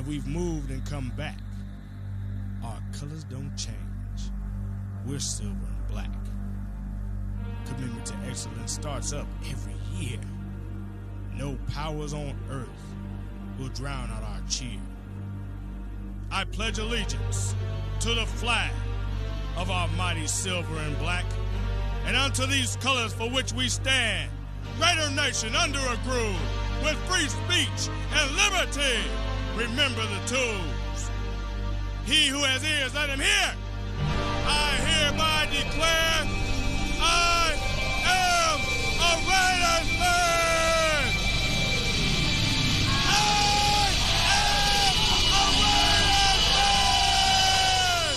we've moved and come back, our colors don't change. We're silver and black. Commitment to excellence starts up every year. No powers on earth will drown out our cheer. I pledge allegiance to the flag of our mighty silver and black, and unto these colors for which we stand, greater nation under a groove, with free speech and liberty. Remember the tools. He who has ears, let him hear. I hereby declare I am a Raiders fan. I am a Raiders fan.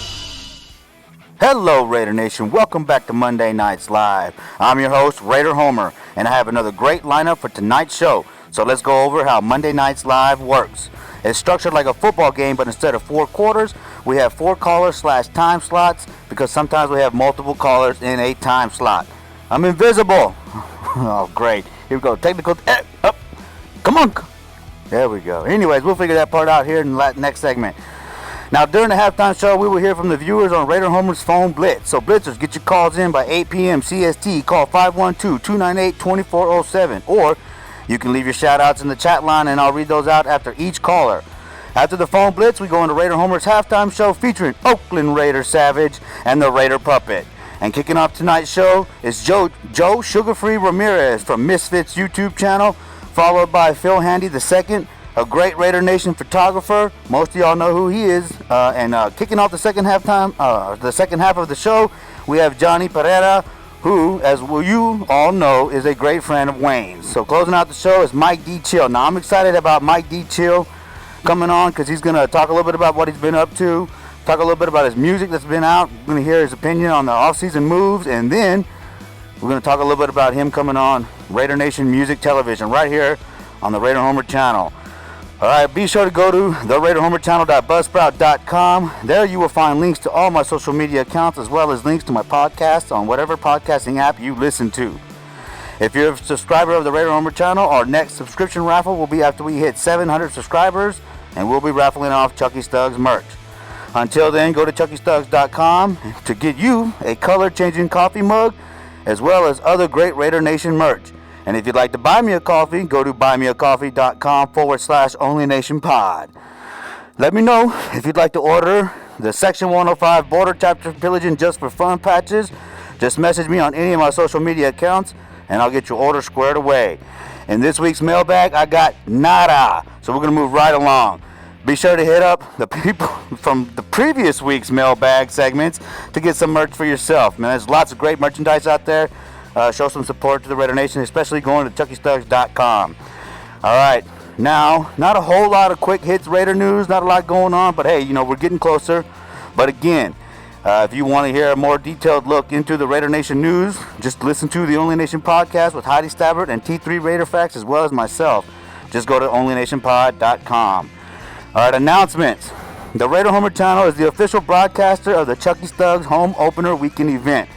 Hello, Raider Nation. Welcome back to Monday Nights Live. I'm your host, Raider Homer, and I have another great lineup for tonight's show. So let's go over how Monday Nights Live works. It's structured like a football game, but instead of 4 quarters, we have 4 callers/time slots because sometimes we have multiple callers in a time slot. I'm invisible. Oh, great. Here we go. Technical. Up. Come on. There we go. Anyways, we'll figure that part out here in the next segment. Now, during the halftime show, we will hear from the viewers on Raider Homer's phone blitz. So, blitzers, get your calls in by 8 p.m. CST. Call 512-298-2407. Or you can leave your shout-outs in the chat line, and I'll read those out after each caller. After the phone blitz, we go into Raider Homer's halftime show featuring Oakland Raider Savage and the Raider Puppet. And kicking off tonight's show is Joe Sugarfree Ramirez from Misfits YouTube channel, followed by Phil Handy II, a great Raider Nation photographer. Most of y'all know who he is. And kicking off the second half of the show, we have Johnny Perea, who, as you all know, is a great friend of Wayne's. So closing out the show is Mike D. Chill. Now, I'm excited about Mike D. Chill coming on because he's going to talk a little bit about what he's been up to, talk a little bit about his music that's been out. We're going to hear his opinion on the off-season moves, and then we're going to talk a little bit about him coming on Raider Nation Music Television right here on the Raider Homer channel. All right, be sure to go to theraiderhomerchannel.buzzsprout.com. There you will find links to all my social media accounts as well as links to my podcasts on whatever podcasting app you listen to. If you're a subscriber of the Raider Homer channel, our next subscription raffle will be after we hit 700 subscribers, and we'll be raffling off Chucky Stuggs merch. Until then, go to chuckystuggs.com to get you a color-changing coffee mug as well as other great Raider Nation merch. And if you'd like to buy me a coffee, go to buymeacoffee.com/OnlyNationPod. Let me know if you'd like to order the Section 105 Border Chapter Pillaging Just for Fun patches. Just message me on any of my social media accounts, and I'll get your order squared away. In this week's mailbag, I got nada. So we're going to move right along. Be sure to hit up the people from the previous week's mailbag segments to get some merch for yourself. Man, there's lots of great merchandise out there. Show some support to the Raider Nation, especially going to chuckystuggs.com. All right, now, not a whole lot of quick hits Raider news, not a lot going on, but hey, you know, we're getting closer. But again, if you want to hear a more detailed look into the Raider Nation news, just listen to the Only Nation podcast with Heidi Stabbert and T3 Raider Facts as well as myself. Just go to onlynationpod.com. All right, announcements. The Raider Homer channel is the official broadcaster of the Chucky Stuggs Home Opener Weekend event.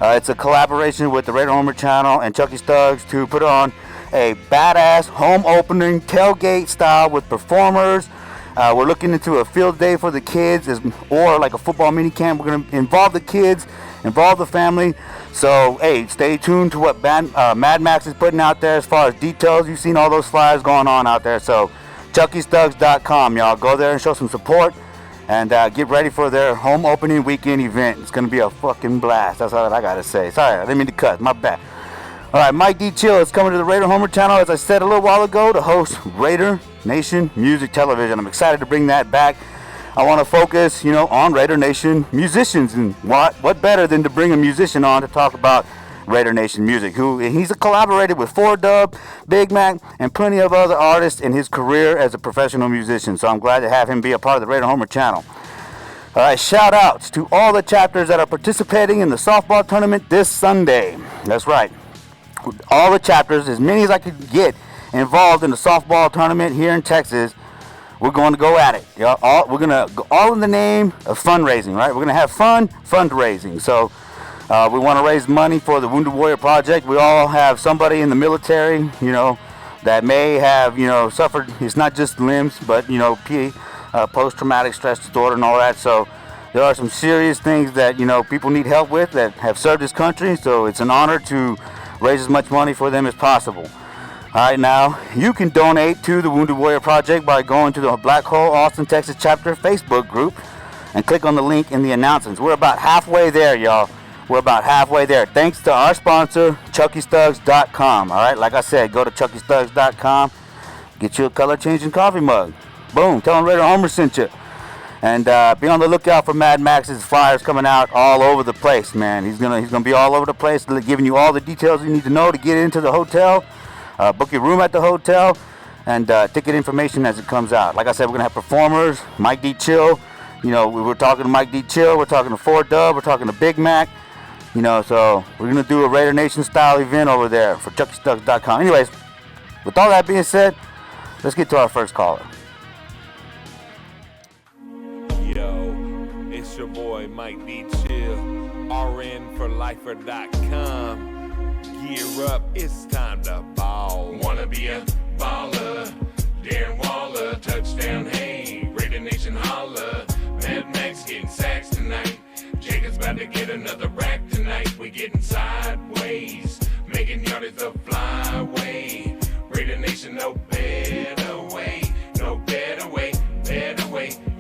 It's a collaboration with the Raider Homer channel and Chucky Stuggs to put on a badass home opening tailgate style with performers. We're looking into a field day for the kids or like a football mini camp. We're going to involve the kids, involve the family. So, hey, stay tuned to what Mad Max is putting out there as far as details. You've seen all those flyers going on out there. So, chuckystuggs.com, y'all. Go there and show some support. And get ready for their home opening weekend event. It's going to be a fucking blast. That's all that I got to say. Sorry, I didn't mean to cut. My bad. All right, Mike D. Chill is coming to the Raider Homer channel, as I said a little while ago, to host Raider Nation Music Television. I'm excited to bring that back. I want to focus, on Raider Nation musicians. And what better than to bring a musician on to talk about Raider Nation music, he's collaborated with 4Dub, Big Mac, and plenty of other artists in his career as a professional musician. So I'm glad to have him be a part of the Raider Homer channel. All right, shout outs to all the chapters that are participating in the softball tournament this Sunday. That's right. All the chapters, as many as I could get involved in the softball tournament here in Texas, we're going to go at it. We're going to go all in the name of fundraising, right? We're going to have fundraising. So we want to raise money for the Wounded Warrior Project. We all have somebody in the military, that may have, suffered. It's not just limbs, but post-traumatic stress disorder and all that. So there are some serious things that people need help with that have served this country. So it's an honor to raise as much money for them as possible. All right, now you can donate to the Wounded Warrior Project by going to the Black Hole Austin, Texas chapter Facebook group and click on the link in the announcements. We're about halfway there, y'all. We're about halfway there. Thanks to our sponsor, ChuckyStugs.com. All right, like I said, go to ChuckyStugs.com, get you a color-changing coffee mug. Boom, tell them Raider Homer sent you. And be on the lookout for Mad Max's flyers coming out all over the place, man. He's gonna be all over the place, giving you all the details you need to know to get into the hotel, book your room at the hotel, and ticket information as it comes out. Like I said, we're gonna have performers, Mike D. Chill. We were talking to Mike D. Chill, we're talking to 4Dub, we're talking to Big Mac. So we're going to do a Raider Nation style event over there for ChuckyStugs.com. Anyways, with all that being said, let's get to our first caller. Yo, it's your boy Mike D. Chill, RNforlifer.com. Gear up, it's time to ball. Wanna be a baller, Darren Waller, touchdown, hey, Raider Nation holla. Mad Max getting sacks tonight. Jacob's about to get another rack tonight. We getting sideways, making yardies a flyway. Raider Nation, no better way,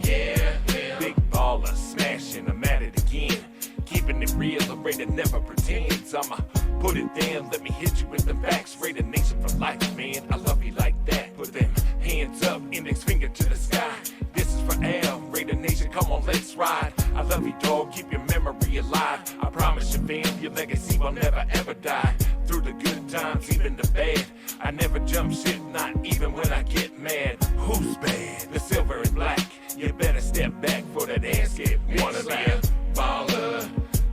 yeah. Big baller, smashing, I'm at it again. Keeping it real, a Raider never pretends. I'ma put it down, let me hit you with the facts. Raider Nation for life, man, I love you like that. Put them hands up, index finger to the sky. This is for Al, Raider Nation, come on, let's ride. I love you, dog, keep your memory alive. I promise you, fam, your legacy will never ever die. Through the good times, even the bad, I never jump shit, not even when I get mad. Who's bad? The silver and black. You better step back for that ass get Wanna be a baller,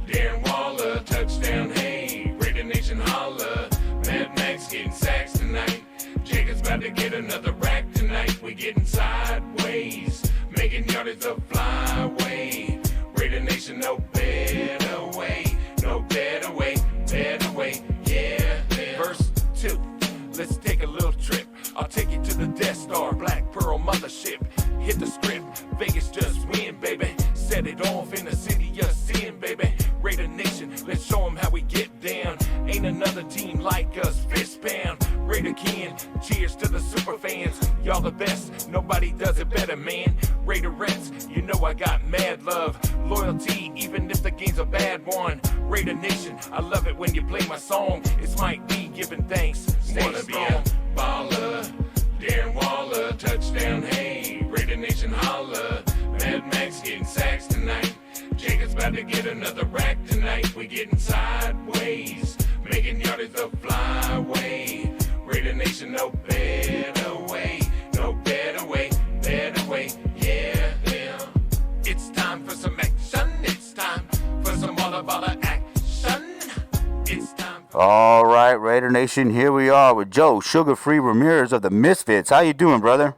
Darren Waller, touchdown, hey, Raider Nation holla. Mad Max getting sacks tonight. Jacob's about to get another rack tonight. We getting sideways, making yardies a flyway. Raider Nation, no better way, yeah. Verse 2, let's take a little trip. I'll take you to the Death Star, Black Pearl mothership. Hit the script, Vegas just win, baby. Set it off in the city of sin, baby. Raider Nation, let's show them how we get down. Ain't another team like us, fist pound. Raider Ken, cheers to the super fans. Y'all the best, nobody does it better, man. Raiderettes, you know I got mad love. Loyalty, even if the game's a bad one. Raider Nation, I love it when you play my song. It's Mike D giving thanks. Stay Wanna be a strong. baller, Darren Waller, touchdown, hey, Raider Nation holla. Mad Max getting sacks tonight. Jacob's about to get another rack tonight. We getting sideways, making yardies a flyway. Raider Nation, no better way, yeah. It's time for some action. It's time for some baller action. It's time for... All right, Raider Nation, here we are with Joe Sugarfree Ramirez of the Misfits. How you doing, brother?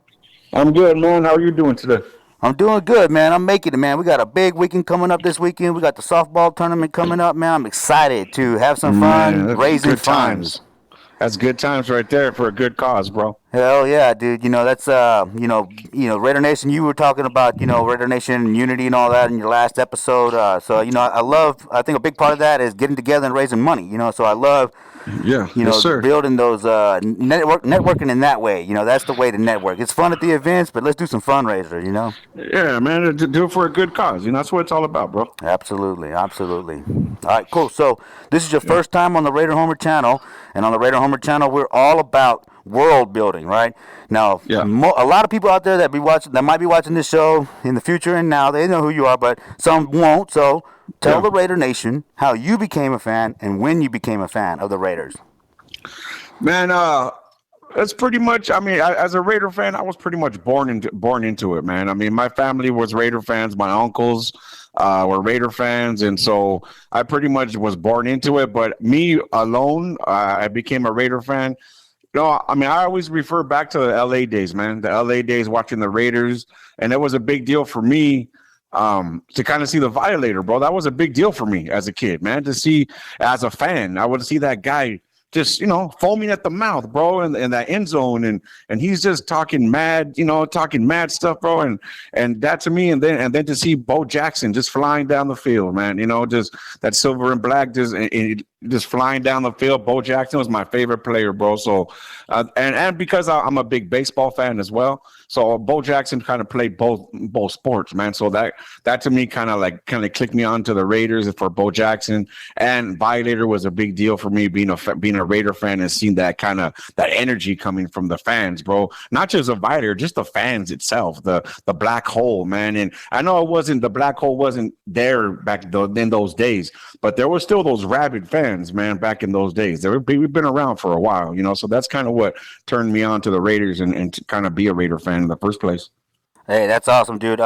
I'm good, man. How are you doing today? I'm doing good, man. I'm making it, man. We got a big weekend coming up this weekend. We got the softball tournament coming up, man. I'm excited to have some fun, Man, raising good funds. times. That's good times right there for a good cause, bro. Hell yeah, dude. That's Raider Nation. You were talking about Raider Nation unity and all that in your last episode. I think a big part of that is getting together and raising money. So I love Yeah, yes, sir. building those networking in that way. That's the way to network. It's fun at the events, but let's do some fundraiser. Yeah, man. Do it for a good cause. That's what it's all about, bro. Absolutely. All right, cool. So this is your first time on the Raider Homer channel, and on the Raider Homer channel, we're all about world building, right? Now, Yeah. a lot of people out there that might be watching this show in the future and now, they know who you are, but some won't. So tell the Raider Nation how you became a fan and when you became a fan of the Raiders. Man, that's pretty much. As a Raider fan, I was pretty much born into it, man. My family was Raider fans. My uncles were Raider fans, and so I pretty much was born into it. But me alone, I became a Raider fan. I always refer back to the LA days, man. The LA days watching the Raiders, and it was a big deal for me to kind of see the Violator, bro. That was a big deal for me as a kid, man. To see as a fan, I would see that guy just foaming at the mouth, bro, in that end zone, and he's just talking mad, talking mad stuff, bro, and that to me, and then to see Bo Jackson just flying down the field, man, just that silver and black, just flying down the field. Bo Jackson was my favorite player, bro. So, and because I'm a big baseball fan as well, so Bo Jackson kind of played both sports, man. So that to me kind of clicked me onto the Raiders for Bo Jackson, and Violator was a big deal for me being a Raider fan and seeing that energy coming from the fans, bro. Not just a Violator, just the fans itself, the black hole, man. And I know the black hole wasn't there back in those days, but there were still those rabid fans, man, back in those days. We've been around for a while, so that's kind of what turned me on to the Raiders and to kind of be a Raider fan in the first place. Hey, that's awesome, dude.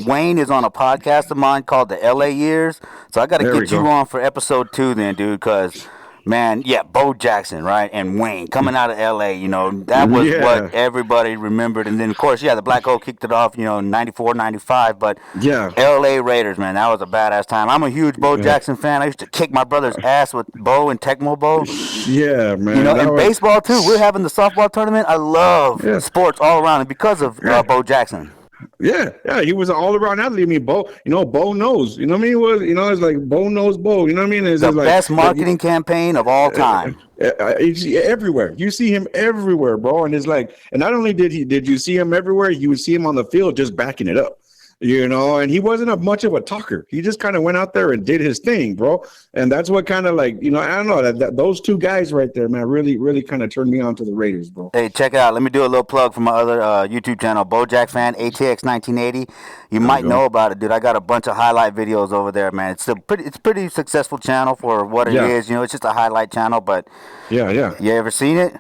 Wayne is on a podcast of mine called the LA Years, so I got to get you on for episode 2 then, dude, because, man, yeah, Bo Jackson, right, and Wayne coming out of LA, that was what everybody remembered. And then, of course, the Black Hole kicked it off, 94, 95, but LA Raiders, man, that was a badass time. I'm a huge Bo Jackson fan. I used to kick my brother's ass with Bo and Tecmo Bo. Yeah, man. And baseball, too. We're having the softball tournament. I love sports all around, and because of Bo Jackson. Yeah, he was an all-around athlete. I mean, Bo knows. You know what I mean? It's like Bo knows Bo. You know what I mean? It's the best marketing campaign of all time. Everywhere. You see him everywhere, bro. And it's like, and not only did you see him everywhere, you would see him on the field just backing it up. And he wasn't much of a talker. He just kind of went out there and did his thing, bro. And that's what kind of I don't know, that those two guys right there, man, really, really kind of turned me on to the Raiders, bro. Hey, check it out. Let me do a little plug for my other YouTube channel, BoJack Fan, ATX 1980. You might know about it, dude. I got a bunch of highlight videos over there, man. It's pretty successful channel for what it is. It's just a highlight channel, but you ever seen it?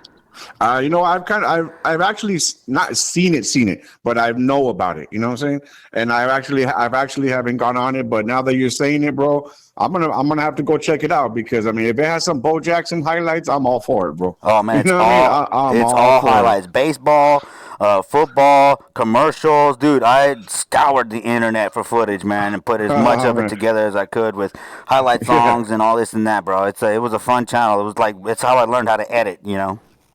I've actually not seen it, but I know about it. You know what I'm saying? And I've actually haven't gone on it, but now that you're saying it, bro, I'm gonna have to go check it out because if it has some Bo Jackson highlights, I'm all for it, bro. Oh man, it's all highlights. Baseball, football, commercials, dude. I scoured the internet for footage, man, and put as much of it together as I could with highlight songs and all this and that, bro. It was a fun channel. It's how I learned how to edit,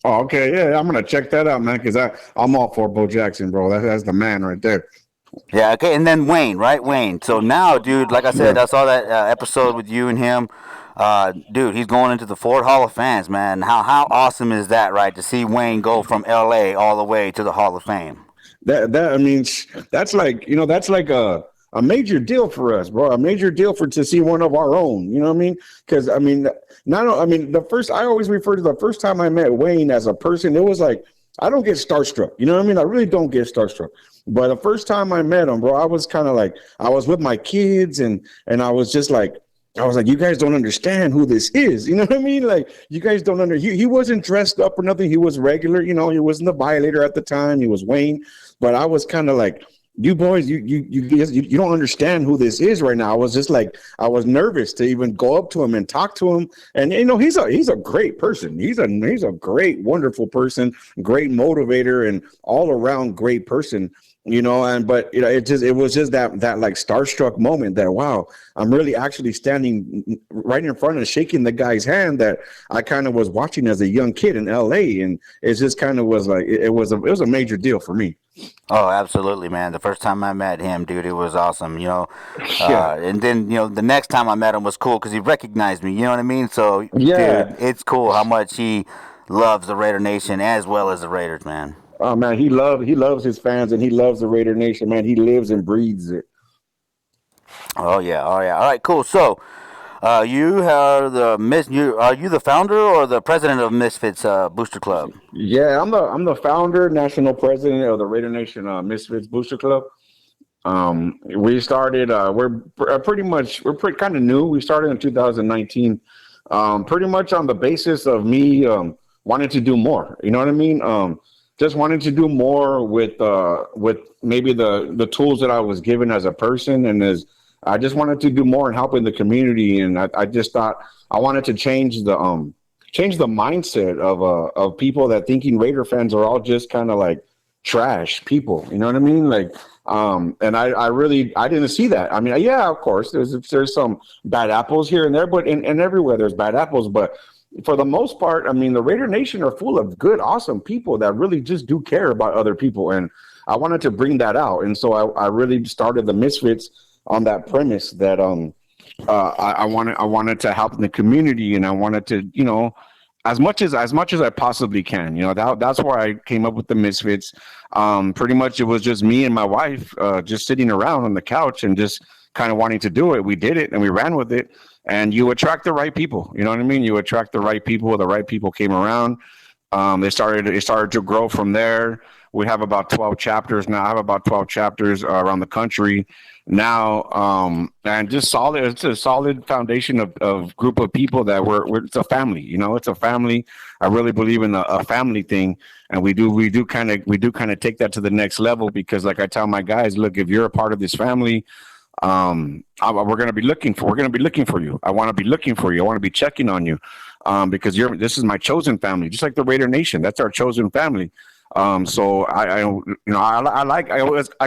Oh, okay, yeah, I'm gonna check that out, man, because I'm all for Bo Jackson, bro. That's the man right there. Yeah, okay, and then Wayne, right? Wayne. So now, dude, like I said, I saw that episode with you and him. Dude, he's going into the Ford Hall of Fame, man. How awesome is that, right? To see Wayne go from L.A. all the way to the Hall of Fame. That's like a major deal for us, bro. A major deal to see one of our own. You know what I mean? Because I always refer to the first time I met Wayne as a person. It was like I don't get starstruck. You know what I mean? I really don't get starstruck. But the first time I met him, bro, I was kind of like I was with my kids and I was just like. I was like, you guys don't understand who this is. You know what I mean? Like, you guys don't he wasn't dressed up or nothing. He was regular. He wasn't the Violator at the time. He was Wayne. But I was kind of like, you boys, you don't understand who this is right now. I was just like, I was nervous to even go up to him and talk to him. And he's a great person. He's a great, wonderful person, great motivator, and all around great person. It was just that like starstruck moment that, wow, I'm really actually standing right in front and shaking the guy's hand that I kind of was watching as a young kid in LA. And it just kind of was like, it was a major deal for me. Oh, absolutely, man. The first time I met him, dude, it was awesome, and then, the next time I met him was cool because he recognized me, you know what I mean? So, dude, it's cool how much he loves the Raider Nation as well as the Raiders, man. Oh man, he loves his fans and he loves the Raider Nation, man. He lives and breathes it. Oh yeah. All right, cool. So, you are you the founder or the president of Misfits Booster Club? Yeah, I'm the founder, national president of the Raider Nation Misfits Booster Club. We started. We're pretty kind of new. We started in 2019, pretty much on the basis of me wanting to do more. You know what I mean? Just wanted to do more with maybe the tools that I was given as a person, and I just wanted to do more and help in the community. And I just thought I wanted to change the mindset of people that thinking Raider fans are all just kind of like trash people. You know what I mean? Like, and I didn't see that. I mean, yeah, of course, there's some bad apples here and there, but and everywhere there's bad apples, but for the most part, I mean, the Raider Nation are full of good, awesome people that really just do care about other people. And I wanted to bring that out. And so I really started the Misfits on that premise that I wanted to help the community, and I wanted to, as much as I possibly can. That's why I came up with the Misfits. Pretty much it was just me and my wife just sitting around on the couch and just kind of wanting to do it. We did it and we ran with it. And you attract the right people. You know what I mean? You attract the right people. The right people came around. It started to grow from there. We have about 12 chapters now. I have about 12 chapters around the country now, and just solid. It's a solid foundation of group of people that it's a family. It's a family. I really believe in a family thing, and we do kind of take that to the next level, because, like I tell my guys, look, if you're a part of this family, we're going to be looking for you. I want to be looking for you. I want to be checking on you, because this is my chosen family, just like the Raider Nation. That's our chosen family. So I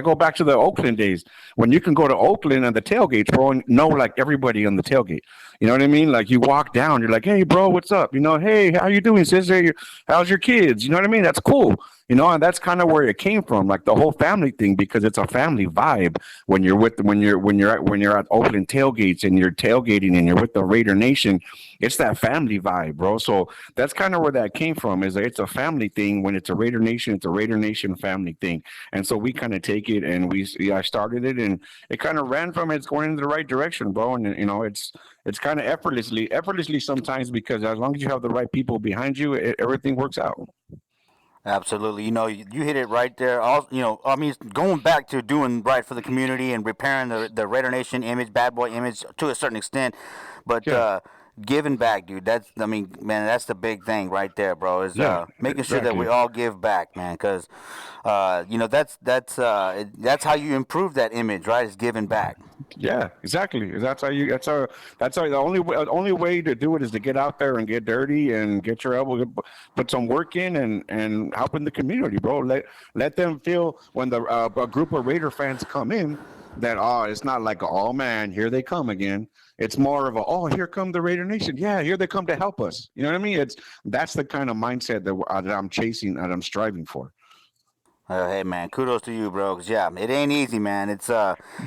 go back to the Oakland days when you can go to Oakland and the tailgates, bro, and know like everybody on the tailgate. You know what I mean? Like, you walk down, you're like, hey, bro, what's up? Hey, how you doing, sister? How's your kids? You know what I mean? That's cool. And that's kind of where it came from, like the whole family thing, because it's a family vibe when you're at Oakland tailgates and you're tailgating and you're with the Raider Nation. It's that family vibe, bro. So that's kind of where that came from. Is that it's a family thing. When it's a Raider Nation, it's a Raider Nation family thing. And so we kind of take it, and I started it, and it kind of ran from it. It's going in the right direction, bro. And it's kind of effortlessly sometimes, because as long as you have the right people behind you, everything works out. Absolutely. You hit it right there. I mean, going back to doing right for the community and repairing the Raider Nation image, bad boy image to a certain extent, but Yeah. giving back, dude. Man, that's the big thing right there, bro. Is Yeah, making sure that we exactly. all give back, man, because that's how you improve that image, right? Is giving back. Yeah, exactly. That's how the only way to do it is to get out there and get dirty and get your elbow, put some work in, and help in the community, bro. Let them feel when a group of Raider fans come in, that it's not like, oh man, here they come again. It's more of here come the Raider Nation. Yeah, here they come to help us. You know what I mean? That's the kind of mindset that I'm chasing, that I'm striving for. Hey man, kudos to you, bro. 'Cause yeah, it ain't easy, man. It's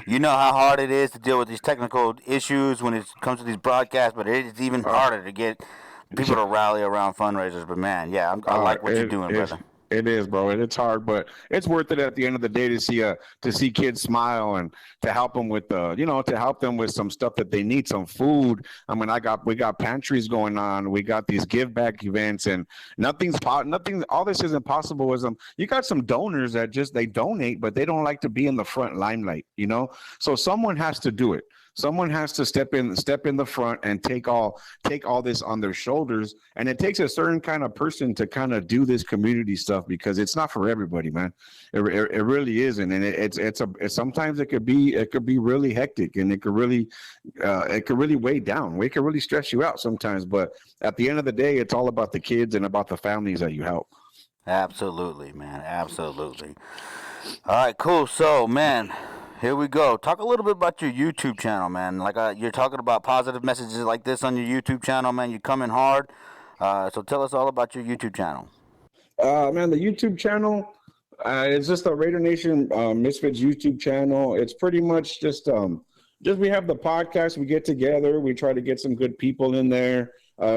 you know how hard it is to deal with these technical issues when it comes to these broadcasts, but it is even Uh, harder to get people to rally around fundraisers. But man, yeah, I Uh, like what you're it doing, it brother. it is, bro. It's hard, but it's worth it at the end of the day to see kids smile, and to help them with to help them with some stuff that they need, some food. I mean, we got pantries going on. We got these give back events, and nothing. All this isn't possible. You got some donors that just they donate, but they don't like to be in the front limelight. So someone has to do it. Someone has to step in the front and take all this on their shoulders. And it takes a certain kind of person to kind of do this community stuff, because it's not for everybody, man. It really isn't. And sometimes it could be really hectic, and it could really weigh down. It could really stress you out sometimes. But at the end of the day, it's all about the kids and about the families that you help. Absolutely, man. Absolutely. All right, cool. So, man, here we go. Talk a little bit about your YouTube channel, man. Like you're talking about positive messages like this on your YouTube channel, man. You're coming hard. So tell us all about your YouTube channel. Man, the YouTube channel, it's just the Raider Nation Misfits YouTube channel. It's pretty much just we have the podcast. We get together. We try to get some good people in there.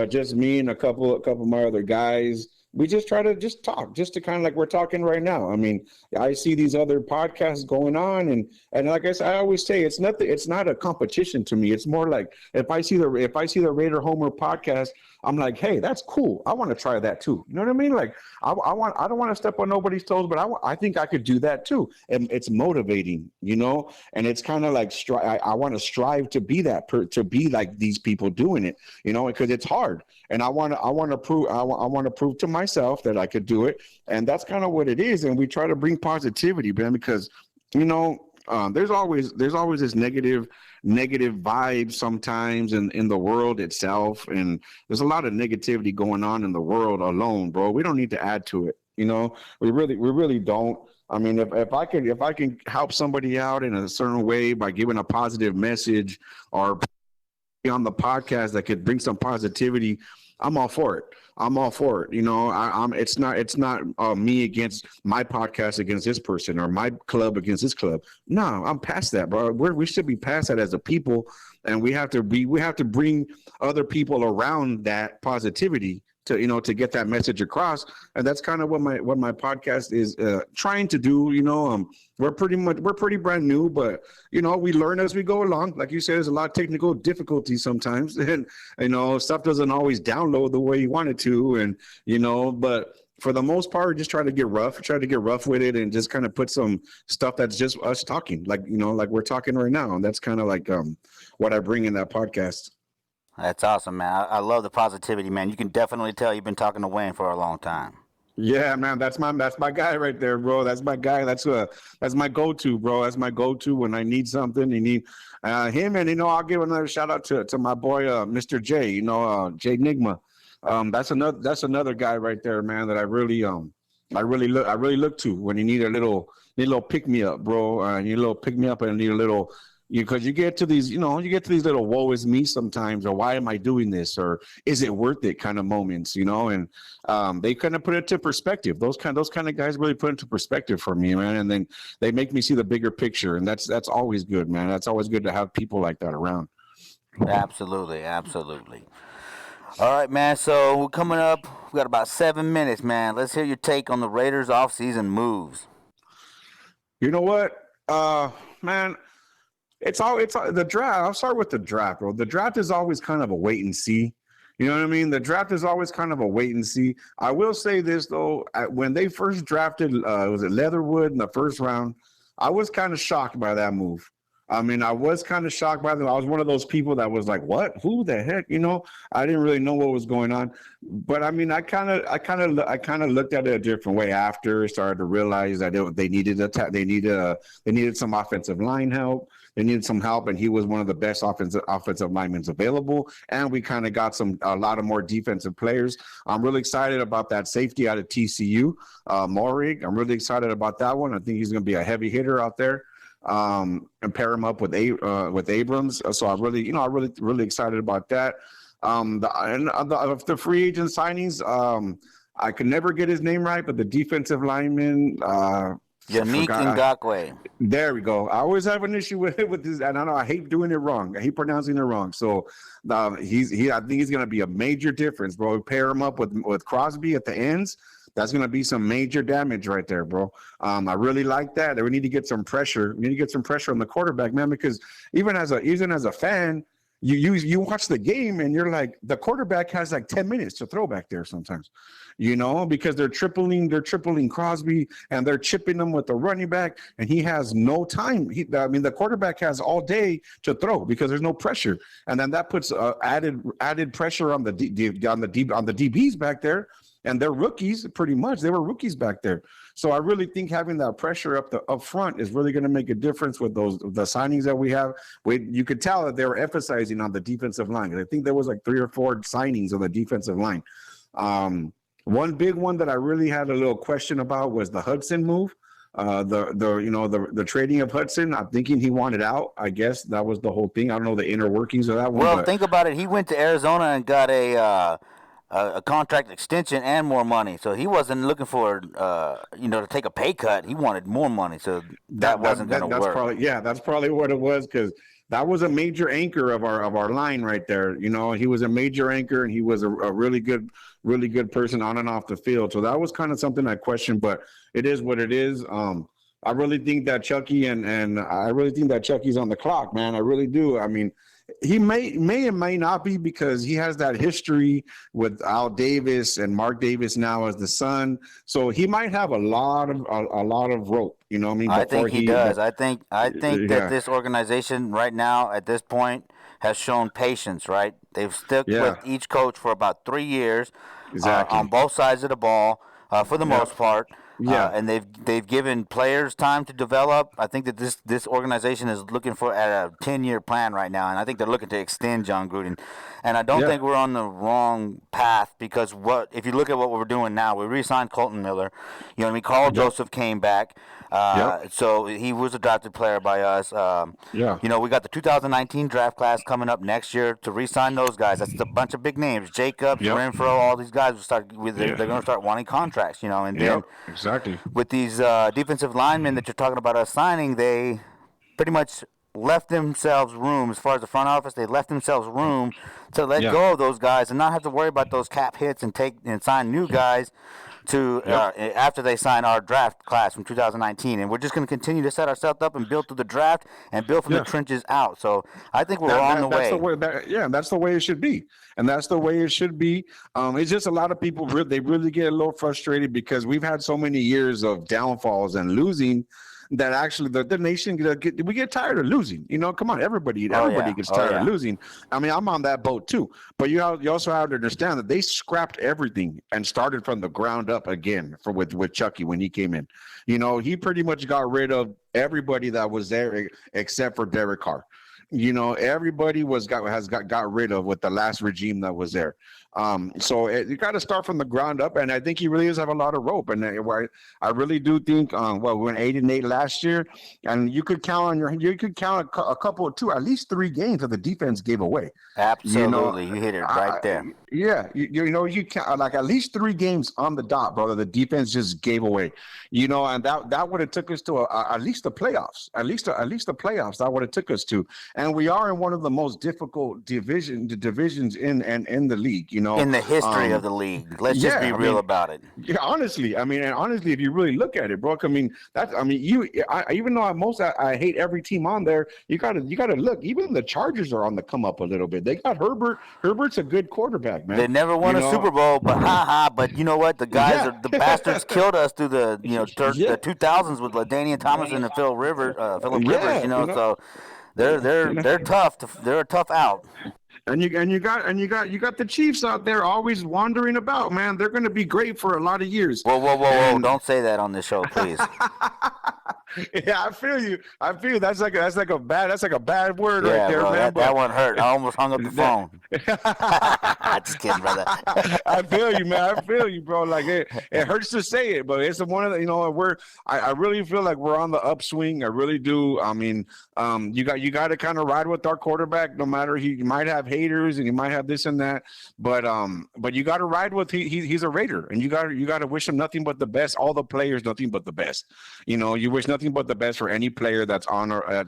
Just me and a couple of my other guys. We just try to just talk, just to kind of like we're talking right now. I mean, I see these other podcasts going on, and like I always say, it's nothing. It's not a competition to me. It's more like if I see the Raider Homer podcast, I'm like, hey, that's cool. I want to try that too. You know what I mean? Like I don't want to step on nobody's toes, but I think I could do that too. And it's motivating, and it's kind of like I want to strive to be to be like these people doing it, because it's hard. And I want to prove to myself that I could do it. And that's kind of what it is. And we try to bring positivity, man, because, there's always this negative vibe sometimes in the world itself. And there's a lot of negativity going on in the world alone, bro. We don't need to add to it. We really don't. I mean, if I can help somebody out in a certain way by giving a positive message, or on the podcast that could bring some positivity, I'm all for it. I'm all for it. You know, I'm. It's not me against my podcast against this person or my club against this club. No, I'm past that, bro. We should be past that as a people, and we have to bring other people around that positivity to get that message across. And that's kind of what my podcast is trying to do. We're pretty brand new, but we learn as we go along. Like you said, there's a lot of technical difficulties sometimes, and stuff doesn't always download the way you want it to, and but for the most part, just try to get rough with it, and just kind of put some stuff that's just us talking, like we're talking right now. And that's kind of like what I bring in that podcast. That's awesome, man. I love the positivity, man. You can definitely tell you've been talking to Wayne for a long time. Yeah, man, that's my guy right there, bro. That's my guy. That's my go-to, bro. That's my go-to when I need something. You need him, and I'll give another shout out to my boy, Mr. J. J Nigma. That's another guy right there, man, that I really look to when you need a little pick me up, bro. You need a little pick me up, and need a little. Because you get to these little woe is me sometimes, or why am I doing this, or is it worth it kind of moments, and they kind of put it to perspective. Those kind of guys really put it into perspective for me, man, and then they make me see the bigger picture, and that's always good, man. That's always good to have people like that around. Absolutely. All right, man. So we're coming up. We got about 7 minutes, man. Let's hear your take on the Raiders' offseason moves. You know what, man. It's the draft. I'll start with the draft, bro. The draft is always kind of a wait and see. You know what I mean? The draft is always kind of a wait and see. I will say this, though. When they first drafted, was it Leatherwood in the first round? I was kind of shocked by that move. I mean, I was kind of shocked by them. I was one of those people that was like, "What? Who the heck?" I didn't really know what was going on. But I mean, I kind of looked at it a different way after. Started to realize that they needed some offensive line help. They needed some help, and he was one of the best offensive linemen available. And we kind of got a lot of more defensive players. I'm really excited about that safety out of TCU, Morig. I'm really excited about that one. I think he's going to be a heavy hitter out there. And pair him up with Abrams. So I'm really excited about that. The free agent signings, I could never get his name right, but the defensive lineman, Yannick Ngakoue. There we go. I always have an issue with this, and I know I hate doing it wrong. I hate pronouncing it wrong. So I think he's going to be a major difference, bro. Pair him up with Crosby at the ends. That's going to be some major damage right there, bro. I really like that. We need to get some pressure. We need to get some pressure on the quarterback, man, because even as a fan, you watch the game and you're like, the quarterback has like 10 minutes to throw back there sometimes, because they're tripling Crosby and they're chipping him with the running back, and he has no time. The quarterback has all day to throw because there's no pressure, and then that puts added pressure on the DBs back there. And they're rookies, pretty much. They were rookies back there. So I really think having that pressure up front is really going to make a difference with the signings that we have. You could tell that they were emphasizing on the defensive line. I think there was like 3 or 4 signings on the defensive line. One big one that I really had a little question about was the Hudson move. The trading of Hudson. I'm thinking he wanted out. I guess that was the whole thing. I don't know the inner workings of that one. Well, think about it. He went to Arizona and got a contract extension and more money. So he wasn't looking for, to take a pay cut. He wanted more money. So that wasn't going to work. That's probably what it was, because that was a major anchor of our line right there. He was a major anchor, and he was a really good person on and off the field. So that was kind of something I questioned, but it is what it is. I really think that Chucky and I really think that Chucky's on the clock, man. I really do. I mean, he may and may not be, because he has that history with Al Davis and Mark Davis now as the son. So he might have a lot of rope. You know what I mean? I think he does. I think that this organization right now at this point has shown patience. Right? They've stuck with each coach for about 3 years, exactly, on both sides of the ball, for the most part. Yeah, and they've given players time to develop. I think that this organization is looking for at a 10-year plan right now, and I think they're looking to extend John Gruden. And I don't think we're on the wrong path, because if you look at what we're doing now, we re-signed Colton Miller. Carl Joseph came back. Yep. So he was a drafted player by us. Yeah. You know, we got the 2019 draft class coming up next year to re-sign those guys. That's a bunch of big names. Jacobs, Yep. Renfro, all these guys will start. They're going to start wanting contracts. You know, and then Yep. Exactly. with these defensive linemen that you're talking about us signing, they pretty much left themselves room as far as the front office. They left themselves room to let Yeah. go of those guys and not have to worry about those cap hits and sign new guys to after they sign our draft class from 2019. And we're just going to continue to set ourselves up and build through the draft and build from the trenches out. So I think we're on the way. That's the way it should be, and that's the way it should be. It's just a lot of people they really get a little frustrated because we've had so many years of downfalls and losing that actually the nation we get tired of losing. You know, come on, everybody gets tired of losing. I mean, I'm on that boat too. But you also have to understand that they scrapped everything and started from the ground up again with Chucky when he came in. You know, he pretty much got rid of everybody that was there except for Derek Carr. You know, everybody got rid of with the last regime that was there. So you got to start from the ground up, and I think he really does have a lot of rope. And I really do think, we went 8-8 last year, and you could count a couple of at least 3 games that the defense gave away. Absolutely, you hit it right there. Yeah, you count like at least 3 games on the dot, brother. The defense just gave away. You know, and that would have took us to at least the playoffs. At least the playoffs. That would have took us to. And we are in one of the most difficult divisions in the league. You know, in the history of the league. Let's just be real about it. Yeah, honestly, if you really look at it, bro, even though I hate every team on there, you gotta look. Even the Chargers are on the come up a little bit. They got Herbert. Herbert's a good quarterback, man. They never won a Super Bowl, but you know what? The guys, the bastards killed us through the 2000s with LaDainian Tomlinson and Philip Rivers. So they're tough. They're a tough out. And you got the Chiefs out there always wandering about, man. They're going to be great for a lot of years. Whoa! Don't say that on this show, please. Yeah, I feel you. That's like a bad word right there, bro, man. That one hurt. I almost hung up the phone. Just kidding, brother. I feel you, man. I feel you, bro. Like it hurts to say it, but it's one of the, I really feel like we're on the upswing. I really do. I mean, you got to kind of ride with our quarterback, no matter he might have haters and he might have this and that, but you got to ride with he's a Raider, and you got to wish him nothing but the best. All the players, nothing but the best. You know, you wish nothing but the best for any player that's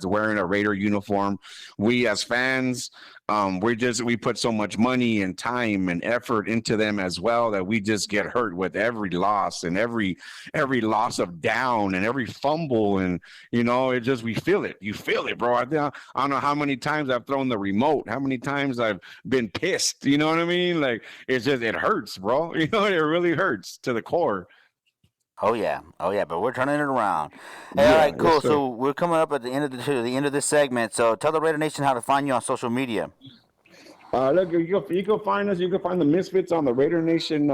wearing a Raider uniform. We as fans, we put so much money and time and effort into them as well that we just get hurt with every loss and every loss of down and every fumble, and we feel it. You feel it, bro. I don't know how many times I've thrown the remote, how many times I've been pissed. You know what I mean? Like it hurts, bro. You know, it really hurts to the core. Oh yeah, but we're turning it around. Hey, all right, cool. Yes, so we're coming up at the end of this segment. So tell the Raider Nation how to find you on social media. Look, you can find us. You can find the Misfits on the Raider Nation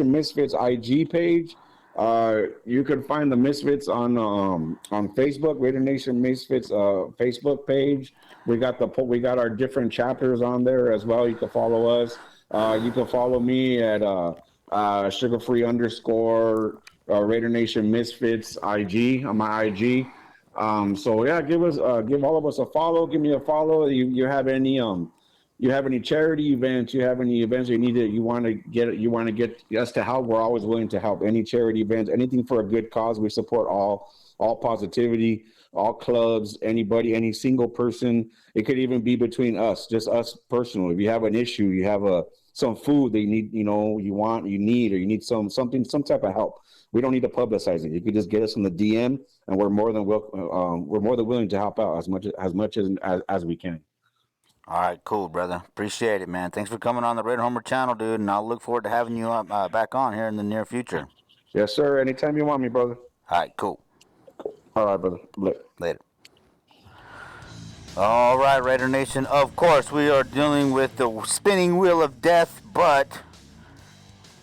Misfits IG page. You can find the Misfits on Facebook, Raider Nation Misfits Facebook page. We got our different chapters on there as well. You can follow us. You can follow me at Sugarfree _ Raider Nation Misfits IG on my IG. So yeah, give all of us a follow. Give me a follow. You have any charity events? You have any events you want to get us to help? We're always willing to help. Any charity events, anything for a good cause. We support all positivity, all clubs, anybody, any single person. It could even be between us, just us personally. If you have an issue, you have some food that you need, you need some type of help. We don't need to publicize it. You could just get us in the DM, and we're more than willing to help out as much as we can. All right, cool, brother. Appreciate it, man. Thanks for coming on the Raider Homer channel, dude, and I'll look forward to having you back on here in the near future. Yes, sir. Anytime you want me, brother. All right, cool. All right, brother. Later. All right, Raider Nation. Of course, we are dealing with the spinning wheel of death, but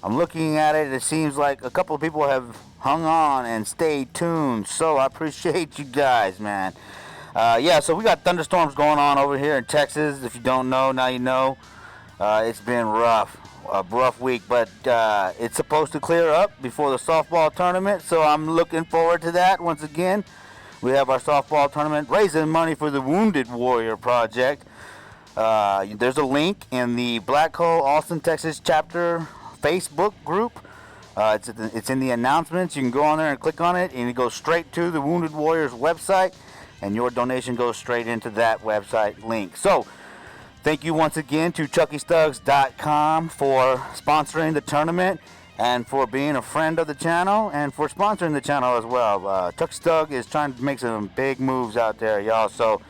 I'm looking at it. It seems like a couple of people have hung on and stayed tuned, so I appreciate you guys, man. So we got thunderstorms going on over here in Texas. If you don't know, now you know. It's been rough, a rough week, but it's supposed to clear up before the softball tournament, so I'm looking forward to that. Once again, we have our softball tournament raising money for the Wounded Warrior Project. There's a link in the Black Hole Austin, Texas chapter Facebook group. It's in the announcements. You can go on there and click on it, and it goes straight to the Wounded Warriors website, and your donation goes straight into that website link. So, thank you once again to ChuckyStugs.com for sponsoring the tournament and for being a friend of the channel and for sponsoring the channel as well. Chucky Stug is trying to make some big moves out there, y'all. So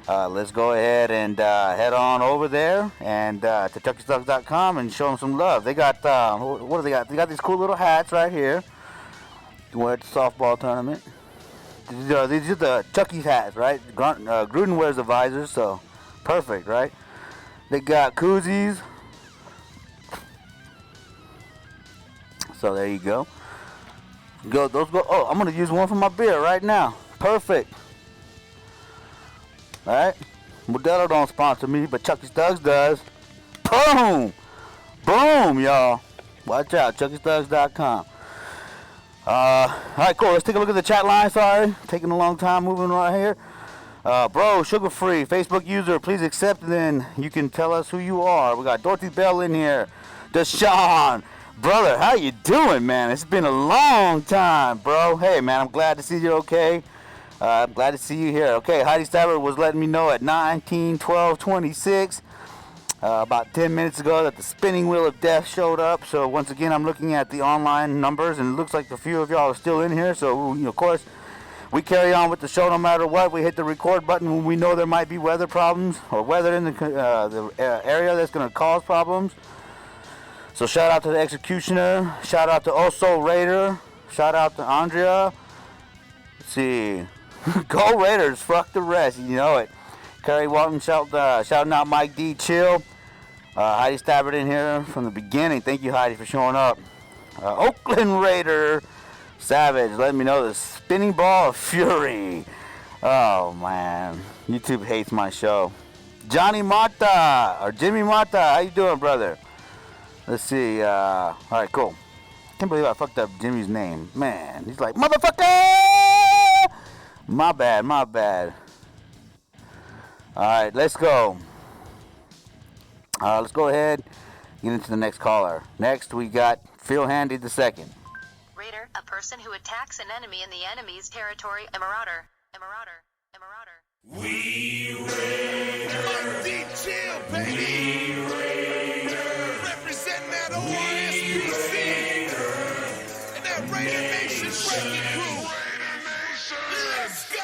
let's go ahead and head on over there and to ChuckyStugs.com and show them some love. They got, what do they got? They got these cool little hats right here to wear at the softball tournament. These are the Chucky's hats, right? Gruden wears the visors, so perfect, right? They got koozies. So there you go. Those go. Oh, I'm gonna use one for my beer right now. Perfect. All right. Modelo don't sponsor me, but Chucky Stugs does. Boom, boom, y'all. Watch out, ChuckyStugs.com. All right, cool. Let's take a look at the chat line. Sorry, taking a long time moving right here. Bro, Sugarfree, Facebook user, please accept, and then you can tell us who you are. We got Dorothy Bell in here. Deshaun, brother, how you doing, man? It's been a long time, bro. Hey, man, I'm glad to see you okay. I'm glad to see you here. Okay, Heidi Stabber was letting me know at 19/12/26, about 10 minutes ago, that the spinning wheel of death showed up. So once again, I'm looking at the online numbers, and it looks like a few of y'all are still in here. So, of course, we carry on with the show no matter what. We hit the record button when we know there might be weather problems or weather in the area that's going to cause problems. So shout out to the Executioner. Shout out to Oso Raider. Shout out to Andrea. Let's see. Go Raiders. Fuck the rest. You know it. Kerry Walton shouting out Mike D. Chill. Heidi Stabbert in here from the beginning. Thank you, Heidi, for showing up. Oakland Raider. Savage, let me know the spinning ball of fury. Oh man, YouTube hates my show. Johnny Mata or Jimmy Mata, how you doing, brother? Let's see. All right, cool. Can't believe I fucked up Jimmy's name, man. He's like motherfucker. My bad, my bad. All right, let's go. Let's go ahead. Get into the next caller. Next, we got Phil Handy II. Raider, a person who attacks an enemy in the enemy's territory. A marauder. A marauder. A marauder. We Raider. Deep chill, baby. We Raider. Representing that ORSPC. And that Raider Nation breaking crew. Let's go.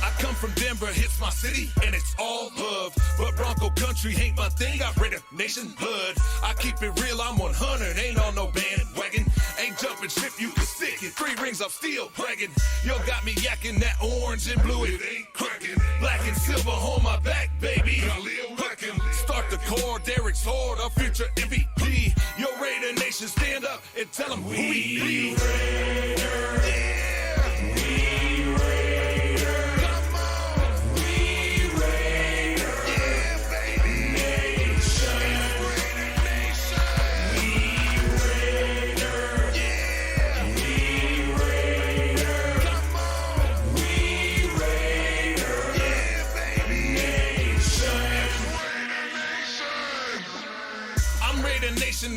I come from Denver, hits my city, and it's all love. But Bronco country ain't my thing, got Raider Nation blood. I keep it real, I'm 100, ain't on no bandwagon. Ain't jumping ship, you can stick it. 3 rings, I'm still bragging. Yo, got me yakking that orange and blue, it ain't cracking. Black and silver on my back, baby. Start the core, Derek's hard, our future MVP. Yo, Raider Nation, stand up and tell them who we be. Raider. Yeah.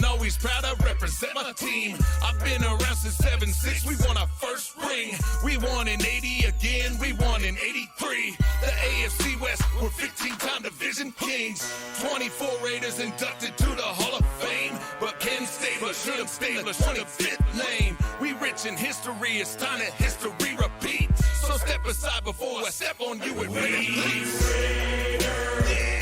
Always proud I represent my team. I've been around since 7-6. We won our first ring. We won in 80 again. We won in 83. The AFC West were 15-time division kings. 24 Raiders inducted to the Hall of Fame. But Ken Stabler should have stayed the 25th name. We rich in history. It's time that history repeat. So step aside before I step on you and Raider, please. Raider. Yeah.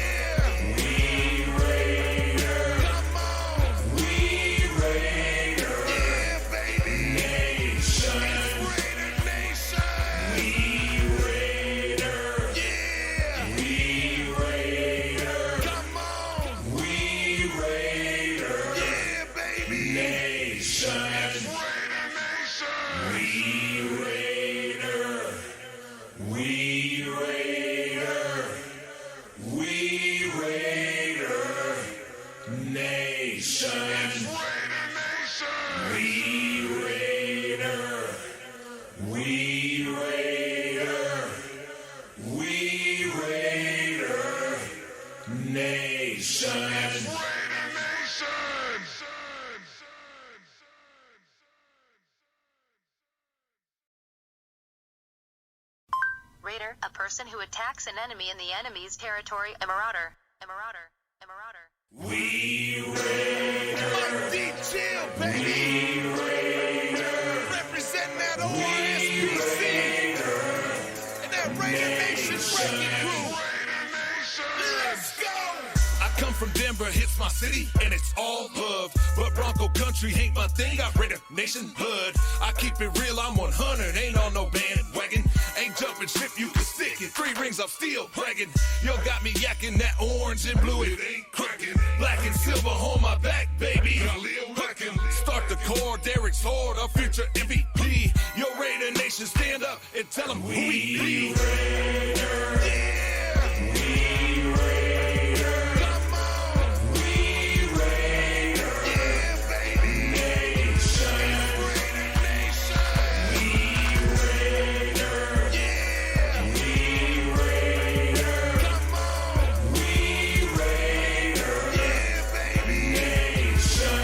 Raider, a person who attacks an enemy in the enemy's territory. A marauder. A marauder. A marauder. We Raiders. Chill, baby. We Raiders. Representing that ORSPC. And that Raider Nation wrecking crew. Let's go. I come from Denver, hits my city, and it's all love. But Bronco country ain't my thing, I Raider Nation hood. I keep it real, I'm 100, ain't on no bandwagon. Ain't jumping ship, you can stick it. 3 rings, I'm still bragging. Yo, got me yakking that orange and blue, it ain't cracking. Black and silver on my back, baby. Start the core, Derek's horde, our future MVP. Yo, Raider Nation, stand up and tell them who we be. Raiders. Yeah. We Raiders. Come on. We Raiders. Yeah, baby. Nation. Raider Nation. We Raiders. Yeah. We Raiders. Come on. We Raiders. Yeah, baby. Nation.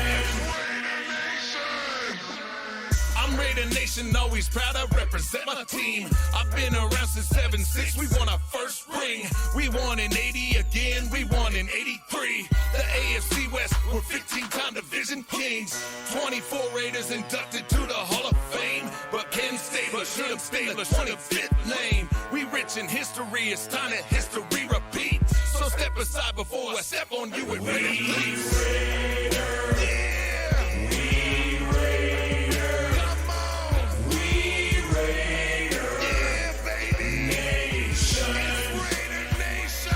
I'm Raider Nation, always proud I represent my team. I've been around since 7-6, we won our first ring. We won in 80 again, we won in 83. The AFC West, we're 15-time division kings. 24 Raiders inducted to the Hall of Fame. But Ken Stabler should have stayed the 25th name. We rich in history, it's time that history repeat. So step aside before I step on you with Raider Police. Raiders. Yeah, We Raiders. come on. We Raiders. Yeah, baby. Nation. Raider Nation.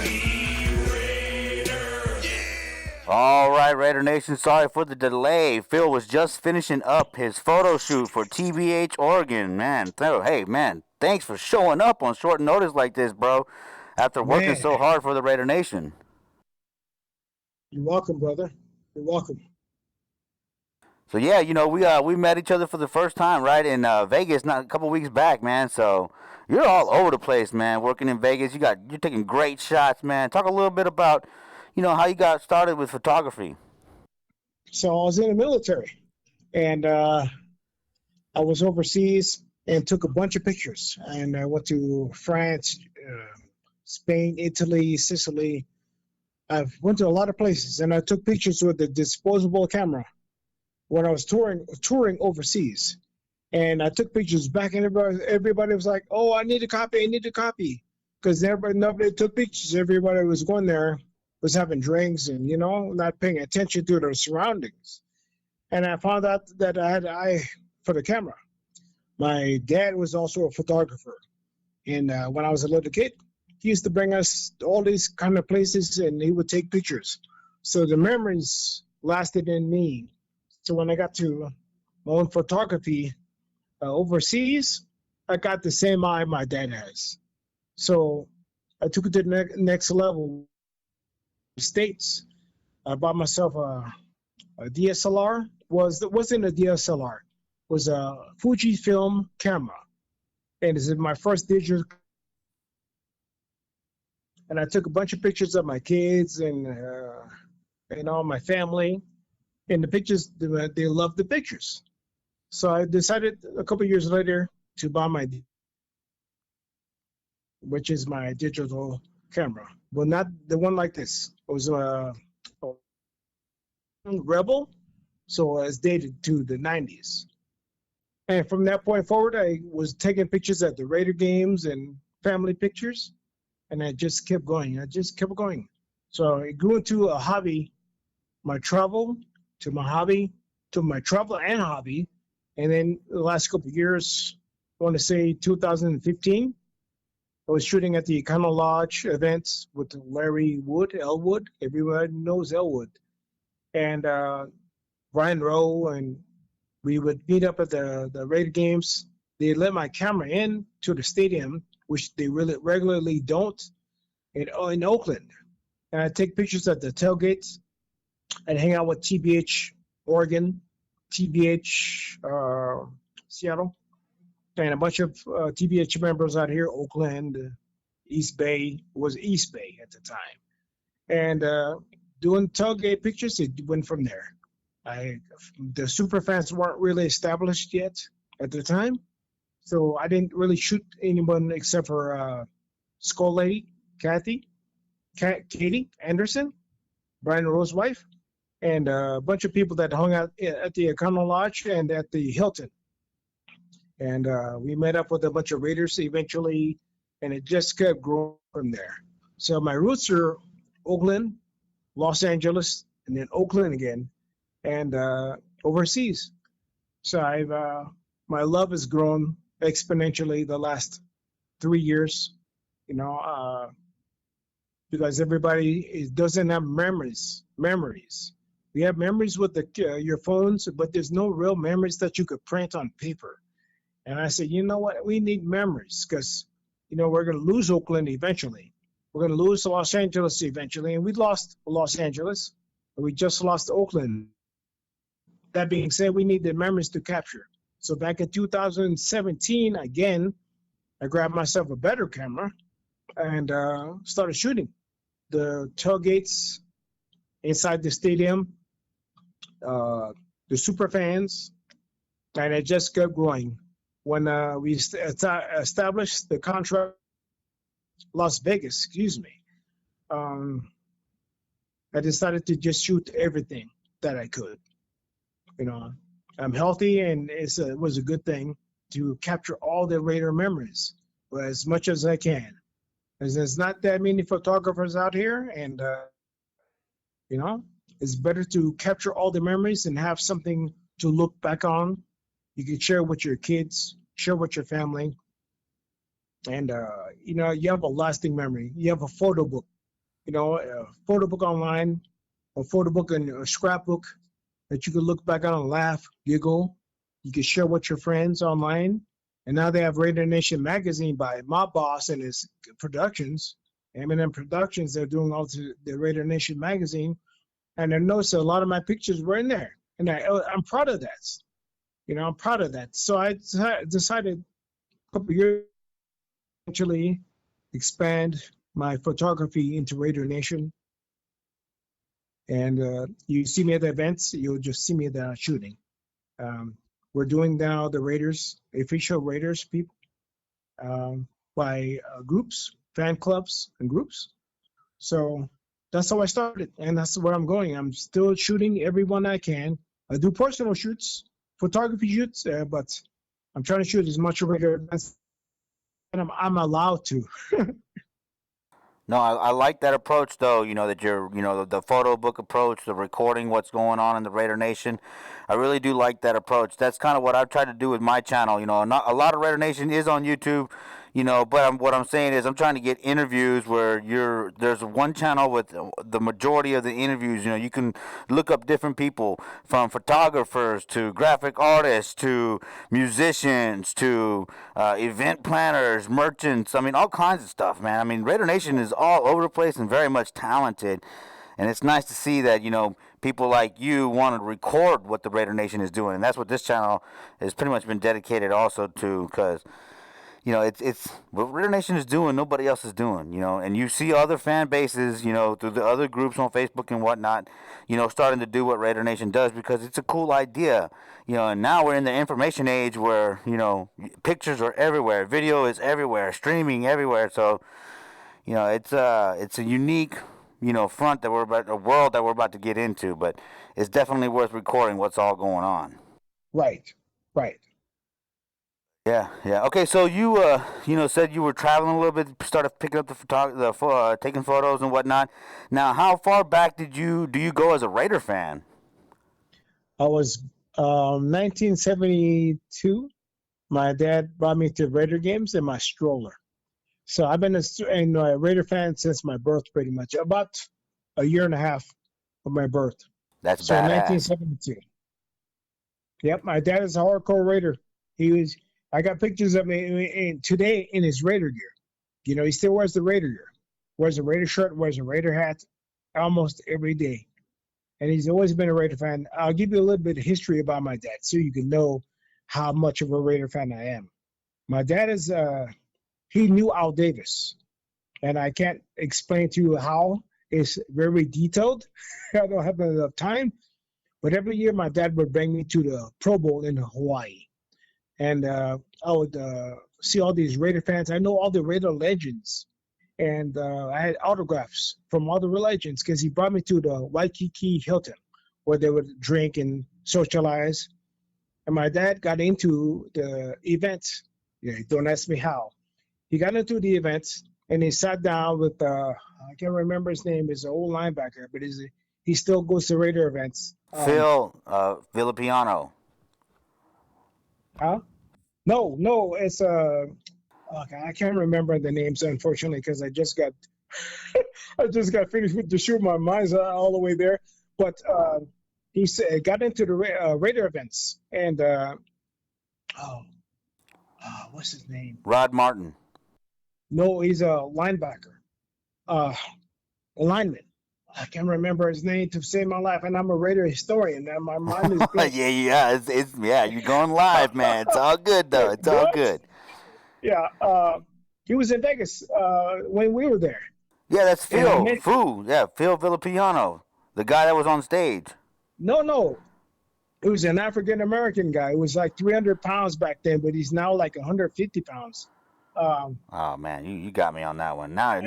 We Raiders. Yeah. All right, Raider Nation, sorry for the delay. Phil was just finishing up his photo shoot for TBH Oregon, man. Hey, man, thanks for showing up on short notice like this, bro, after working Man. so hard for the Raider Nation. You're welcome, brother. You're welcome. So yeah, you know, we met each other for the first time, right, in Vegas, not a couple weeks back, man. So you're all over the place, man. Working in Vegas, you're taking great shots, man. Talk a little bit about, you know, how you got started with photography. So I was in the military, and I was overseas and took a bunch of pictures. And I went to France, Spain, Italy, Sicily. I went to a lot of places, and I took pictures with a disposable camera when I was touring overseas. And I took pictures back, and everybody was like, "Oh, I need a copy. I need a copy," because nobody took pictures. Everybody was going there, was having drinks, and not paying attention to their surroundings. And I found out that I had an eye for the camera. My dad was also a photographer, and when I was a little kid, he used to bring us all these kind of places, and he would take pictures. So the memories lasted in me. So when I got to my own photography overseas, I got the same eye my dad has. So I took it to the next level. States, I bought myself a DSLR. Wasn't a DSLR, was a Fujifilm camera, and this is my first digital. And I took a bunch of pictures of my kids and all my family. And the pictures, they loved the pictures. So I decided a couple of years later to buy which is my digital camera. Well, not the one like this. It was a Rebel, so it's dated to the 90s. And from that point forward, I was taking pictures at the Raider games and family pictures, and I just kept going. So it grew into a hobby, my travel to my hobby, to my travel and hobby. And then the last couple of years, I want to say 2015, I was shooting at the Econo Lodge events with Larry Wood, Elwood. Everybody knows Elwood. And Brian Rowe, and we would meet up at the Raider games. They let my camera in to the stadium, which they really regularly don't, in Oakland. And I take pictures at the tailgates. I'd hang out with TBH Oregon, TBH Seattle, and a bunch of TBH members out here, Oakland, East Bay, was East Bay at the time. And doing tailgate pictures, it went from there. The super fans weren't really established yet at the time. So I didn't really shoot anyone except for Skull Lady, Katie Anderson, Brian Rose's wife, and a bunch of people that hung out at the Econo Lodge and at the Hilton. And we met up with a bunch of Raiders eventually, and it just kept growing from there. So my roots are Oakland, Los Angeles, and then Oakland again, and overseas. So my love has grown exponentially the last 3 years, because everybody doesn't have memories. We have memories with your phones, but there's no real memories that you could print on paper. And I said, you know what? We need memories because, we're going to lose Oakland eventually. We're going to lose Los Angeles eventually. And we lost Los Angeles. And we just lost Oakland. That being said, we need the memories to capture. So back in 2017, again, I grabbed myself a better camera and started shooting the tailgates inside the stadium, the super fans, and it just kept growing. When we established the contract, Las Vegas, I decided to just shoot everything that I could. I'm healthy, and it was a good thing to capture all the Raider memories as much as I can. Because there's not that many photographers out here, and it's better to capture all the memories and have something to look back on. You can share with your kids, share with your family, and you have a lasting memory. You have a photo book, a photo book online, a photo book and a scrapbook that you can look back on and laugh, giggle. You can share with your friends online. And now they have Raider Nation magazine by my boss and his productions, M&M Productions. They're doing all the Raider Nation magazine. And I noticed a lot of my pictures were in there. And I'm proud of that. I'm proud of that. So I decided a couple of years to actually expand my photography into Raider Nation. And you see me at the events, you'll just see me there shooting. We're doing now the Raiders, official Raiders people, by groups, fan clubs and groups. So that's how I started, and that's where I'm going. I'm still shooting everyone I can. I do personal shoots, photography shoots, but I'm trying to shoot as much Raider as I'm allowed to. No, I like that approach, though, that you're, the photo book approach, the recording what's going on in the Raider Nation. I really do like that approach. That's kind of what I've tried to do with my channel. Not a lot of Raider Nation is on YouTube, but what I'm saying is I'm trying to get interviews where there's one channel with the majority of the interviews. You can look up different people, from photographers to graphic artists to musicians to event planners, merchants. I mean, all kinds of stuff, man. I mean, Raider Nation is all over the place and very much talented. And it's nice to see that, people like you want to record what the Raider Nation is doing. And that's what this channel has pretty much been dedicated also to, because, it's what Raider Nation is doing, nobody else is doing, And you see other fan bases, through the other groups on Facebook and whatnot, starting to do what Raider Nation does because it's a cool idea. And now we're in the information age where, pictures are everywhere, video is everywhere, streaming everywhere. So, it's a unique, front that a world that we're about to get into, but it's definitely worth recording what's all going on. Right. Yeah. Okay, so you, said you were traveling a little bit, started picking up taking photos and whatnot. Now, how far back do you go as a Raider fan? I was 1972. My dad brought me to Raider games in my stroller. So I've been a Raider fan since my birth, pretty much. About a year and a half of my birth. That's so badass. 1972. Yep, my dad is a hardcore Raider. I got pictures of him today in his Raider gear. He still wears the Raider gear. Wears a Raider shirt, wears a Raider hat almost every day. And he's always been a Raider fan. I'll give you a little bit of history about my dad so you can know how much of a Raider fan I am. My dad is... he knew Al Davis, and I can't explain to you how. It's very detailed. I don't have enough time, but every year my dad would bring me to the Pro Bowl in Hawaii. and I would see all these Raider fans. I know all the Raider legends, and I had autographs from all the legends because he brought me to the Waikiki Hilton, where they would drink and socialize. And my dad got into the events. Yeah, don't ask me how. He got into the events and he sat down with I can't remember his name. He's an old linebacker, but he still goes to Raider events. Phil Villapiano. Huh? No, it's okay, I can't remember the names unfortunately because I just got I just got finished with the shoot. My mind's all the way there. But he said got into the Raider events and what's his name? Rod Martin. No, he's a linebacker, a lineman. I can't remember his name to save my life, and I'm a Raider historian. And my mind is blank. yeah. You're going live, man. It's all good though. It's all good. Yeah, he was in Vegas when we were there. Yeah, that's Phil. met- Phil Villapiano, the guy that was on stage. No, it was an African American guy. It was like 300 pounds back then, but he's now like 150 pounds. Oh man, you got me on that one. Now,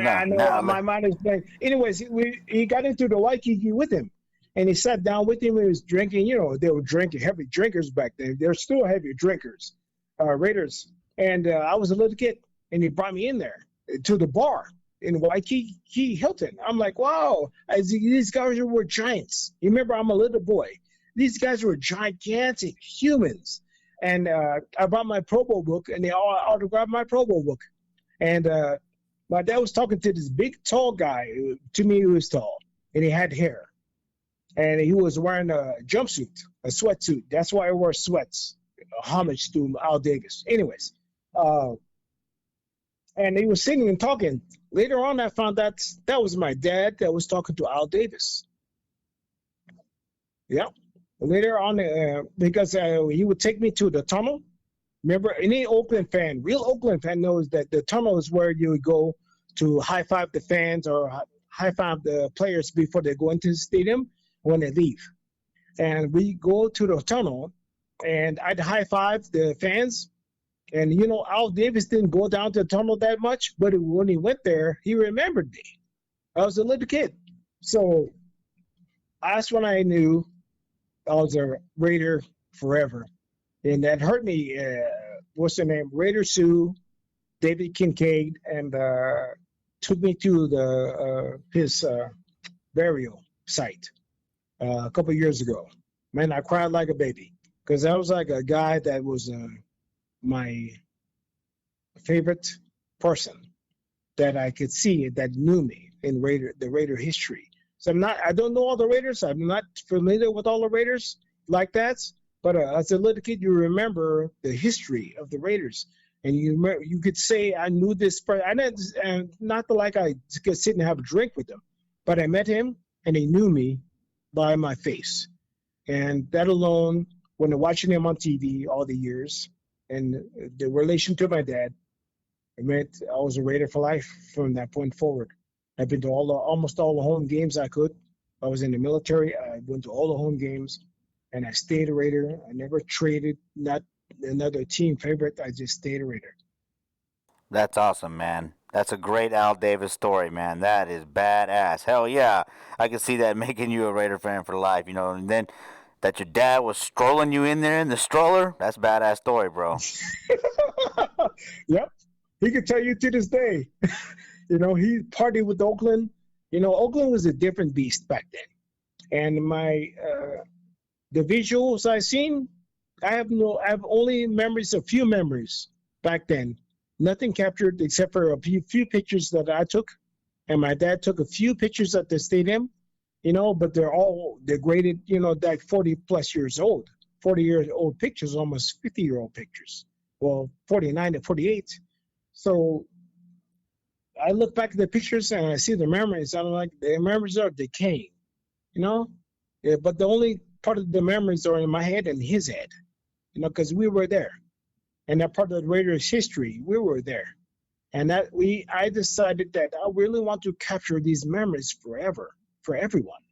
My mind is blank. Anyways, he got into the Waikiki with him, and he sat down with him. He was drinking. You know, they were drinking, heavy drinkers back then. They're still heavy drinkers, Raiders. And I was a little kid, and he brought me in there to the bar in Waikiki Hilton. I'm like, wow, these guys were giants. You remember, I'm a little boy. These guys were gigantic humans. And I brought my Pro Bowl book, and they all autographed my Pro Bowl book. And my dad was talking to this big, tall guy. To me, he was tall, and he had hair. And he was wearing a jumpsuit, a sweatsuit. That's why I wore sweats, homage to Al Davis. Anyways, and he was sitting and talking. Later on, I found that was my dad that was talking to Al Davis. Yeah. Later on, because he would take me to the tunnel. Remember, any Oakland fan, real Oakland fan knows that the tunnel is where you would go to high five the fans or high five the players before they go into the stadium when they leave. And we go to the tunnel, and I'd high five the fans. And, you know, Al Davis didn't go down to the tunnel that much, but when he went there, he remembered me. I was a little kid. So that's when I knew I was a Raider forever. And that hurt me. What's the name? Raider Sue, David Kincaid, and took me to his burial site a couple years ago. Man, I cried like a baby because I was like a guy that was my favorite person that I could see that knew me in the Raider history. So I don't know all the Raiders. I'm not familiar with all the Raiders like that. But as a little kid, you remember the history of the Raiders, and you could say I knew this person. I didn't, not like I could sit and have a drink with him, but I met him and he knew me by my face, and that alone, when watching him on TV all the years, and the relation to my dad, it meant I was a Raider for life from that point forward. I've been to almost all the home games I could. I was in the military. I went to all the home games, and I stayed a Raider. I never traded, not another team favorite. I just stayed a Raider. That's awesome, man. That's a great Al Davis story, man. That is badass. Hell yeah. I can see that making you a Raider fan for life, you know. And then that your dad was strolling you in there in the stroller. That's a badass story, bro. Yep. He could tell you to this day. You know, he partied with Oakland. You know, Oakland was a different beast back then. And the visuals I seen, I have only memories, a few memories back then. Nothing captured except for a few pictures that I took. And my dad took a few pictures at the stadium, you know, but they're graded, you know, like 40 plus years old, 40-year-old pictures, almost 50-year-old pictures. Well, 49 to 48. So I look back at the pictures and I see the memories. I'm like, the memories are decaying, you know? Yeah, but the only part of the memories are in my head and his head, you know, because we were there. And that part of the Raiders' history, we were there. And I decided that I really want to capture these memories forever, for everyone.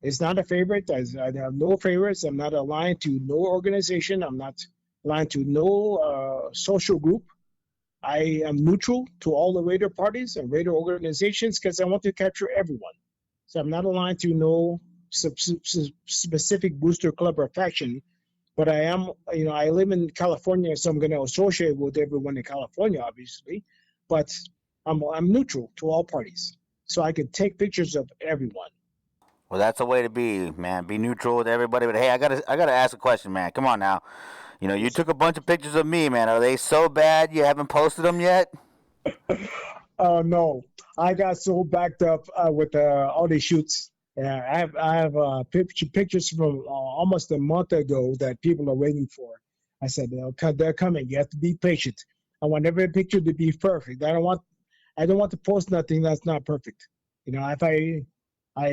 It's not a favorite. I have no favorites. I'm not aligned to no organization. I'm not aligned to no social group. I am neutral to all the Raider parties and Raider organizations because I want to capture everyone. So I'm not aligned to no specific booster club or faction, but I am, I live in California, so I'm going to associate with everyone in California, obviously, but I'm neutral to all parties, so I can take pictures of everyone. Well, that's the way to be, man. Be neutral with everybody. But hey, I gotta ask a question, man. Come on now. You took a bunch of pictures of me, man. Are they so bad you haven't posted them yet? No, I got so backed up with all these shoots. Yeah, I have pictures from almost a month ago that people are waiting for. I said they're coming. You have to be patient. I want every picture to be perfect. I don't want to post nothing that's not perfect. If I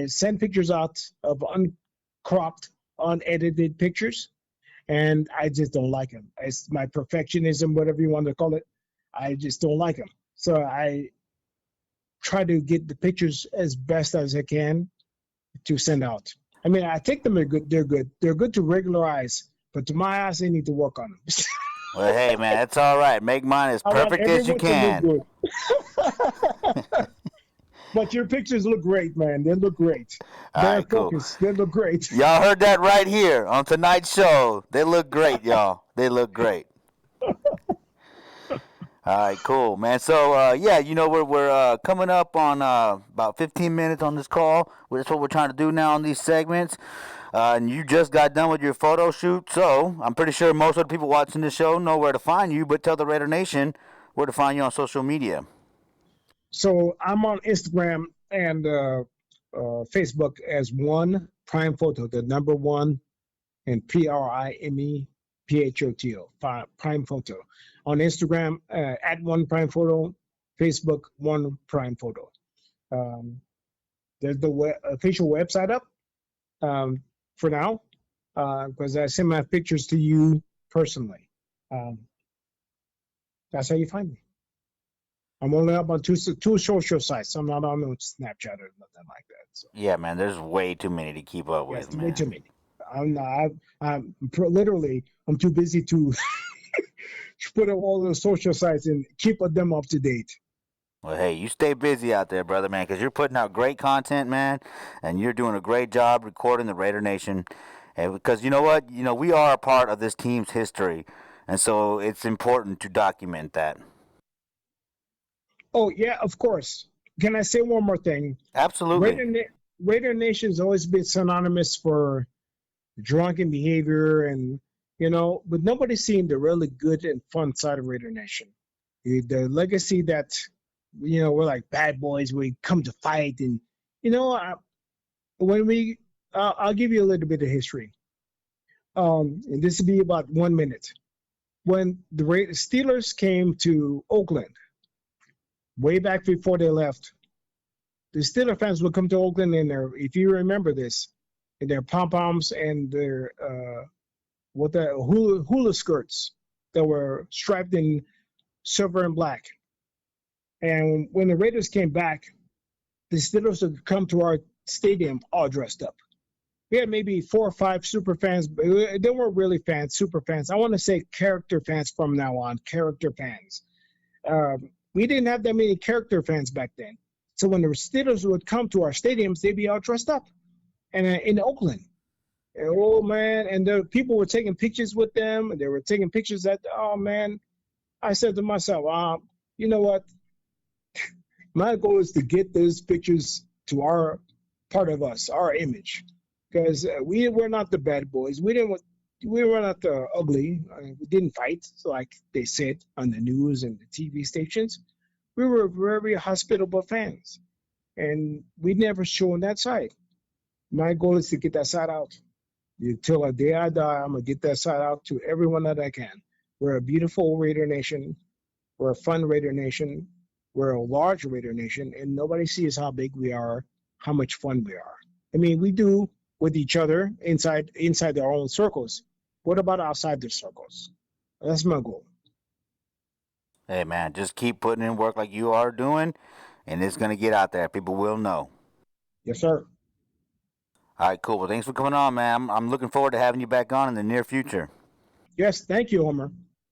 send pictures out of uncropped, unedited pictures, and I just don't like them. It's my perfectionism, whatever you want to call it. I just don't like them. So I try to get the pictures as best as I can to send out. I mean, I think them are good. They're good. They're good to regular eyes, but to my eyes, they need to work on them. Well, hey, man, that's all right. Make mine as I want perfect as you everyone to can. look good. But your pictures look great, man. They look great. All They're right, cool. focused. They look great. Y'all heard that right here on tonight's show. They look great, y'all. They look great. All right, cool, man. So, yeah, we're coming up on about 15 minutes on this call. That's what we're trying to do now on these segments. And you just got done with your photo shoot, so I'm pretty sure most of the people watching this show know where to find you, but tell the Raider Nation where to find you on social media. So I'm on Instagram and Facebook as One Prime Photo, the number one, and PRIMEPHOTO, Prime Photo. On Instagram, at One Prime Photo, Facebook, One Prime Photo. There's the official website up for now, because I send my pictures to you personally. That's how you find me. I'm only up on two social sites. I'm not on Snapchat or nothing like that. So. Yeah, man, there's way too many to keep up with, man. Way too many. I'm too busy to put up all those social sites and keep them up to date. Well, hey, you stay busy out there, brother, man, because you're putting out great content, man, and you're doing a great job recording the Raider Nation. And because you know what? We are a part of this team's history, and so it's important to document that. Oh, yeah, of course. Can I say one more thing? Absolutely. Raider Nation's always been synonymous for drunken behavior and, but nobody's seen the really good and fun side of Raider Nation. The legacy that, we're like bad boys, we come to fight. And, I'll give you a little bit of history. And this will be about 1 minute. When the Steelers came to Oakland, way back before they left, the Steelers fans would come to Oakland and if you remember this, in their pom-poms and their hula skirts that were striped in silver and black. And when the Raiders came back, the Steelers would come to our stadium all dressed up. We had maybe 4 or 5 super fans, but they weren't really fans, super fans. I want to say character fans from now on, character fans. We didn't have that many character fans back then. So when the Steelers would come to our stadiums, they'd be all dressed up. And in Oakland. And, oh, man. And the people were taking pictures with them. And they were taking pictures oh, man. I said to myself, you know what? My goal is to get those pictures to our part of us, our image. Because we were not the bad boys. We were not the ugly. We didn't fight, like they said on the news and the TV stations. We were very hospitable fans, and we never shown that side. My goal is to get that side out. Until the day I die, I'm gonna get that side out to everyone that I can. We're a beautiful Raider Nation. We're a fun Raider Nation. We're a large Raider Nation, and nobody sees how big we are, how much fun we are. I mean, we do with each other inside their own circles. What about outside their circles? That's my goal. Hey, man, just keep putting in work like you are doing, and it's going to get out there. People will know. Yes, sir. All right, cool. Well, thanks for coming on, man. I'm looking forward to having you back on in the near future. Yes, thank you, Homer.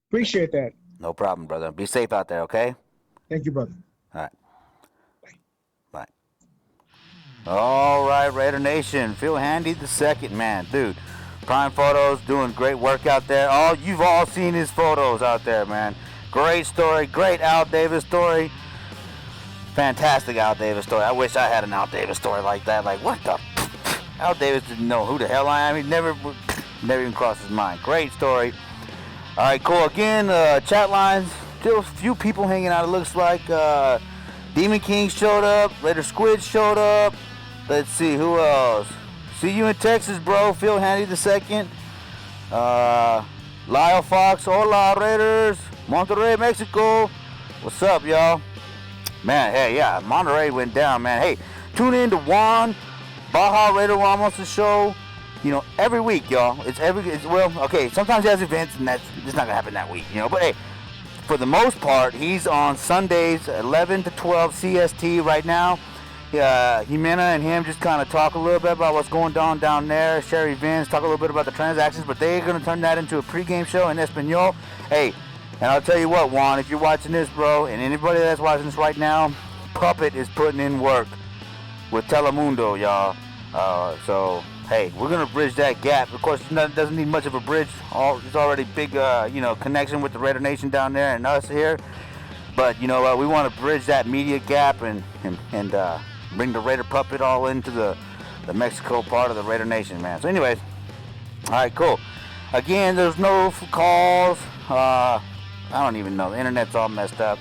Appreciate that. No problem, brother. Be safe out there, okay? Thank you, brother. All right. Bye. All right, Raider Nation. Phil Handy the second, man. Dude, Prime Photos doing great work out there. You've all seen his photos out there, man. Great story. Great Al Davis story. Fantastic Al Davis story. I wish I had an Al Davis story like that. Like, what the? Al Davis didn't know who the hell I am. He never even crossed his mind. Great story. All right, cool. Again, chat lines. Still a few people hanging out, it looks like. Demon King showed up. Raider Squid showed up. Let's see, who else? See you in Texas, bro. Phil Handy the second. Lyle Fox. Hola, Raiders. Monterrey, Mexico. What's up, y'all? Man, hey, yeah, Monterrey went down, man. Hey, tune in to Juan Baja Raider Ramos' show. You know, every week, y'all. Okay, sometimes he has events, and it's not gonna happen that week, you know. But hey, for the most part, he's on Sundays, 11 to 12 CST right now. Jimena and him just kind of talk a little bit about what's going on down there, share events, talk a little bit about the transactions, but they're going to turn that into a pregame show in Espanol. Hey, and I'll tell you what, Juan, if you're watching this, bro, and anybody that's watching this right now, Puppet is putting in work with Telemundo, y'all. So, hey, we're going to bridge that gap. Of course, it doesn't need much of a bridge. There's already big, connection with the Raider Nation down there and us here. But, we want to bridge that media gap and bring the Raider Puppet all into the Mexico part of the Raider Nation, man. So, anyways, all right, cool. Again, there's no calls. I don't even know. The internet's all messed up.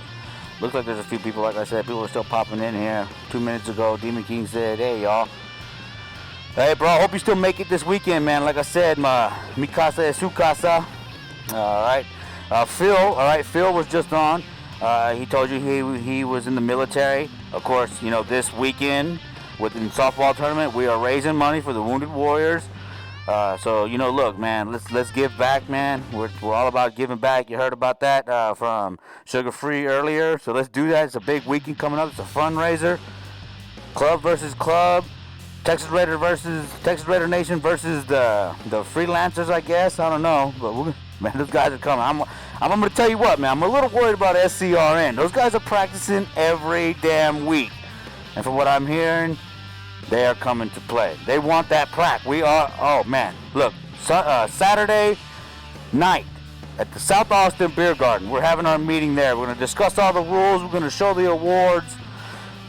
Looks like there's a few people, like I said, people are still popping in here. 2 minutes ago, Demon King said, hey, y'all. Hey, bro, I hope you still make it this weekend, man. Like I said, mi casa es su casa. All right. Phil was just on. He told you he was in the military. Of course, this weekend within softball tournament, we are raising money for the Wounded Warriors. So look, man, let's give back, man. We're all about giving back. You heard about that from Sugarfree earlier. So let's do that. It's a big weekend coming up. It's a fundraiser. Club versus club. Texas Raider Nation versus the freelancers, I guess. I don't know, but man, those guys are coming. I'm gonna tell you what, man. I'm a little worried about SCRN. Those guys are practicing every damn week, and from what I'm hearing, they are coming to play. They want that plaque. We are. Oh man, look, Saturday night at the South Austin Beer Garden. We're having our meeting there. We're gonna discuss all the rules. We're gonna show the awards.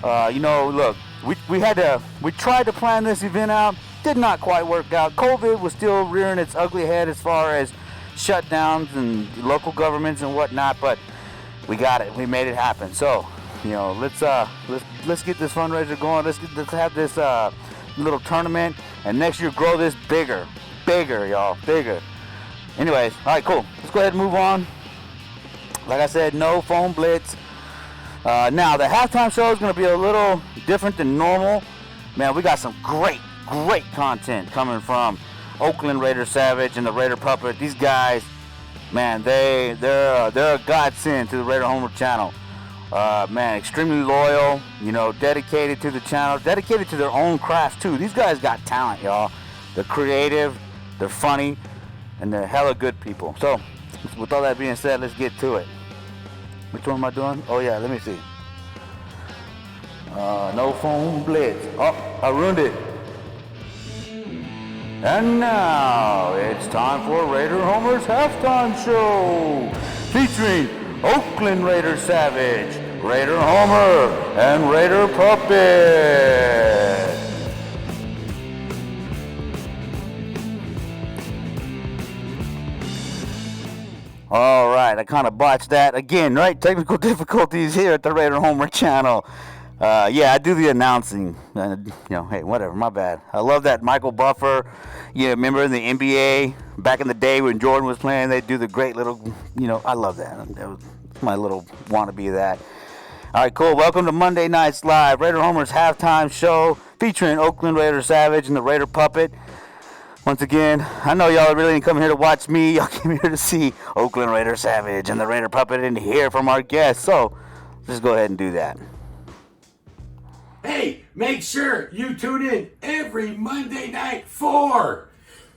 Look. We tried to plan this event out, did not quite work out. COVID was still rearing its ugly head as far as shutdowns and local governments and whatnot, but we got it. We made it happen. So, let's get this fundraiser going. Let's have this little tournament, and next year grow this bigger, y'all, bigger. Anyways, all right, cool. Let's go ahead and move on. Like I said, no phone blitz. Now, the halftime show is going to be a little different than normal. Man, we got some great content coming from Oakland Raider Savage and the Raider Puppet. These guys, man, they're a godsend to the Raider Homer channel. Man, extremely loyal, dedicated to the channel, dedicated to their own craft, too. These guys got talent, y'all. They're creative, they're funny, and they're hella good people. So, with all that being said, let's get to it. Which one am I doing? Oh, yeah, let me see. No phone blitz. Oh, I ruined it. And now, it's time for Raider Homer's Halftime Show, featuring Oakland Raider Savage, Raider Homer, and Raider Puppet. All right, I kind of botched that again, right? Technical difficulties here at the Raider Homer channel. I do the announcing. Hey, whatever, my bad. I love that Michael Buffer. Remember in the NBA back in the day when Jordan was playing, they'd do the great little, I love that. That was my little wannabe of that. All right, cool. Welcome to Monday Nights Live, Raider Homer's Halftime Show, featuring Oakland Raider Savage and the Raider Puppet. Once again, I know y'all really didn't come here to watch me. Y'all came here to see Oakland Raider Savage and the Raider Puppet and hear from our guests. So, let's go ahead and do that. Hey, make sure you tune in every Monday night for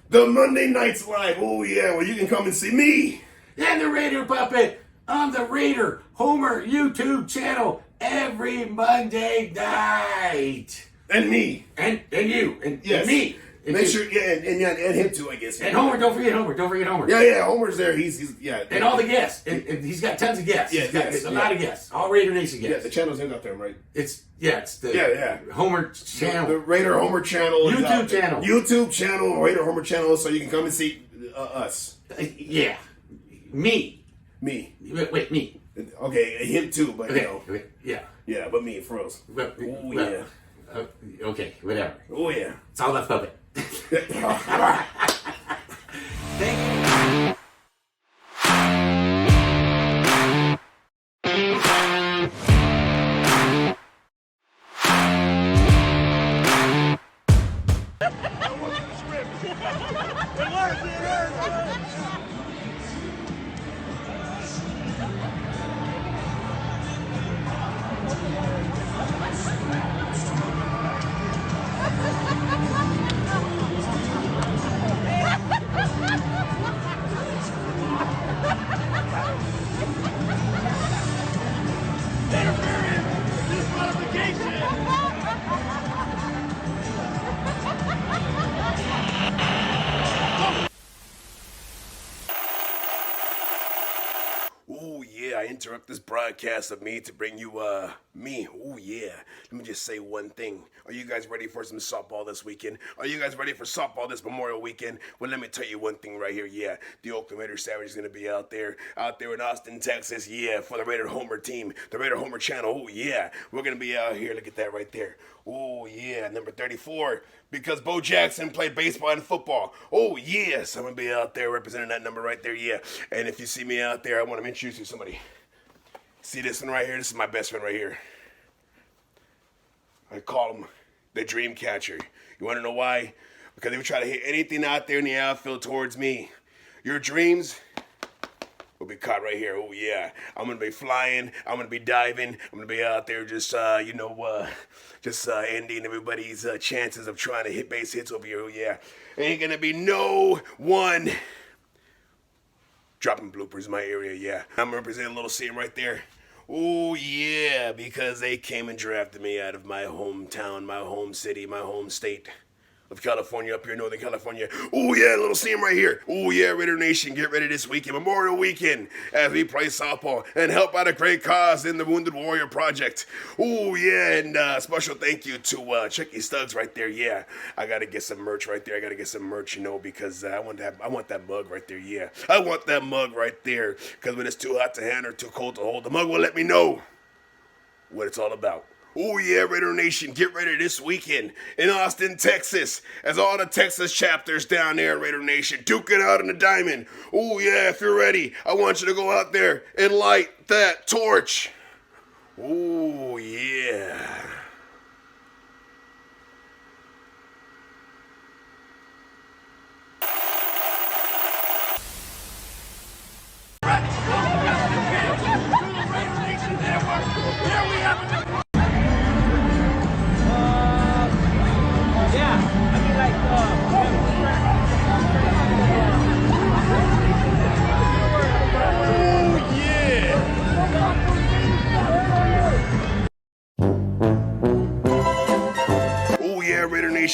The Monday Nights Live. Oh, yeah, well, you can come and see me. And the Raider Puppet on the Raider Homer YouTube channel every Monday night. And me. And you. And me. Make sure, and him too, I guess. And Homer, don't forget Homer. Yeah, Homer's there. He's And all the guests. And he's got tons of guests. Yeah, a lot of guests. All Raider Nation guests. Yeah, the channel's in out there, right? It's the Homer channel. The Raider Homer channel. YouTube channel. Raider Homer channel, so you can come and see us. Yeah. Me. Wait, me. Okay, him too, but okay. you know. Yeah. Yeah, but me, froze. Yeah. Okay, whatever. Oh, yeah. It's all about puppet. Thank you. Oh, yeah, I interrupt this broadcast of me to bring you, me. Oh, yeah. Let me just say one thing. Are you guys ready for some softball this weekend? Are you guys ready for softball this Memorial weekend? Well, let me tell you one thing right here. Yeah, the Oakland Raiders Savage is going to be out there in Austin, Texas. Yeah, for the Raider Homer team, the Raider Homer channel. Oh, yeah. We're going to be out here. Look at that right there. Oh, yeah, number 34, because Bo Jackson played baseball and football. Oh, yes, I'm going to be out there representing that number right there, yeah. And if you see me out there, I want to introduce you to somebody. See this one right here? This is my best friend right here. I call him the dream catcher. You want to know why? Because if you try to hit anything out there in the outfield towards me, your dreams will be caught right here. Oh, yeah. I'm going to be flying. I'm going to be diving. I'm going to be out there just ending everybody's chances of trying to hit base hits over here. Oh, yeah. Ain't going to be no one dropping bloopers in my area, yeah. I'm representing a little scene right there. Oh, yeah, because they came and drafted me out of my hometown, my home city, my home state of California, up here in Northern California. Oh, yeah, little scene right here. Oh, yeah, Raider Nation, get ready this weekend, Memorial Weekend, as we play softball and help out a great cause in the Wounded Warrior Project. Oh, yeah, and special thank you to Chucky Stuggs right there. Yeah, I got to get some merch right there. I got to get some merch, because I want that mug right there, yeah. I want that mug right there, because when it's too hot to handle or too cold to hold, the mug will let me know what it's all about. Oh, yeah, Raider Nation, get ready this weekend in Austin, Texas, as all the Texas chapters down there in Raider Nation duke it out in the diamond. Oh, yeah, if you're ready, I want you to go out there and light that torch. Oh, yeah.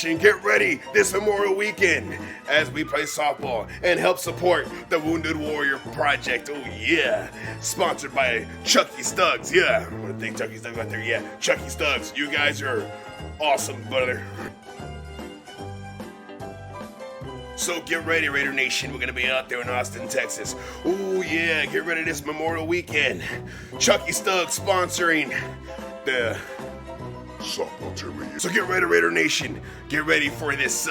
Get ready this Memorial Weekend as we play softball and help support the Wounded Warrior Project. Oh, yeah. Sponsored by Chucky Stuggs. Yeah. I want to thank Chucky Stuggs out there. Yeah. Chucky Stuggs, you guys are awesome, brother. So get ready, Raider Nation. We're going to be out there in Austin, Texas. Oh, yeah. Get ready this Memorial Weekend. Chucky Stuggs sponsoring the softball tournament. So get ready, Raider Nation. Get ready for this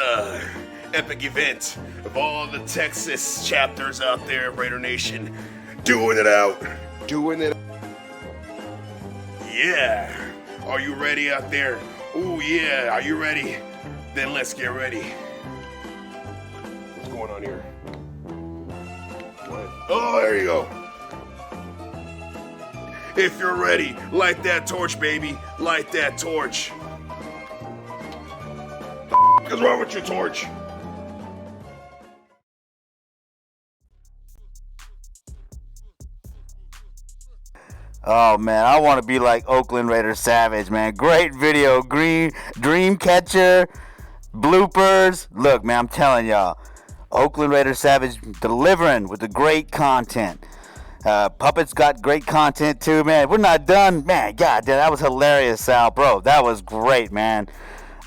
epic event of all the Texas chapters out there of Raider Nation doing it out. Yeah. Are you ready out there? Oh, yeah. Are you ready? Then let's get ready. What's going on here? What? Oh, there you go. If you're ready, light that torch, baby. Light that torch. What the f*** is wrong with your torch? Oh man, I want to be like Oakland Raider Savage, man. Great video, green dream catcher, bloopers. Look, man, I'm telling y'all, Oakland Raider Savage delivering with the great content. Puppets got great content too, man. We're not done, man. God damn, that was hilarious, Sal, bro. That was great, man.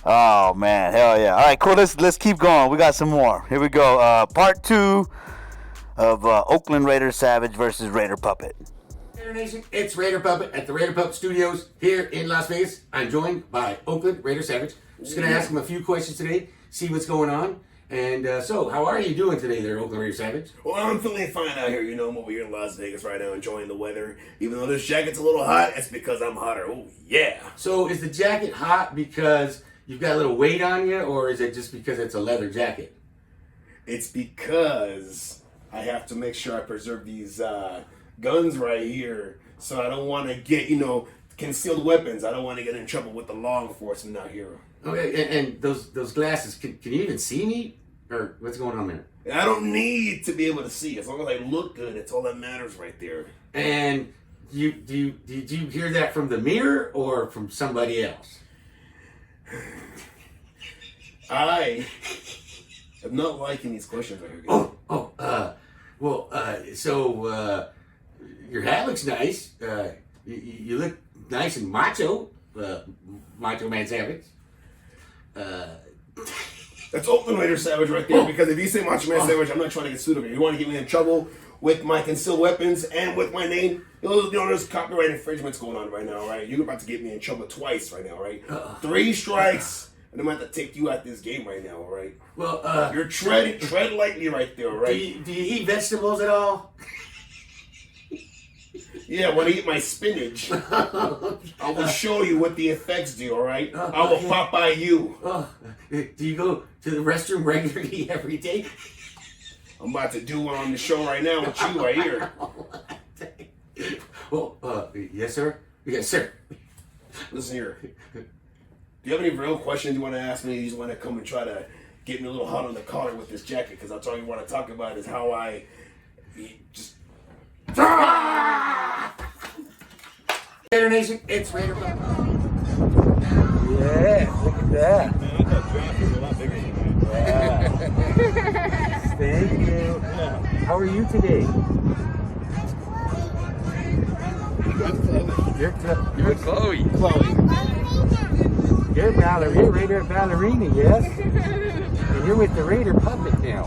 Oh man, hell yeah. All right, cool. Let's keep going. We got some more. Here we go. Part 2 of Oakland Raider Savage versus Raider Puppet. Raider Nation, it's Raider Puppet at the Raider Puppet Studios here in Las Vegas. I'm joined by Oakland Raider Savage. I'm just going to ask him a few questions today, see what's going on. And so, how are you doing today there, Oakland Raider Savage? Well, I'm feeling fine out here. You know, I'm over here in Las Vegas right now enjoying the weather. Even though this jacket's a little hot, it's because I'm hotter. Oh, yeah. So, is the jacket hot because you've got a little weight on you, or is it just because it's a leather jacket? It's because I have to make sure I preserve these guns right here. So I don't want to get, concealed weapons. I don't want to get in trouble with the law enforcement out here. Okay, and those glasses, can you even see me? Or what's going on there? I don't need to be able to see. As long as I look good, it's all that matters right there. And did you hear that from the mirror or from somebody else? I am not liking these questions right here. So your hat looks nice. You look nice and macho, Macho Man Savage. That's Oakland Raider Savage right there, because if you say Macho Man Savage, I'm not trying to get sued over here. You want to get me in trouble with my concealed weapons and with my name? There's copyright infringements going on right now, right? You're about to get me in trouble twice right now, right? 3 strikes, and I'm about to take you out this game right now, all right? Well, you're tread lightly right there, right? Do you eat vegetables at all? Yeah, when I eat my spinach, I will show you what the effects do, all right? I will pop by you. Do you go to the restroom regularly every day? I'm about to do one on the show right now with you right here. Well, yes, sir? Yes, sir. Listen here. Do you have any real questions you want to ask me? You just want to come and try to get me a little hot on the collar with this jacket? Because that's all you want to talk about is how I just... Raider Nation, it's Raider Puppet. Yeah, look at that. Man, I thought draft was a lot bigger than that. Thank you. How are you today? You're Chloe. You're Raider Ballerina, yes? And you're with the Raider Puppet now.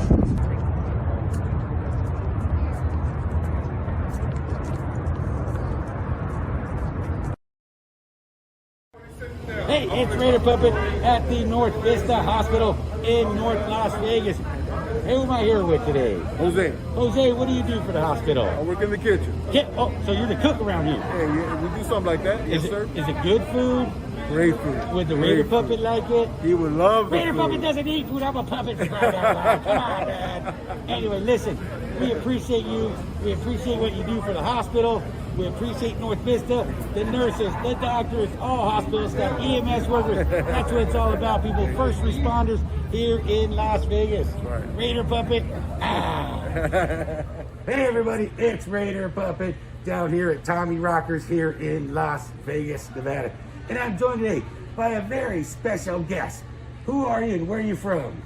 Hey, it's Raider Puppet at the North Vista Hospital in North Las Vegas. Hey, who am I here with today? Jose. Jose, what do you do for the hospital? I work in the kitchen. Oh, so you're the cook around here? Yeah, we do something like that. Yes, sir. Is it good food? Great food. Would the Raider Puppet like it? He would love the Raider food. Puppet doesn't eat food. I'm a puppet. Come on, man. Anyway, listen, we appreciate you. We appreciate what you do for the hospital. We appreciate North Vista, the nurses, the doctors, all hospital staff, EMS workers. That's what it's all about, people. First responders here in Las Vegas. Right. Raider Puppet. Hey, everybody. It's Raider Puppet down here at Tommy Rockers here in Las Vegas, Nevada. And I'm joined today by a very special guest. Who are you and where are you from?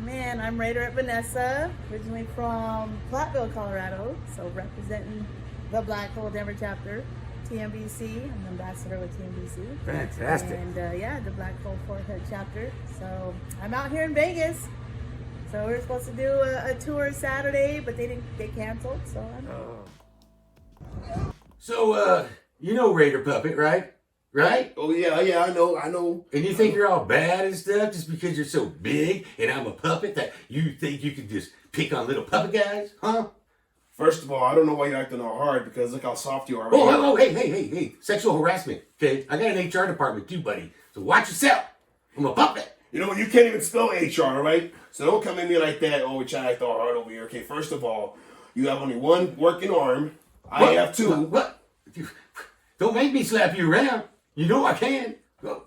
Man, I'm Raider at Vanessa, originally from Platteville, Colorado, so representing the Black Hole Denver chapter, TMBC. I'm an ambassador with TMBC. Fantastic. And the Black Hole Fort Hood chapter. So I'm out here in Vegas. So we were supposed to do a tour Saturday, but they canceled. So So, you know Raider Puppet, right? Right? Oh, yeah, I know. And you think you're all bad and stuff just because you're so big and I'm a puppet that you think you can just pick on little puppet guys? Huh? First of all, I don't know why you're acting all hard, because look how soft you are. Oh, hey. Sexual harassment, okay? I got an HR department too, buddy. So watch yourself. I'm a puppet. You know, you can't even spell HR, all right? So don't come at me like that. Oh, we're trying to act all hard over here. Okay, first of all, you have only one working arm. I have 2. What? Don't make me slap you around. You know I can. You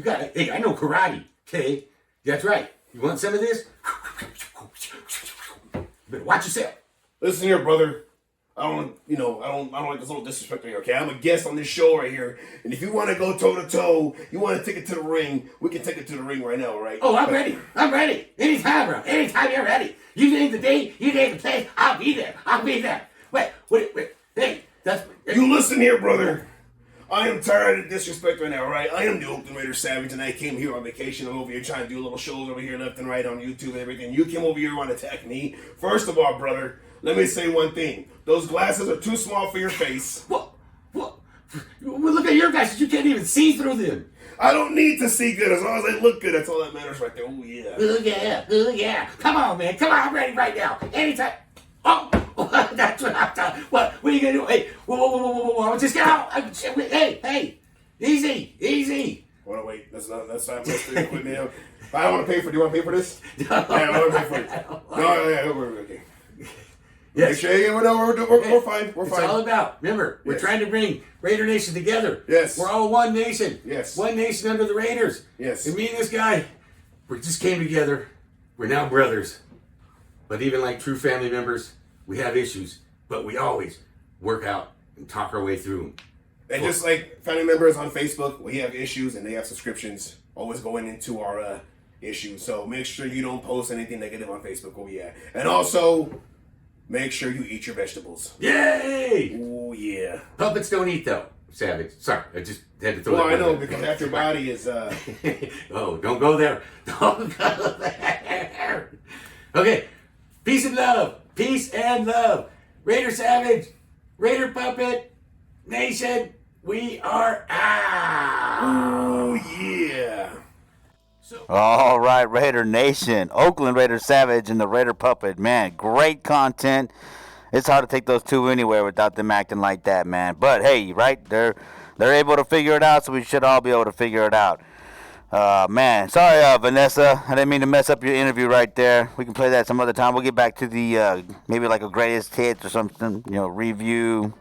got it. Hey, I know karate. Okay, that's right. You want some of this? Better watch yourself. Listen here, brother. I don't like this little disrespect right here, okay? I'm a guest on this show right here, and if you want to go toe-to-toe, you want to take it to the ring, we can take it to the ring right now, all right? Oh, I'm ready. Anytime, bro. Anytime you're ready. You name the day, you name the place, I'll be there. Wait. Hey, You listen here, brother. I am tired of disrespect right now, all right? I am the Oakland Raiders Savage, and I came here on vacation. I'm over here trying to do little shows over here left and right on YouTube and everything. You came over here and want to attack me. First of all, brother, let me say one thing. Those glasses are too small for your face. What? Look at your glasses. You can't even see through them. I don't need to see good. As long as they look good, that's all that matters right there. Oh, yeah. Oh, yeah. Come on, man. Come on. I'm ready right now. Anytime. Oh, that's what I'm talking. What are you going to do? Hey, whoa. Just get out. Hey. Easy. Well, wait. That's not equipment. I want to pay for it. Do you want to pay for this? Yeah, I want to pay for it. No, yeah, we're okay. Yes. We're fine. It's all about, remember, we're trying to bring Raider Nation together. Yes. We're all one nation. Yes. One nation under the Raiders. Yes. And me and this guy, we just came together. We're now brothers. But even like true family members, we have issues. But we always work out and talk our way through them. And just like family members on Facebook, we have issues and they have subscriptions always going into our issues. So make sure you don't post anything negative on Facebook. Oh, yeah. And also, make sure you eat your vegetables. Yay! Oh, yeah. Puppets don't eat, though. Savage. Sorry, I just had to throw that. Well, I know, there. because half your body is... Oh, don't go there. Don't go there. Okay. Peace and love. Raider Savage. Raider Puppet. Nation. We are out. Oh, yeah. All right, Raider Nation, Oakland Raider Savage and the Raider Puppet, man, great content. It's hard to take those two anywhere without them acting like that, man. But hey, right, they're able to figure it out, so we should all be able to figure it out. Man, sorry, Vanessa, I didn't mean to mess up your interview right there. We can play that some other time. We'll get back to the maybe like a greatest hits or something, review,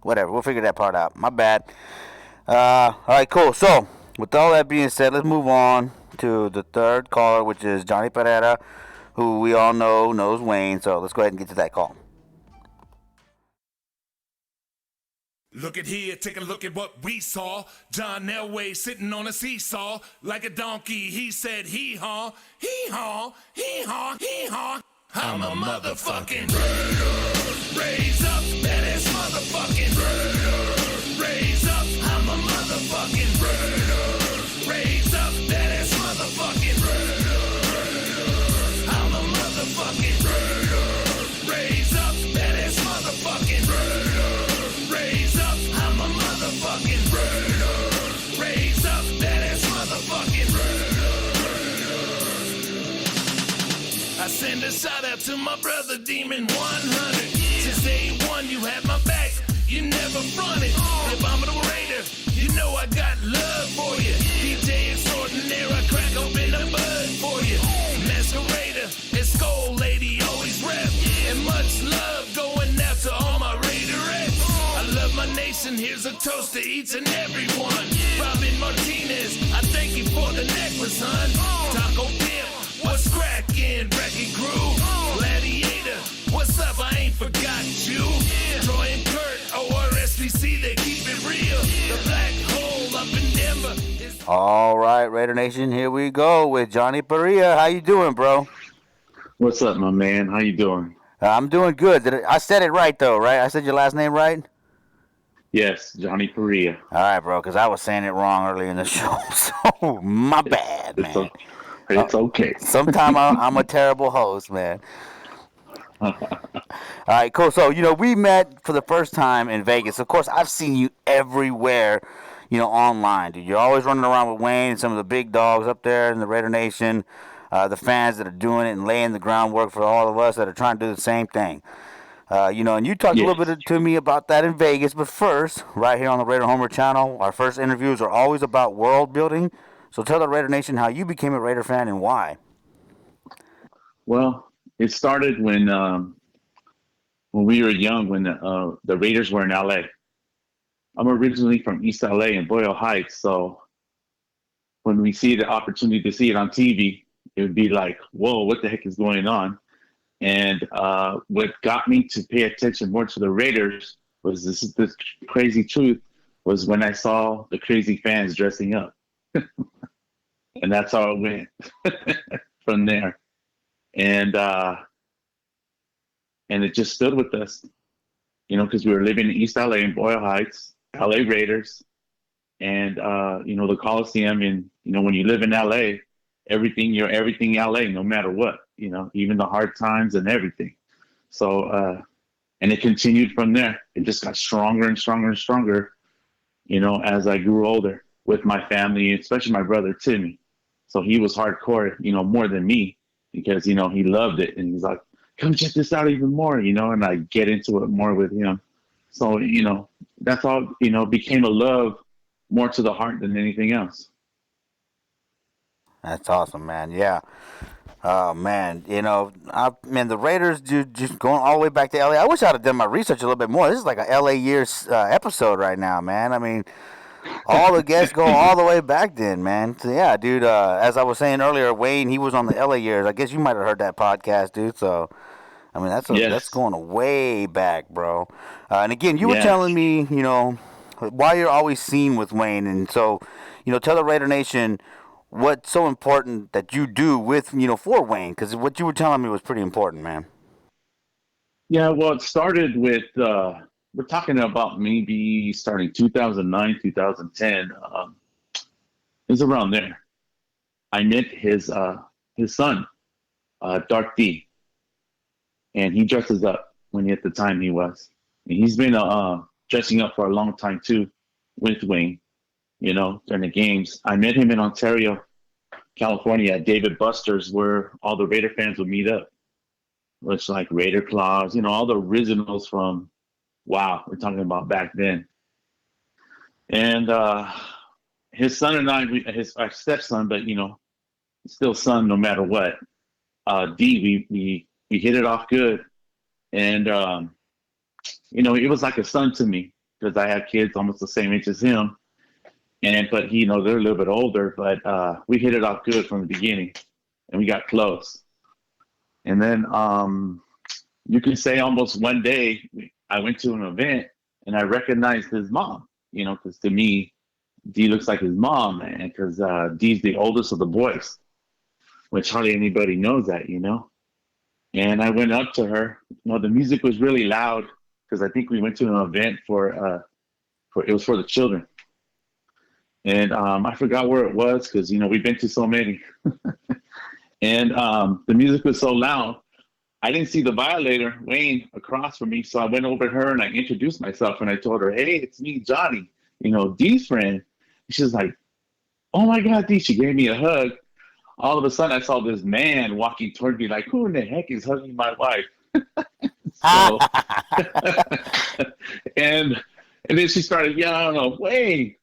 whatever. We'll figure that part out. My bad. All right, cool. So with all that being said, let's move on to the third caller, which is Johnny Perea, who we all knows Wayne. So let's go ahead and get to that call. Look at here, take a look at what we saw. John Elway sitting on a seesaw like a donkey. He said, hee-haw, hee-haw, hee-haw, hee-haw. I'm a motherfucking Raider. Raise up, badass motherfucking Raider. Raise up, I'm a motherfucking Raider. Raise up, badass motherfucking Raider. I'm a motherfucking Raider. Raise up, badass motherfucking Raider. Raise up, I'm a motherfucking Raider. Raise up, badass motherfucking Raider. I send a shout out to my brother Demon 100. Since day one, you had my back. You never fronted. If I'm a Raider, you know I got love for you. DJ extraordinaire, I crack open the bud for you. Masquerader, and Skull Lady, always rep. And much love going out to all my Raiderettes. I love my nation, here's a toast to each and every one. Robin Martinez, I thank you for the necklace, son. Taco Pimp, what's crackin'? Wrecking Crew, Gladiator, what's up? I ain't forgot you. Troy and Kurt, ORSPC, they keep it real. The black hole up in Denver is... All right, Raider Nation, here we go with Johnny Perea. How you doing, bro? What's up, my man? How you doing? I'm doing good. I said it right, though, right? I said your last name right? Yes, Johnny Perea. All right, bro, because I was saying it wrong early in the show, so my bad, man. It's okay. Sometimes I'm a terrible host, man. All right, cool. So, we met for the first time in Vegas. Of course, I've seen you everywhere, online, dude. You're always running around with Wayne and some of the big dogs up there in the Raider Nation, the fans that are doing it and laying the groundwork for all of us that are trying to do the same thing. And you talked a little bit to me about that in Vegas. But first, right here on the Raider Homer channel, our first interviews are always about world building. So tell the Raider Nation how you became a Raider fan and why. Well, it started when we were young, when the Raiders were in LA. I'm originally from East LA in Boyle Heights, so when we see the opportunity to see it on TV, it would be like, whoa, what the heck is going on? And what got me to pay attention more to the Raiders was this crazy truth was when I saw the crazy fans dressing up. And that's how it went from there. And it just stood with us, you know, because we were living in East LA in Boyle Heights, LA Raiders, and you know, the Coliseum. And you know, when you live in LA, you're everything LA, no matter what, you know, even the hard times and everything. So and it continued from there. It just got stronger and stronger and stronger, you know, as I grew older with my family, especially my brother Timmy. So he was hardcore, you know, more than me, because, you know, he loved it. And he's like, come check this out even more, you know, and I get into it more with him. So, you know, that's all, you know, became a love more to the heart than anything else. That's awesome, man. Yeah. Oh man, you know, the Raiders just going all the way back to LA. I wish I'd have done my research a little bit more. This is like a LA years episode right now, man. I mean, all the guests go all the way back then, man. So yeah, dude. As I was saying earlier, Wayne, he was on the LA years. I guess you might have heard that podcast, dude. So, I mean, that's going way back, bro. And again, you were telling me, you know, why you're always seen with Wayne, and so, you know, tell the Raider Nation what's so important that you do with, you know, for Wayne, because what you were telling me was pretty important, man. Yeah, well, it started with we're talking about maybe starting 2009, 2010. It was around there. I met his son, Dark D, and he dresses up at the time he was. And he's been dressing up for a long time too with Wayne, you know, during the games. I met him in Ontario, California at David Buster's, where all the Raider fans would meet up. Looks like Raider Claws, you know, all the originals from, wow, we're talking about back then. And his son and I, our stepson, but, you know, still son no matter what, D, we hit it off good. And, you know, it was like a son to me because I have kids almost the same age as him. But, you know, they're a little bit older, but we hit it off good from the beginning and we got close. And then you can say almost one day I went to an event and I recognized his mom, you know, because to me, D looks like his mom, man, because D's the oldest of the boys, which hardly anybody knows that, you know. And I went up to her. You know, the music was really loud because I think we went to an event for it was for the children. And I forgot where it was because, you know, we've been to so many. And the music was so loud, I didn't see the violator, Wayne, across from me. So I went over to her and I introduced myself and I told her, hey, it's me, Johnny, you know, Dee's friend. She's like, oh my God, Dee. She gave me a hug. All of a sudden, I saw this man walking toward me like, who in the heck is hugging my wife? So, and then she started yelling, oh, Wayne,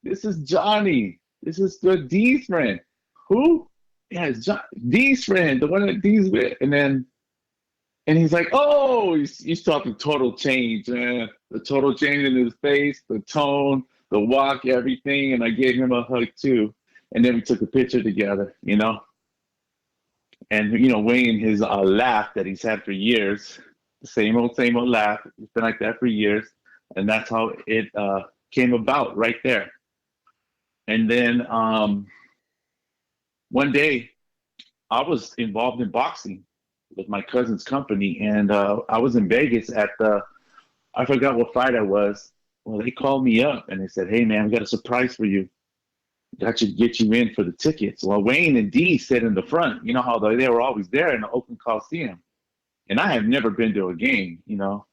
this is Johnny. This is the Dee's friend. Who? Yeah, it's Dee's friend, the one that Dee's with. And he's like, oh, he's talking total change, man. The total change in his face, the tone, the walk, everything. And I gave him a hug too. And then we took a picture together, you know. And, you know, Wayne, his laugh that he's had for years, the same old laugh. It's been like that for years. And that's how it came about right there. And then one day I was involved in boxing with my cousin's company. And I was in Vegas at I forgot what fight I was. Well, they called me up and they said, hey, man, we got a surprise for you. Got to get you in for the tickets. Well, Wayne and Dee sat in the front. You know how they were always there in the Oakland Coliseum. And I have never been to a game, you know.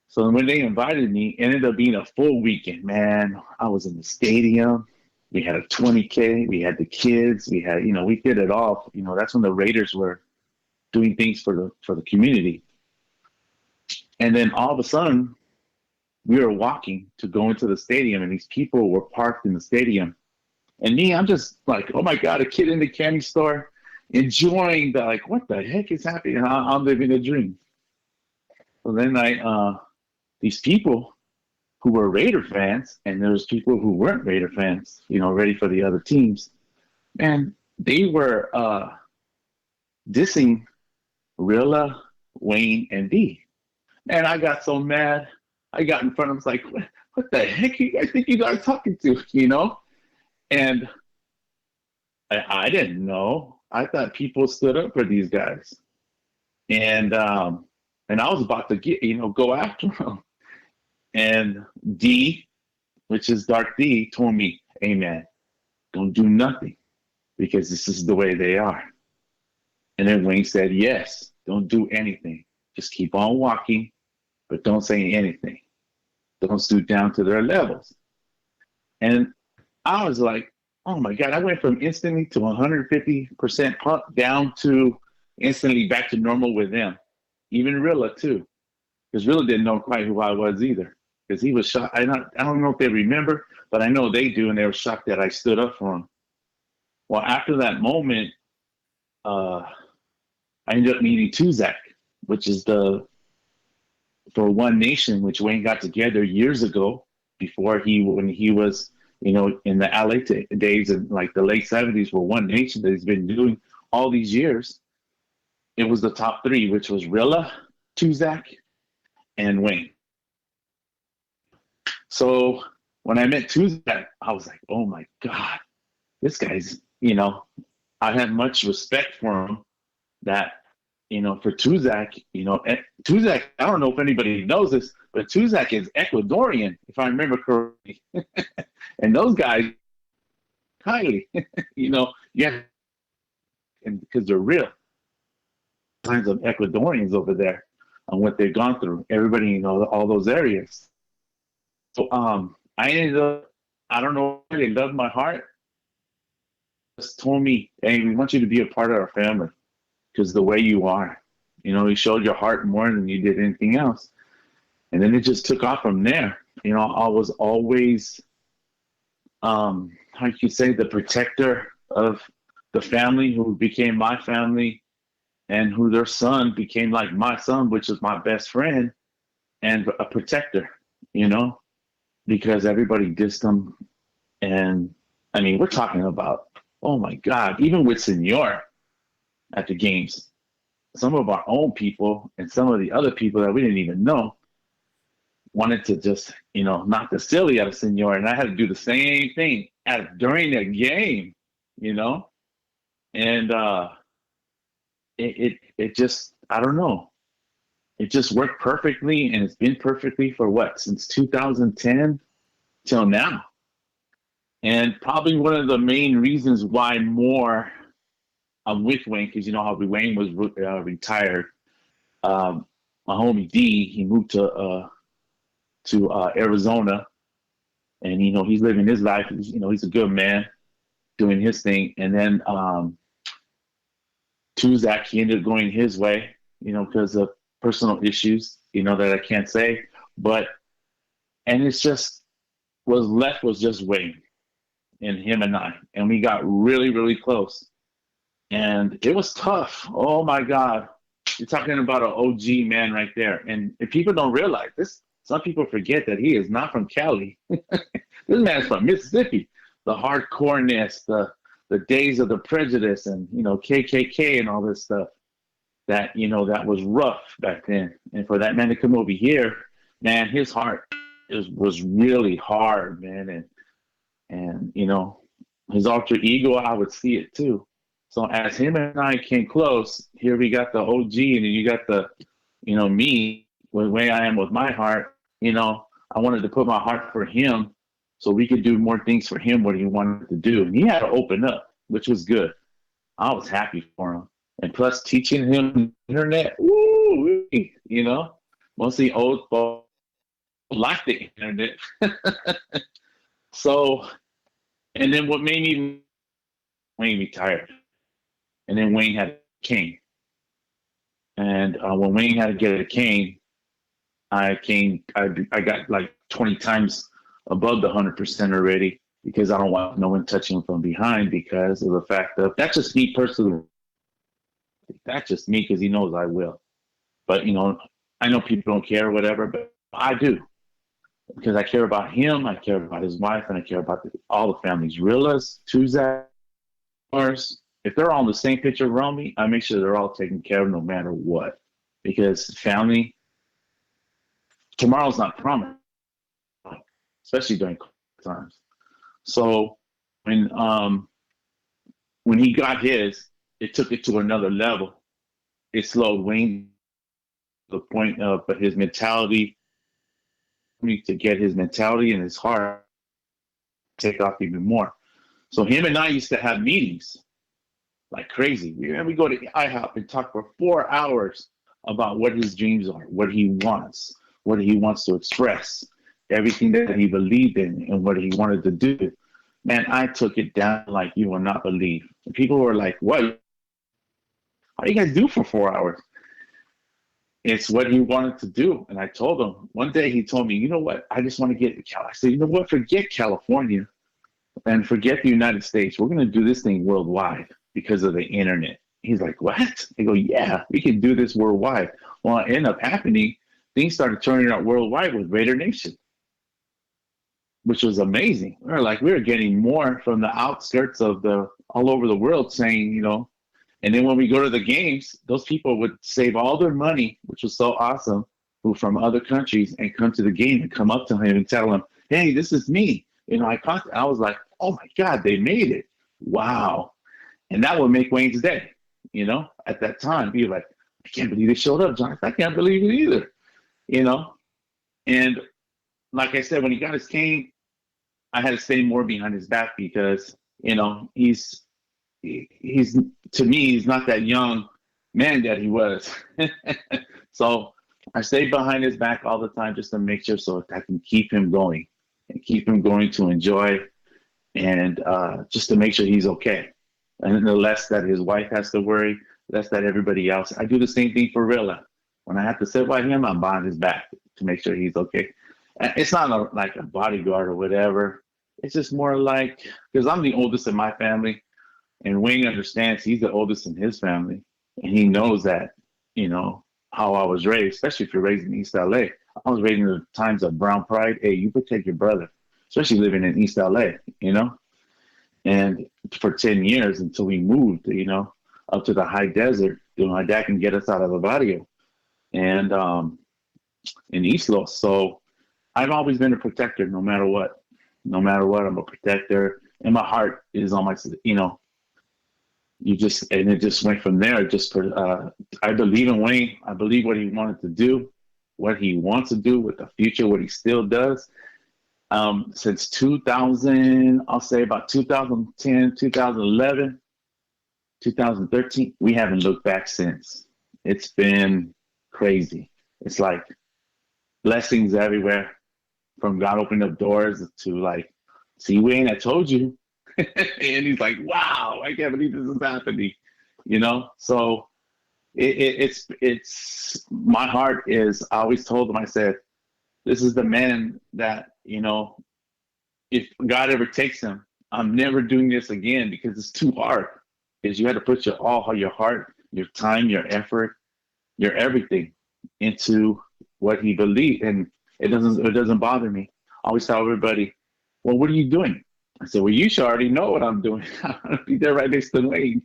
So when they invited me, it ended up being a full weekend, man. I was in the stadium. We had a 20K. We had the kids. We had, you know, we did it all. You know, that's when the Raiders were doing things for the community. And then all of a sudden, we were walking to go into the stadium, and these people were parked in the stadium. And me, I'm just like, oh my God, a kid in the candy store enjoying like, what the heck is happening? I'm living a dream. So then these people who were Raider fans, and there was people who weren't Raider fans, you know, ready for the other teams, and they were dissing Rilla, Wayne, and D. And I got so mad. I got in front of him, like, what the heck you guys think you guys are talking to, you know? And I didn't know. I thought people stood up for these guys. And I was about to go after him. And D, which is Dark D, told me, hey man, don't do nothing because this is the way they are. And then Wayne said, yes, don't do anything. Just keep on walking, but don't say anything. Don't stoop down to their levels. And I was like, oh my God, I went from instantly to 150% pump down to instantly back to normal with them. Even Rilla too. Because Rilla didn't know quite who I was either. Because he was shocked. I don't know if they remember, but I know they do, and they were shocked that I stood up for him. Well, after that moment, I ended up meeting Tuzak, which is for One Nation, which Wayne got together years ago when he was, in the LA days and like the late 70s for One Nation that he's been doing all these years. It was the top three, which was Rilla, Tuzak, and Wayne. So when I met Tuzak, I was like, oh my God, this guy's, I had much respect for him that, for Tuzak, Tuzak, I don't know if anybody knows this, but Tuzak is Ecuadorian, if I remember correctly. And those guys, highly, and because they're real. Kinds of Ecuadorians over there on what they've gone through. Everybody, all those areas. So I ended up, I don't know, they loved my heart. Just told me, hey, we want you to be a part of our family because the way you are, you showed your heart more than you did anything else. And then it just took off from there. I was always, how you say, the protector of the family who became my family and who their son became like my son, which is my best friend and a protector, because everybody dissed them. And I mean, we're talking about, oh my God, even with Senor at the games, some of our own people and some of the other people that we didn't even know wanted to just, knock the silly out of Senor. And I had to do the same thing during the game, and it just, I don't know. It just worked perfectly, and it's been perfectly for since 2010 till now. And probably one of the main reasons why more I'm with Wayne, because how Wayne was retired. My homie D, he moved to Arizona, and he's living his life. He's a good man, doing his thing. And then Tuzak, he ended up going his way, because of personal issues, that I can't say. And it's just was just Wayne and him and I. And we got really, really close. And it was tough. Oh my God. You're talking about an OG man right there. And if people don't realize this, some people forget that he is not from Cali. This man's from Mississippi. The hardcoreness, the days of the prejudice and, KKK and all this stuff that, that was rough back then. And for that man to come over here, man, his heart was really hard, man. And his alter ego, I would see it too. So as him and I came close, here we got the OG, and then you got the, me, the way I am with my heart. I wanted to put my heart for him so we could do more things for him, what he wanted to do. And he had to open up, which was good. I was happy for him. And plus teaching him internet, woo, mostly old folks like the internet. So, and then what made me, Wayne retired. And then Wayne had a cane. And when Wayne had to get a cane, I got like 20 times above the 100% already because I don't want no one touching him from behind because of the fact that that's just me personally. That's just me because he knows I will. But, I know people don't care or whatever, but I do. Because I care about him, I care about his wife, and I care about all the families. Rilla's, Tuzak, if they're all in the same picture around me, I make sure they're all taken care of no matter what. Because family, tomorrow's not promised, especially during times. So when he got his, it took it to another level. It slowed Wayne to the point of his mentality, to get his mentality and his heart take off even more. So him and I used to have meetings like crazy. We go to IHOP and talk for 4 hours about what his dreams are, what he wants to express, everything that he believed in and what he wanted to do. Man, I took it down like you will not believe. People were like, what? How do you guys do for 4 hours? It's what he wanted to do. And I told him, one day he told me, you know what? I just want to get to Cal. I said, you know what? Forget California and forget the United States. We're going to do this thing worldwide because of the internet. He's like, what? I go, yeah, we can do this worldwide. Well, it ended up happening. Things started turning out worldwide with Raider Nation, which was amazing. We were getting more from the outskirts of all over the world saying, and then when we go to the games, those people would save all their money, which was so awesome, who from other countries and come to the game and come up to him and tell him, hey, this is me. I was like, oh my God, they made it. Wow. And that would make Wayne's day, at that time. He'd be like, I can't believe they showed up, John. I can't believe it either, And like I said, when he got his cane, I had to stay more behind his back because, he's to me, he's not that young man that he was. So I stayed behind his back all the time just to make sure so I can keep him going and keep him going to enjoy and just to make sure he's okay. And the less that his wife has to worry, less that everybody else. I do the same thing for Rilla. When I have to sit by him, I'm behind his back to make sure he's okay. It's not like a bodyguard or whatever. It's just more like, because I'm the oldest in my family, and Wayne understands he's the oldest in his family, and he knows that, how I was raised, especially if you're raised in East LA. I was raised in the times of brown pride. Hey, you protect your brother, especially living in East LA, And for 10 years until we moved, up to the high desert, my dad can get us out of the barrio and in East Los. So I've always been a protector, no matter what. No matter what, I'm a protector, and my heart is on my, and it just went from there. I believe in Wayne. I believe what he wanted to do, what he wants to do with the future, what he still does. Since 2000, I'll say about 2010, 2011, 2013, we haven't looked back since. It's been crazy. It's like blessings everywhere, from God opening up doors to like, see, Wayne, I told you. And he's like, wow, I can't believe this is happening. So it's my heart is, I always told him, I said, this is the man that, if God ever takes him, I'm never doing this again because it's too hard. Because you had to put your heart, your time, your effort, your everything into what he believed. And it doesn't bother me. I always tell everybody, well, what are you doing? I said, well, you should already know what I'm doing. I'll be there right next to Wayne.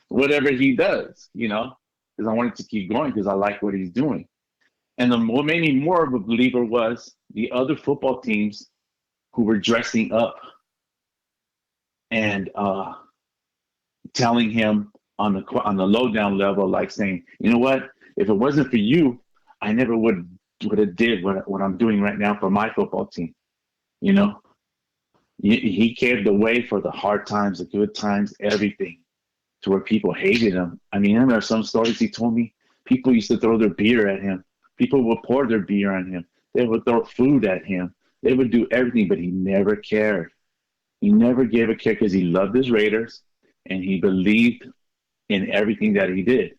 Whatever he does, because I wanted to keep going because I like what he's doing. And what made me more of a believer was the other football teams who were dressing up and telling him on the lowdown level, like saying, you know what, if it wasn't for you, I never would have did what I'm doing right now for my football team. He caved the way for the hard times, the good times, everything, to where people hated him. I mean, there are some stories he told me. People used to throw their beer at him. People would pour their beer on him. They would throw food at him. They would do everything, but he never cared. He never gave a care because he loved his Raiders and he believed in everything that he did.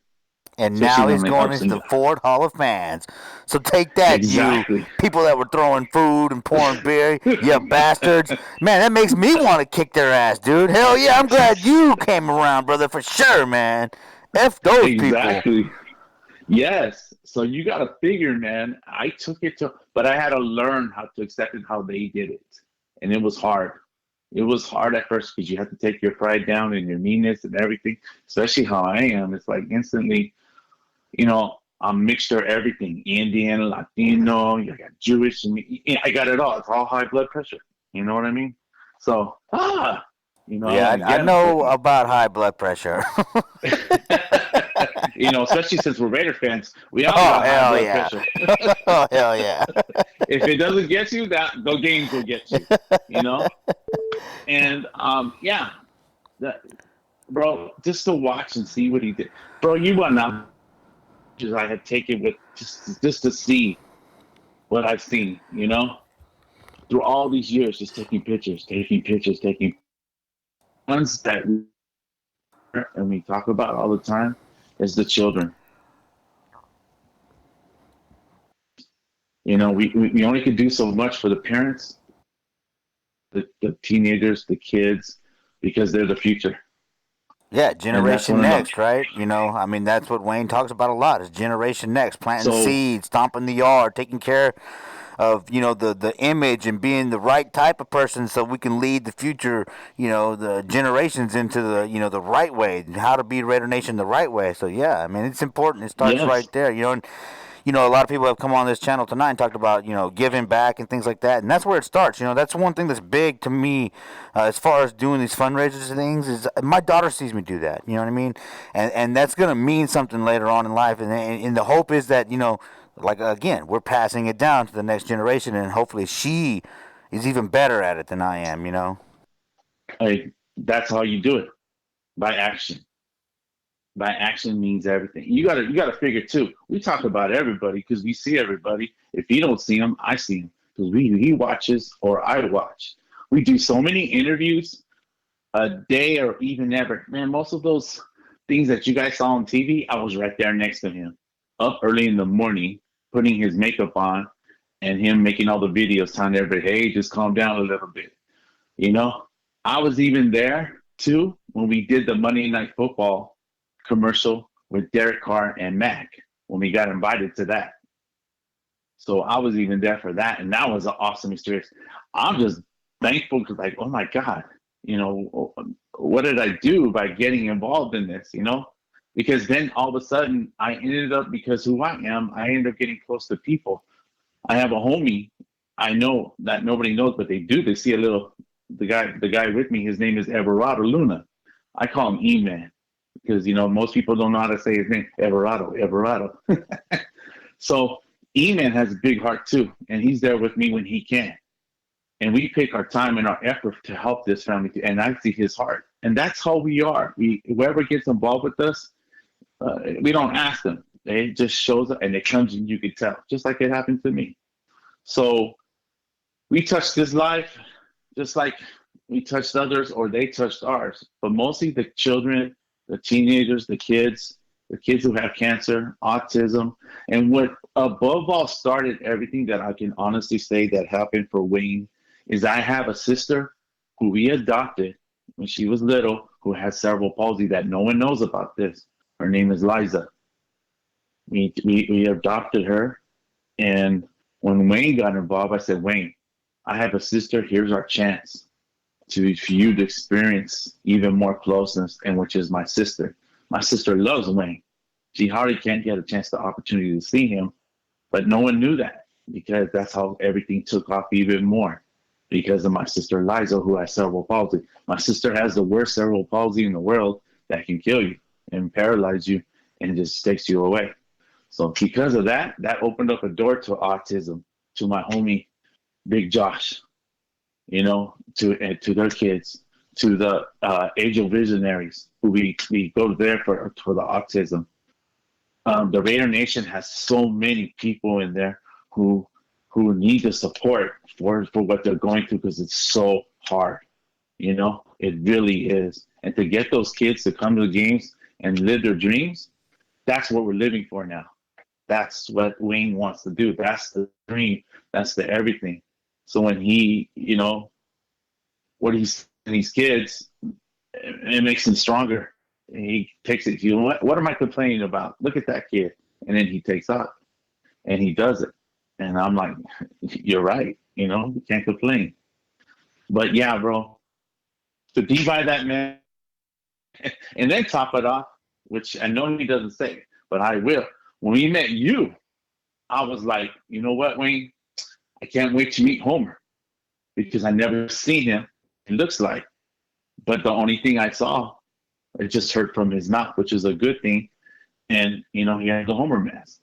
And now he's going into the Ford Hall of Fans. So take that, exactly. You people that were throwing food and pouring beer, you bastards. Man, that makes me want to kick their ass, dude. Hell yeah, I'm glad you came around, brother, for sure, man. F those people. Exactly. Yes. So you got to figure, man, but I had to learn how to accept it, how they did it. And it was hard. It was hard at first because you have to take your pride down and your meanness and everything, especially how I am. It's like instantly, I'm a mixture of everything. Indian, Latino, you got Jewish, and I got it all. It's all high blood pressure. You know what I mean? So, Yeah, I know about high blood pressure. Especially since we're Raider fans, we all got high blood pressure. Oh, hell yeah. If it doesn't get you, the games will get you, And, bro, just to watch and see what he did. Bro, you went out. I had taken with just to see what I've seen, through all these years, just taking pictures, ones that and we talk about all the time is the children. We only can do so much for the parents, the teenagers, the kids, because they're the future. Yeah, Generation Next, right? That's what Wayne talks about a lot is Generation Next, planting seeds, stomping the yard, taking care of, the image and being the right type of person so we can lead the future, the generations into the, the right way, how to be Raider Nation the right way. So, yeah, it's important. It starts right there, and a lot of people have come on this channel tonight and talked about, giving back and things like that. And that's where it starts. That's one thing that's big to me as far as doing these fundraisers and things is my daughter sees me do that. You know what I mean? And that's going to mean something later on in life. And the hope is that, like, again, we're passing it down to the next generation. And hopefully she is even better at it than I am, Hey, that's how you do it. By action. By action means everything. You gotta figure too. We talk about everybody because we see everybody. If you don't see them, I see them because he watches or I watch. We do so many interviews a day or even ever. Man, most of those things that you guys saw on TV, I was right there next to him, up early in the morning, putting his makeup on, and him making all the videos, telling everybody, "Hey, just calm down a little bit." I was even there too when we did the Monday Night Football commercial with Derek Carr and Mac when we got invited to that. So I was even there for that, and that was an awesome experience. I'm just thankful because, like, oh my God, what did I do by getting involved in this? Because then all of a sudden I ended up, because who I am, I ended up getting close to people. I have a homie I know that nobody knows, but they do. They see the guy with me. His name is Everardo Luna. I call him E-Man. Because, most people don't know how to say his name, Everardo. So E-Man has a big heart too, and he's there with me when he can. And we pick our time and our effort to help this family, and I see his heart. And that's how we are. Whoever gets involved with us, we don't ask them. They just shows up, and it comes, and you can tell, just like it happened to me. So we touched this life just like we touched others or they touched ours, but mostly the children, the teenagers, the kids who have cancer, autism, and what above all started everything that I can honestly say that happened for Wayne is I have a sister who we adopted when she was little who has cerebral palsy that no one knows about this. Her name is Liza. We adopted her, and when Wayne got involved, I said, Wayne, I have a sister, here's our chance for you to experience even more closeness, and which is my sister. My sister loves Wayne. She hardly can't get a chance, the opportunity to see him, but no one knew that because that's how everything took off even more because of my sister Liza, who has cerebral palsy. My sister has the worst cerebral palsy in the world that can kill you and paralyze you and just takes you away. So because of that, that opened up a door to autism, to my homie, Big Josh, to their kids, to the Angel Visionaries, who we go there for the autism. The Raider Nation has so many people in there who need the support for what they're going through because it's so hard. It really is. And to get those kids to come to the games and live their dreams, that's what we're living for now. That's what Wayne wants to do. That's the dream. That's the everything. So when he, what he's these kids, it makes him stronger. And he takes it, what am I complaining about? Look at that kid. And then he takes off and he does it. And I'm like, you're right. You can't complain. But yeah, bro, to be by that man, and then top it off, which I know he doesn't say, but I will. When we met you, I was like, you know what, Wayne? I can't wait to meet Homer because I never seen him. It looks like, but the only thing I saw, I just heard from his mouth, which is a good thing. And he had the Homer mask.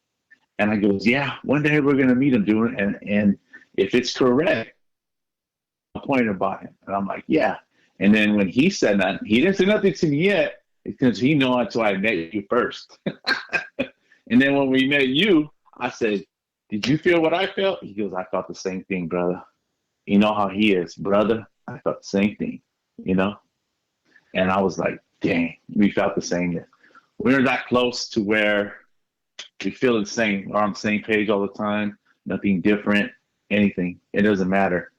And I goes, yeah, one day we're gonna meet him, dude. And if it's correct, I'll point about him. And I'm like, yeah. And then when he said that, he didn't say nothing to me yet because he knew until I met you first. And then when we met you, I said, did you feel what I felt? He goes, I felt the same thing, brother. You know how he is, brother. I felt the same thing, And I was like, dang, we felt the same. We're that close to where we feel the same, we're on the same page all the time, nothing different, anything. It doesn't matter.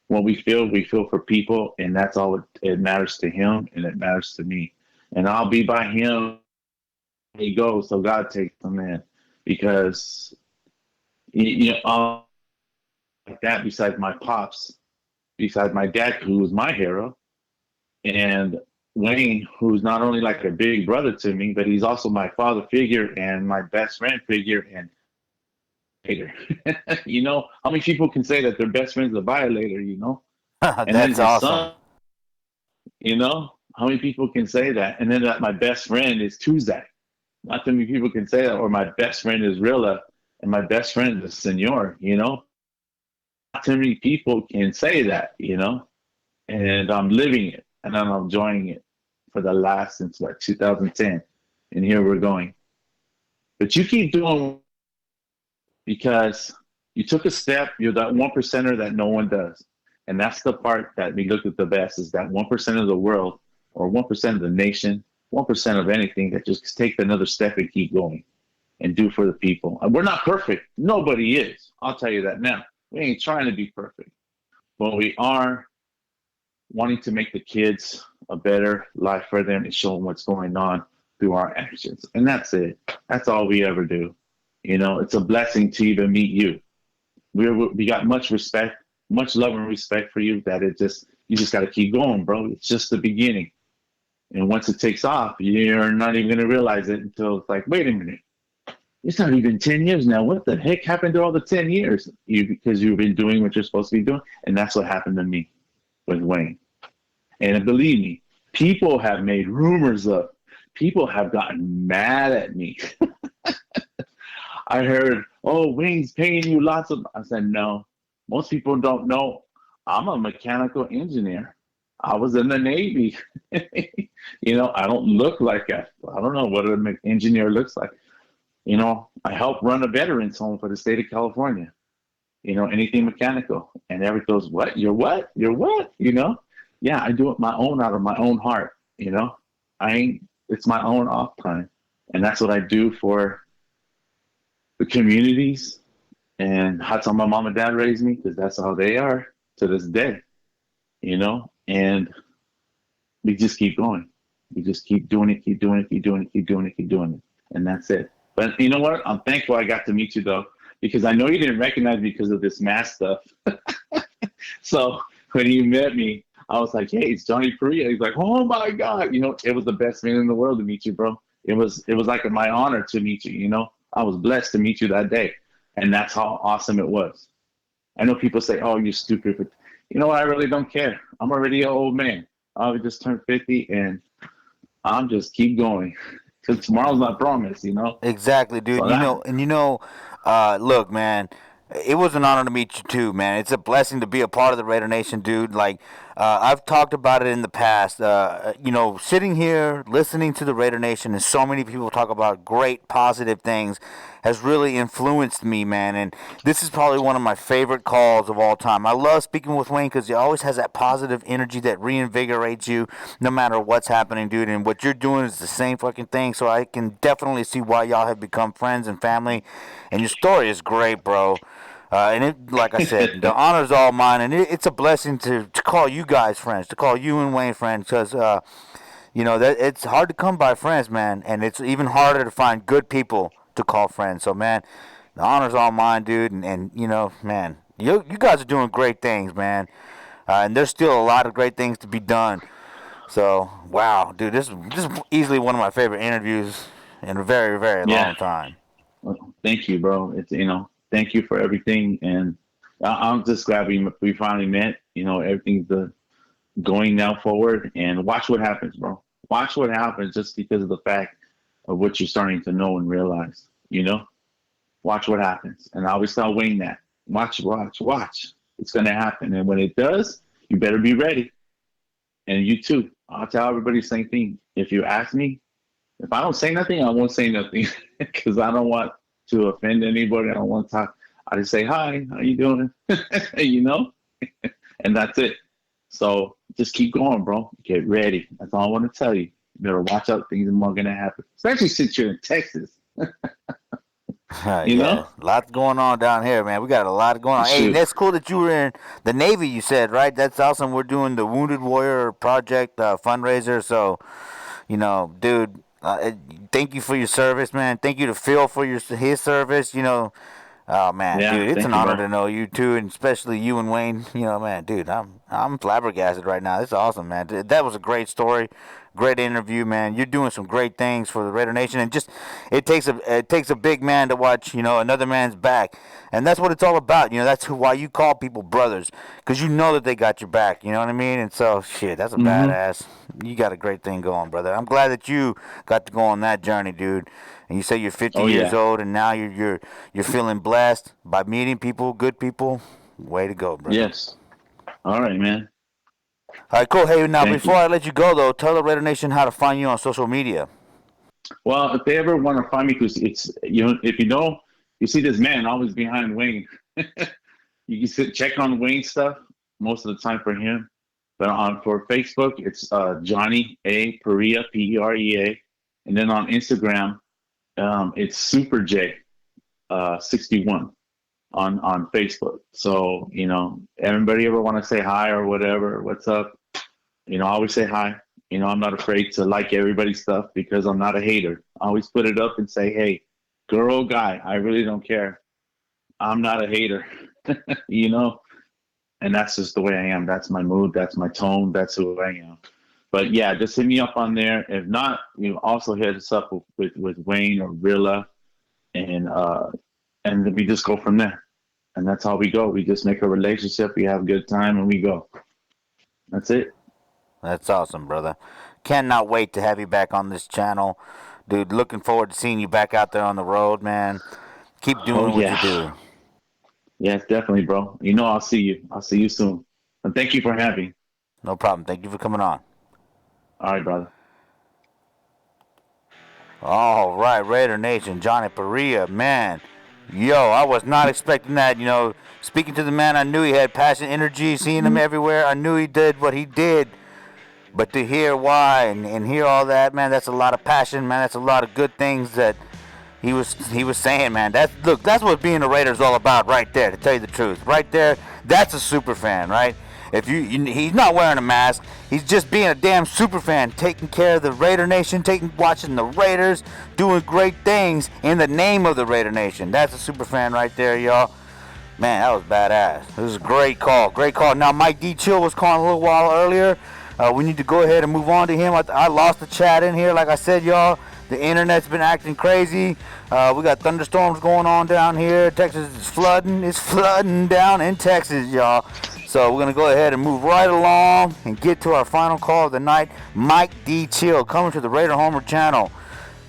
What we feel for people, and that's all it matters to him, and it matters to me. And I'll be by him when he goes, so God takes him in. Because, like that, besides my pops, besides my dad, who was my hero, and Wayne, who's not only like a big brother to me, but he's also my father figure and my best friend figure and hater. How many people can say that their best friend's a violator, And That's then his awesome. son, how many people can say that? And then that my best friend is Tuzak. Not too many people can say that. Or my best friend is Rilla and my best friend is Senor, Not too many people can say that, And I'm living it. And I'm enjoying it for the last since 2010, and here we're going. But you keep doing because you took a step. You're that 1%er that no one does, and that's the part that we look at the best is that 1% of the world, or 1% of the nation, 1% of anything that just take another step and keep going, and do for the people. And we're not perfect. Nobody is. I'll tell you that now. We ain't trying to be perfect, but we are wanting to make the kids a better life for them and show them what's going on through our actions. And that's it. That's all we ever do. It's a blessing to even meet you. We got much respect, much love and respect for you that you just got to keep going, bro. It's just the beginning. And once it takes off, you're not even going to realize it until it's like, wait a minute. It's not even 10 years now. What the heck happened to all the 10 years? Because you've been doing what you're supposed to be doing. And that's what happened to me with Wayne. And believe me, people have made rumors up. People have gotten mad at me. I heard, oh, Wayne's paying you lots of... I said, no. Most people don't know. I'm a mechanical engineer. I was in the Navy. I don't look like I don't know what an engineer looks like. I helped run a veterans home for the state of California. Anything mechanical. And everybody goes, what? You're what? You're what? Yeah, I do it my own out of my own heart, it's my own off time. And that's what I do for the communities. And that's how my mom and dad raised me, because that's how they are to this day, and we just keep going. We just keep doing it, keep doing it, keep doing it, keep doing it, keep doing it. And that's it. But you know what? I'm thankful I got to meet you though, because I know you didn't recognize me because of this mask stuff. So when you met me, I was like, hey, it's Johnny Perea. He's like, oh my God. It was the best feeling in the world to meet you, bro. It was like my honor to meet you, I was blessed to meet you that day. And that's how awesome it was. I know people say, oh, you're stupid, but I really don't care. I'm already an old man. I just turned 50 and I'm just keep going. Because tomorrow's not promised, Exactly, dude. So Look, man, it was an honor to meet you too, man. It's a blessing to be a part of the Raider Nation, dude. Like, I've talked about it in the past. Sitting here, listening to the Raider Nation, and so many people talk about great, positive things, has really influenced me, man. And this is probably one of my favorite calls of all time. I love speaking with Wayne because he always has that positive energy that reinvigorates you no matter what's happening, dude. And what you're doing is the same fucking thing. So I can definitely see why y'all have become friends and family. And your story is great, bro. Like I said, the honor's all mine, and it's a blessing to call you guys friends, to call you and Wayne friends, because that it's hard to come by friends, man, and it's even harder to find good people to call friends. So, man, the honor's all mine, dude, and man, you guys are doing great things, man, and there's still a lot of great things to be done. So, wow, dude, this is easily one of my favorite interviews in a very, very long time. Well, thank you, bro. It's thank you for everything, and I'm just glad we finally met. Everything's going now forward, and watch what happens, bro. Watch what happens just because of the fact of what you're starting to know and realize. Watch what happens, and I always tell Wayne that. Watch. It's gonna happen, and when it does, you better be ready. And you too. I'll tell everybody the same thing. If you ask me, if I don't say nothing, I won't say nothing because I don't want to offend anybody. I don't want to talk. I just say, hi, how you doing? And that's it. So just keep going, bro. Get ready. That's all I want to tell you. You better watch out. Things are more going to happen, especially since you're in Texas. Yeah, lots going on down here, man. We got a lot going on. Hey, that's cool that you were in the Navy, you said, right? That's awesome. We're doing the Wounded Warrior Project fundraiser. So, dude, thank you for your service, man. Thank you to Phil for his service. Oh man, dude, it's an honor to know you too, and especially you and Wayne. Man, dude, I'm flabbergasted right now. It's awesome, man. That was a great story, great interview, man. You're doing some great things for the Raider Nation, and just it takes a big man to watch another man's back, and that's what it's all about. That's why you call people brothers, because you know that they got your back. You know what I mean? And so, shit, that's a badass. You got a great thing going, brother. I'm glad that you got to go on that journey, dude. And you say you're 50 years old, and now you're feeling blessed by meeting people, good people. Way to go, brother. Yes. All right, man. All right, cool. Hey, now before I let you go, though, tell the Raider Nation how to find you on social media. Well, if they ever want to find me, because it's if you see this man always behind Wayne. You can check on Wayne's stuff most of the time for him. But for Facebook, it's Johnny A. Perea, Perea, and then on Instagram, it's Super J 61 on Facebook. So everybody ever want to say hi or whatever, what's up? I always say hi. I'm not afraid to like everybody's stuff because I'm not a hater. I always put it up and say, hey, girl or guy, I really don't care. I'm not a hater. And that's just the way I am. That's my mood. That's my tone. That's who I am. But yeah, just hit me up on there. If not, also hit us up with Wayne or Rilla, and then we just go from there. And that's how we go. We just make a relationship. We have a good time, and we go. That's it. That's awesome, brother. Cannot wait to have you back on this channel, dude. Looking forward to seeing you back out there on the road, man. Keep doing what you do. Yes, definitely, bro. I'll see you. I'll see you soon. And thank you for having. No problem. Thank you for coming on. All right, brother. All right, Raider Nation, Johnny Perea, man. Yo, I was not expecting that. Speaking to the man, I knew he had passion, energy, seeing him everywhere. I knew he did what he did. But to hear why and hear all that, man, that's a lot of passion, man. That's a lot of good things that he was saying, man. That's what being a Raider is all about right there, to tell you the truth. Right there, that's a super fan, right? If he's not wearing a mask, he's just being a damn super fan, taking care of the Raider Nation, watching the Raiders, doing great things in the name of the Raider Nation. That's a super fan right there, y'all. Man, that was badass. This is a great call. Great call. Now, Mike D. Chill was calling a little while earlier. We need to go ahead and move on to him. I lost the chat in here, like I said, y'all. The internet's been acting crazy. We got thunderstorms going on down here. Texas is flooding. It's flooding down in Texas, y'all. So we're going to go ahead and move right along and get to our final call of the night. Mike D. Chill coming to the Raider Homer channel.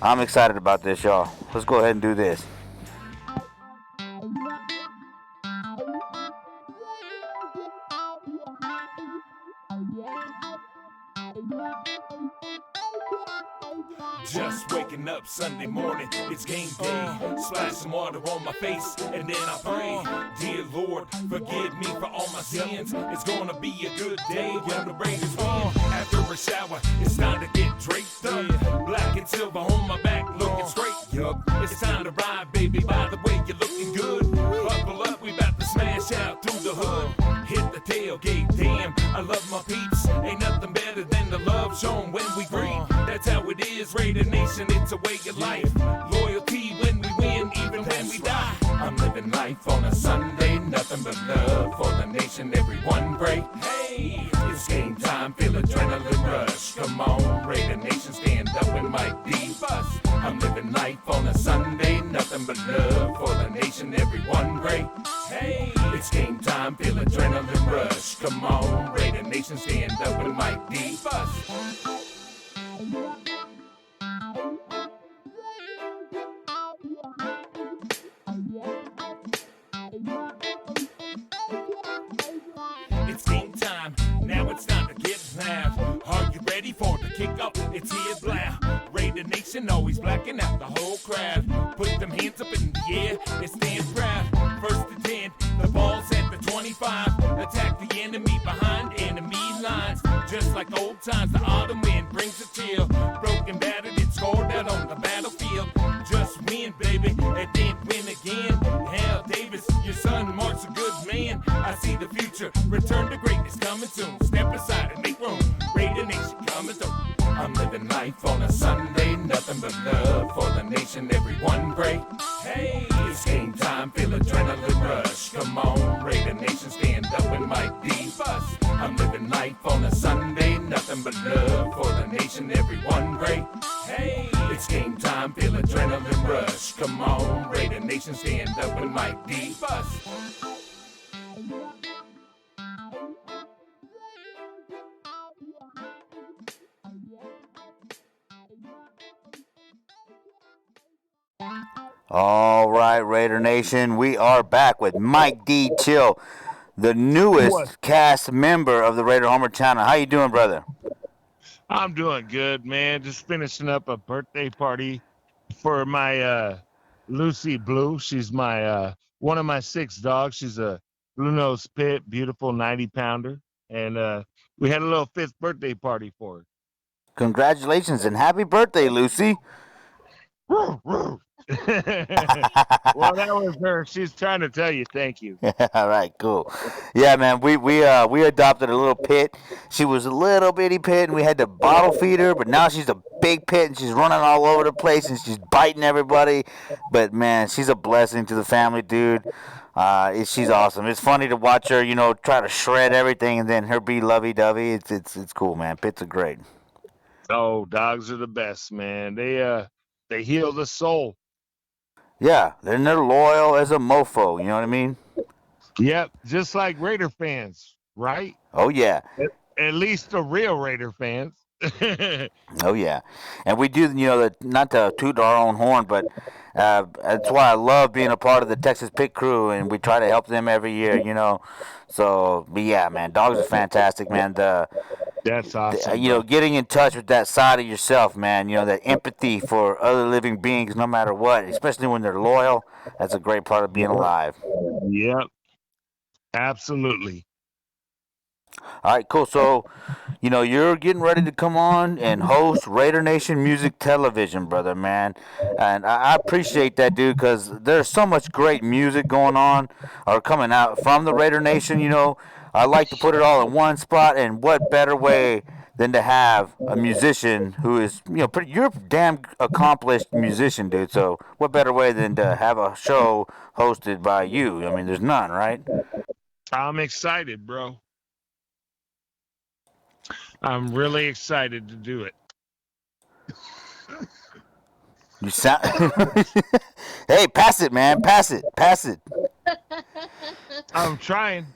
I'm excited about this, y'all. Let's go ahead and do this. Just waking up Sunday morning, it's game day. Splash some water on my face, and then I pray. Dear Lord, forgive me for all my sins. It's gonna be a good day when the Raiders win. After a shower, it's time to get draped up. Black and silver on my back, looking straight. Yup, it's time to ride, baby. By the way, you're looking good. Buckle up, we about to smash out through the hood. Hit the tailgate, damn, I love my peeps. Ain't nothing better than the love shown when we greet. That's how it is, Raider Nation, it's a way of life. Loyalty when we win, even when we die. I'm living life on a Sunday, nothing but love for the nation, everyone pray. Hey, It's game time, feel adrenaline rush. Come on, Raider Nation, stand up and Mike D bust. I'm living life on a Sunday, nothing but love for the nation, everyone great. Hey, it's game time, feel adrenaline rush. Come on, Raider Nation, stand up and Mike D bust. It's game time, now it's time to get loud. Are you ready for the kickoff? It's here, blah. Raider Nation always blacking out the whole crowd. Put them hands up in the air and stand proud. First to 10, the ball's at the 25. Attack the enemy behind enemy lines. Just like old times, the autumn wind brings a chill. Broken, battered, and scored out on the battlefield. Just win, baby, and then win again. Hell, Davis, your son Mark's a good man. I see the future, return to greatness coming soon. Step aside and make room, Raider Nation coming through. I'm living life on a Sunday, nothing but love for the nation, everyone pray. Hey, it's game time, feel adrenaline rush. Come on, Raider Nation, stand up and Mike D bust. I'm living life on a Sunday, nothing but love for the nation, everyone pray. Hey, it's game time, feel adrenaline rush. Come on, Raider Nation, stand up and Mike D bust. All right, Raider Nation, we are back with Mike D. Chill, the newest cast member of the Raider Homer channel. How you doing, brother? I'm doing good, man. Just finishing up a birthday party for my Lucy Blue. She's my one of my 6 dogs. She's a blue nose pit, beautiful 90-pounder, and we had a little 5th birthday party for her. Congratulations and happy birthday, Lucy. Well, that was her. She's trying to tell you thank you. All right, cool. Yeah, man, we adopted a little pit. She was a little bitty pit, and we had to bottle feed her, but now she's a big pit, and she's running all over the place, and she's biting everybody. But, man, she's a blessing to the family, dude. She's awesome. It's funny to watch her, try to shred everything, and then her be lovey-dovey. It's cool, man. Pits are great. Oh, dogs are the best, man. They heal the soul. Yeah, they're loyal as a mofo, you know what I mean? Yep, just like Raider fans, right? Oh, yeah. At least the real Raider fans. Oh, yeah. And we do, not to toot our own horn, but that's why I love being a part of the Texas Pit Crew, and we try to help them every year, So, but yeah, man, dogs are fantastic, man. That's awesome. Getting in touch with that side of yourself, man, that empathy for other living beings, no matter what, especially when they're loyal, that's a great part of being alive. Yep. Absolutely. All right, cool. So, you're getting ready to come on and host Raider Nation Music Television, brother, man. And I appreciate that, dude, because there's so much great music going on or coming out from the Raider Nation, I like to put it all in one spot, and what better way than to have a musician who is, you're a damn accomplished musician, dude. So what better way than to have a show hosted by you? I mean, there's none, right? I'm excited, bro. I'm really excited to do it. You sound. Hey, pass it, man. Pass it. I'm trying.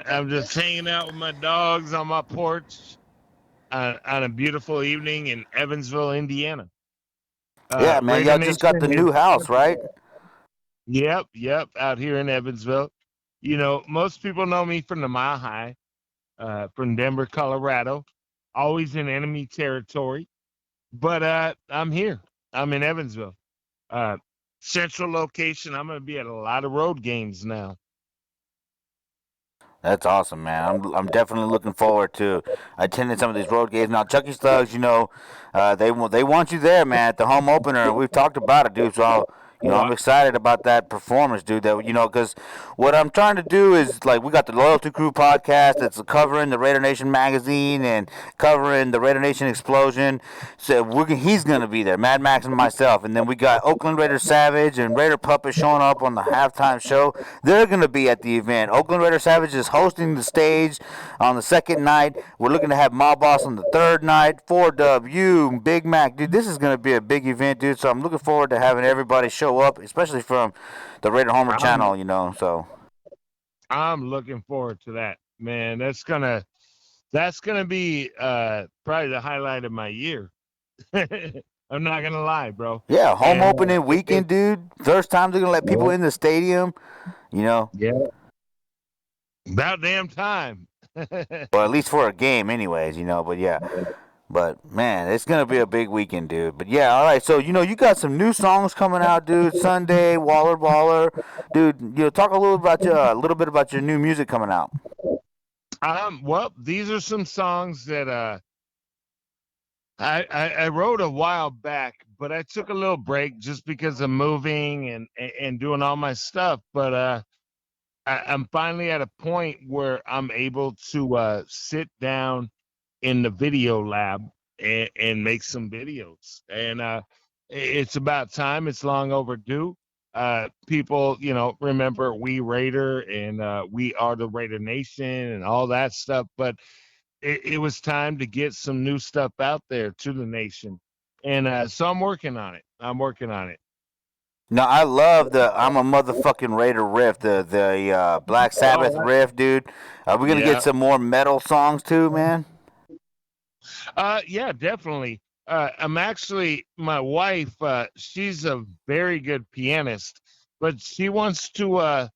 I'm just hanging out with my dogs on my porch on a beautiful evening in Evansville, Indiana. Yeah, man. Y'all just got the new house, right? Yep. Out here in Evansville. Most people know me from the Mile High, from Denver, Colorado. Always in enemy territory. But I'm here. I'm in Evansville. Central location. I'm going to be at a lot of road games now. That's awesome, man. I'm definitely looking forward to attending some of these road games. Now, Chucky Slugs, they want you there, man, at the home opener. We've talked about it, dude. So I'm excited about that performance, dude. That because what I'm trying to do is like we got the Loyalty Crew podcast that's covering the Raider Nation magazine and covering the Raider Nation explosion. So he's gonna be there, Mad Max and myself, and then we got Oakland Raider Savage and Raider Puppet showing up on the halftime show. They're gonna be at the event. Oakland Raider Savage is hosting the stage on the second night. We're looking to have Mob Boss on the third night. 4W, Big Mac, dude. This is gonna be a big event, dude. So I'm looking forward to having everybody show up, especially from the Raider Homer channel, So I'm looking forward to that, man. That's gonna be probably the highlight of my year. I'm not gonna lie, bro. Yeah, home opening weekend, dude. First time they're gonna let people in the stadium, Yeah. About damn time. Well, at least for a game, anyways, But yeah. But man, it's gonna be a big weekend, dude. But yeah, all right. So you got some new songs coming out, dude. Sunday, Waller Baller, dude. Talk a little bit about your new music coming out. Well, these are some songs that I wrote a while back, but I took a little break just because of moving and doing all my stuff. But I'm finally at a point where I'm able to sit down in the video lab and make some videos. And it's about time. It's long overdue. People, remember We Raider and We Are the Raider Nation and all that stuff. But it was time to get some new stuff out there to the nation. And so I'm working on it. No, I love the "I'm a Motherfucking Raider" riff, the Black Sabbath riff, dude. Are we gonna get some more metal songs too, man? Yeah, definitely. I'm actually my wife. She's a very good pianist, but she wants to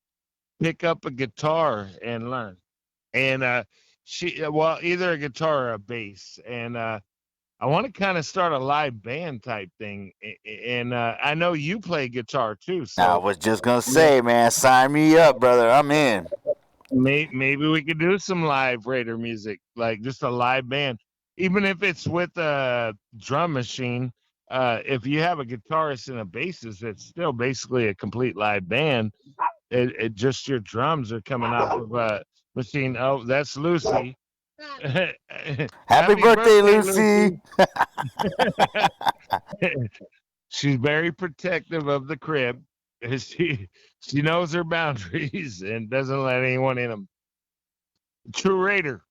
pick up a guitar and learn. And either a guitar or a bass. And I want to kind of start a live band type thing. And I know you play guitar too. So I was just gonna say, man, sign me up, brother. I'm in. Maybe we could do some live Raider music, like just a live band, even if it's with a drum machine. If you have a guitarist and a bassist, it's still basically a complete live band. It just your drums are coming off of a machine. Oh, that's Lucy. Happy birthday, Lucy. She's very protective of the crib. She knows her boundaries and doesn't let anyone in them. True Raider.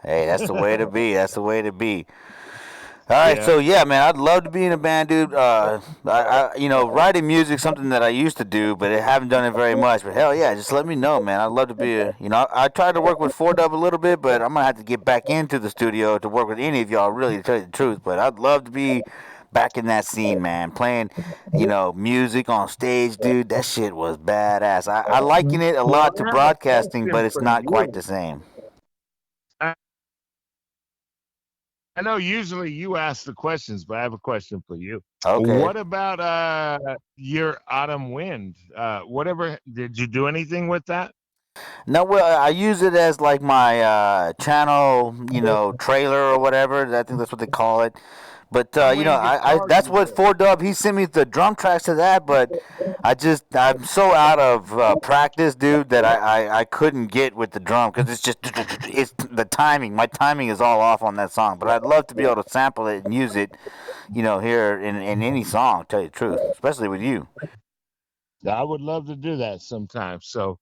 Hey, that's the way to be. That's the way to be. All right, so yeah, man, I'd love to be in a band, dude. Writing music, something that I used to do, but I haven't done it very much. But hell yeah, just let me know, man. I'd love to be I tried to work with 4Dub a little bit, but I'm gonna have to get back into the studio to work with any of y'all, really, to tell you the truth. But I'd love to be back in that scene, man, playing, music on stage, dude. That shit was badass. I liken it a lot to broadcasting, but it's not quite the same. I know usually you ask the questions, but I have a question for you. Okay. What about your Autumn Wind? Did you do anything with that? No, well, I use it as like my channel, trailer or whatever. I think that's what they call it. But that's what 4Dub. He sent me the drum tracks to that, but I'm so out of practice, dude, that I couldn't get with the drum because it's the timing. My timing is all off on that song. But I'd love to be able to sample it and use it, here in any song. To tell you the truth, especially with you. I would love to do that sometime. So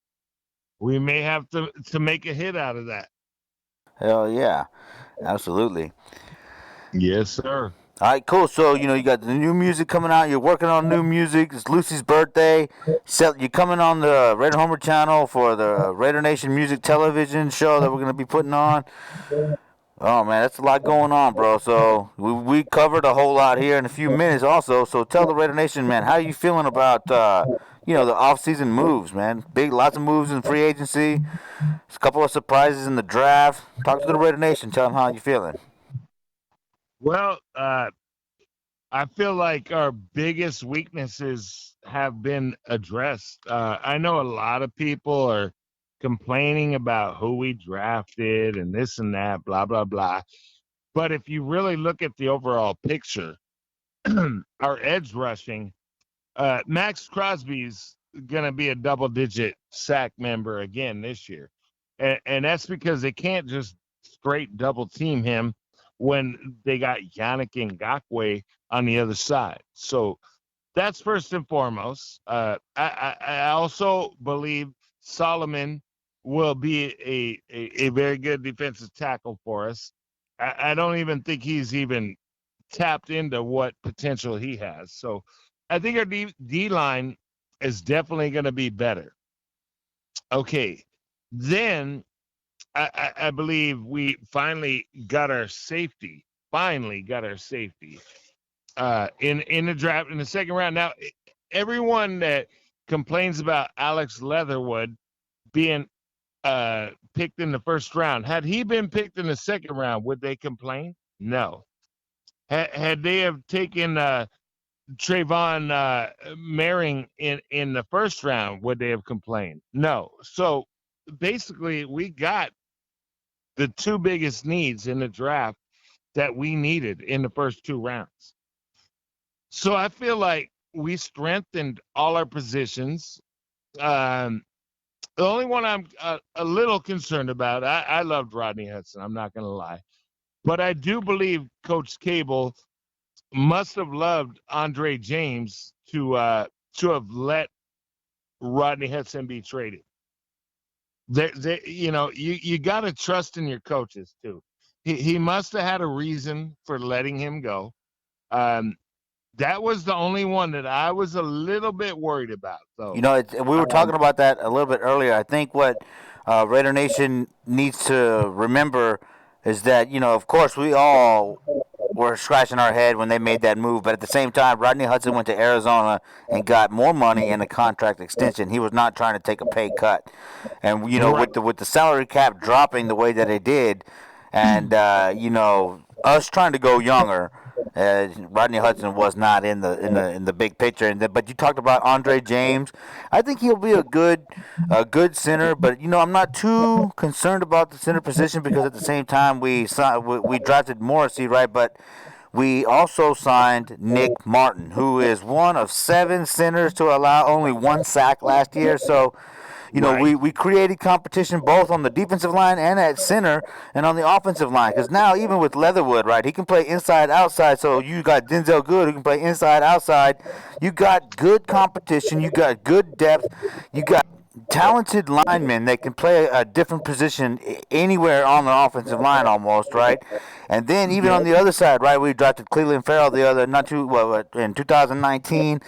we may have to make a hit out of that. Hell yeah, absolutely. Yes, sir. All right, cool. So, you got the new music coming out. You're working on new music. It's Lucy's birthday. So you're coming on the Raider Homer channel for the Raider Nation Music Television show that we're going to be putting on. Oh, man, that's a lot going on, bro. So we covered a whole lot here in a few minutes also. So tell the Raider Nation, man, how you feeling about, the off-season moves, man? Lots of moves in free agency. There's a couple of surprises in the draft. Talk to the Raider Nation. Tell them how you feeling. Well, I feel like our biggest weaknesses have been addressed. I know a lot of people are complaining about who we drafted and this and that, blah, blah, blah. But if you really look at the overall picture, our edge rushing Max Crosby's going to be a double-digit sack member again this year. And that's because they can't just straight double-team him when they got Yannick Ngakoue on the other side. So that's first and foremost. I also believe Solomon will be a very good defensive tackle for us. I don't even think he's even tapped into what potential he has. So I think our D line is definitely going to be better. Okay. Then I believe we finally got our safety. In the draft in the second round. Now, everyone that complains about Alex Leatherwood being picked in the first round, had he been picked in the second round, would they complain? No. Had they have taken Trayvon Merring in the first round, would they have complained? No. So basically, we got the two biggest needs in the draft that we needed in the first two rounds. So I feel like we strengthened all our positions. The only one I'm a little concerned about, I loved Rodney Hudson, I'm not going to lie. But I do believe Coach Cable must have loved Andre James to have let Rodney Hudson be traded. You got to trust in your coaches too. He must have had a reason for letting him go. That was the only one that I was a little bit worried about, though. We were talking about that a little bit earlier. I think what Raider Nation needs to remember is that, of course, we all were scratching our head when they made that move. But at the same time, Rodney Hudson went to Arizona and got more money and a contract extension. He was not trying to take a pay cut. And, with the salary cap dropping the way that it did, and, us trying to go younger, Rodney Hudson was not in the big picture. But you talked about Andre James. I think he'll be a good center. But I'm not too concerned about the center position because at the same time we drafted Morrissey, right? But we also signed Nick Martin, who is one of 7 centers to allow only 1 sack last year. So. We created competition both on the defensive line and at center and on the offensive line. Because now, even with Leatherwood, right, he can play inside, outside. So you got Denzel Good who can play inside, outside. You got good competition. You got good depth. You got talented linemen that can play a different position anywhere on the offensive line almost, right? And then even on the other side, right, we drafted Cleveland Farrell in 2019.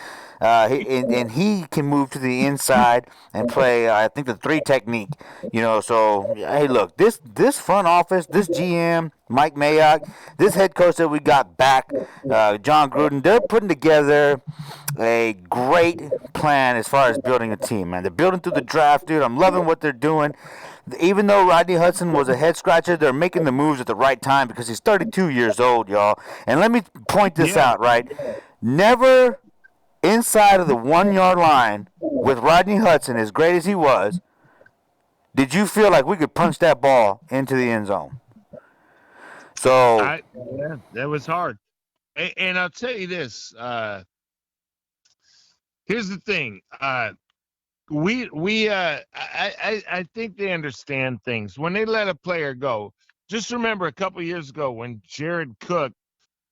And he can move to the inside and play, I think, the 3 technique. So, hey, look, this front office, this GM, Mike Mayock, this head coach that we got back, John Gruden, they're putting together a great plan as far as building a team, man. They're building through the draft, dude. I'm loving what they're doing. Even though Rodney Hudson was a head scratcher, they're making the moves at the right time because he's 32 years old, y'all. And let me point this out, right? Never inside of the 1-yard line with Rodney Hudson, as great as he was, did you feel like we could punch that ball into the end zone? So that was hard. And I'll tell you this. Here's the thing. I think they understand things. When they let a player go, just remember a couple years ago when Jared Cook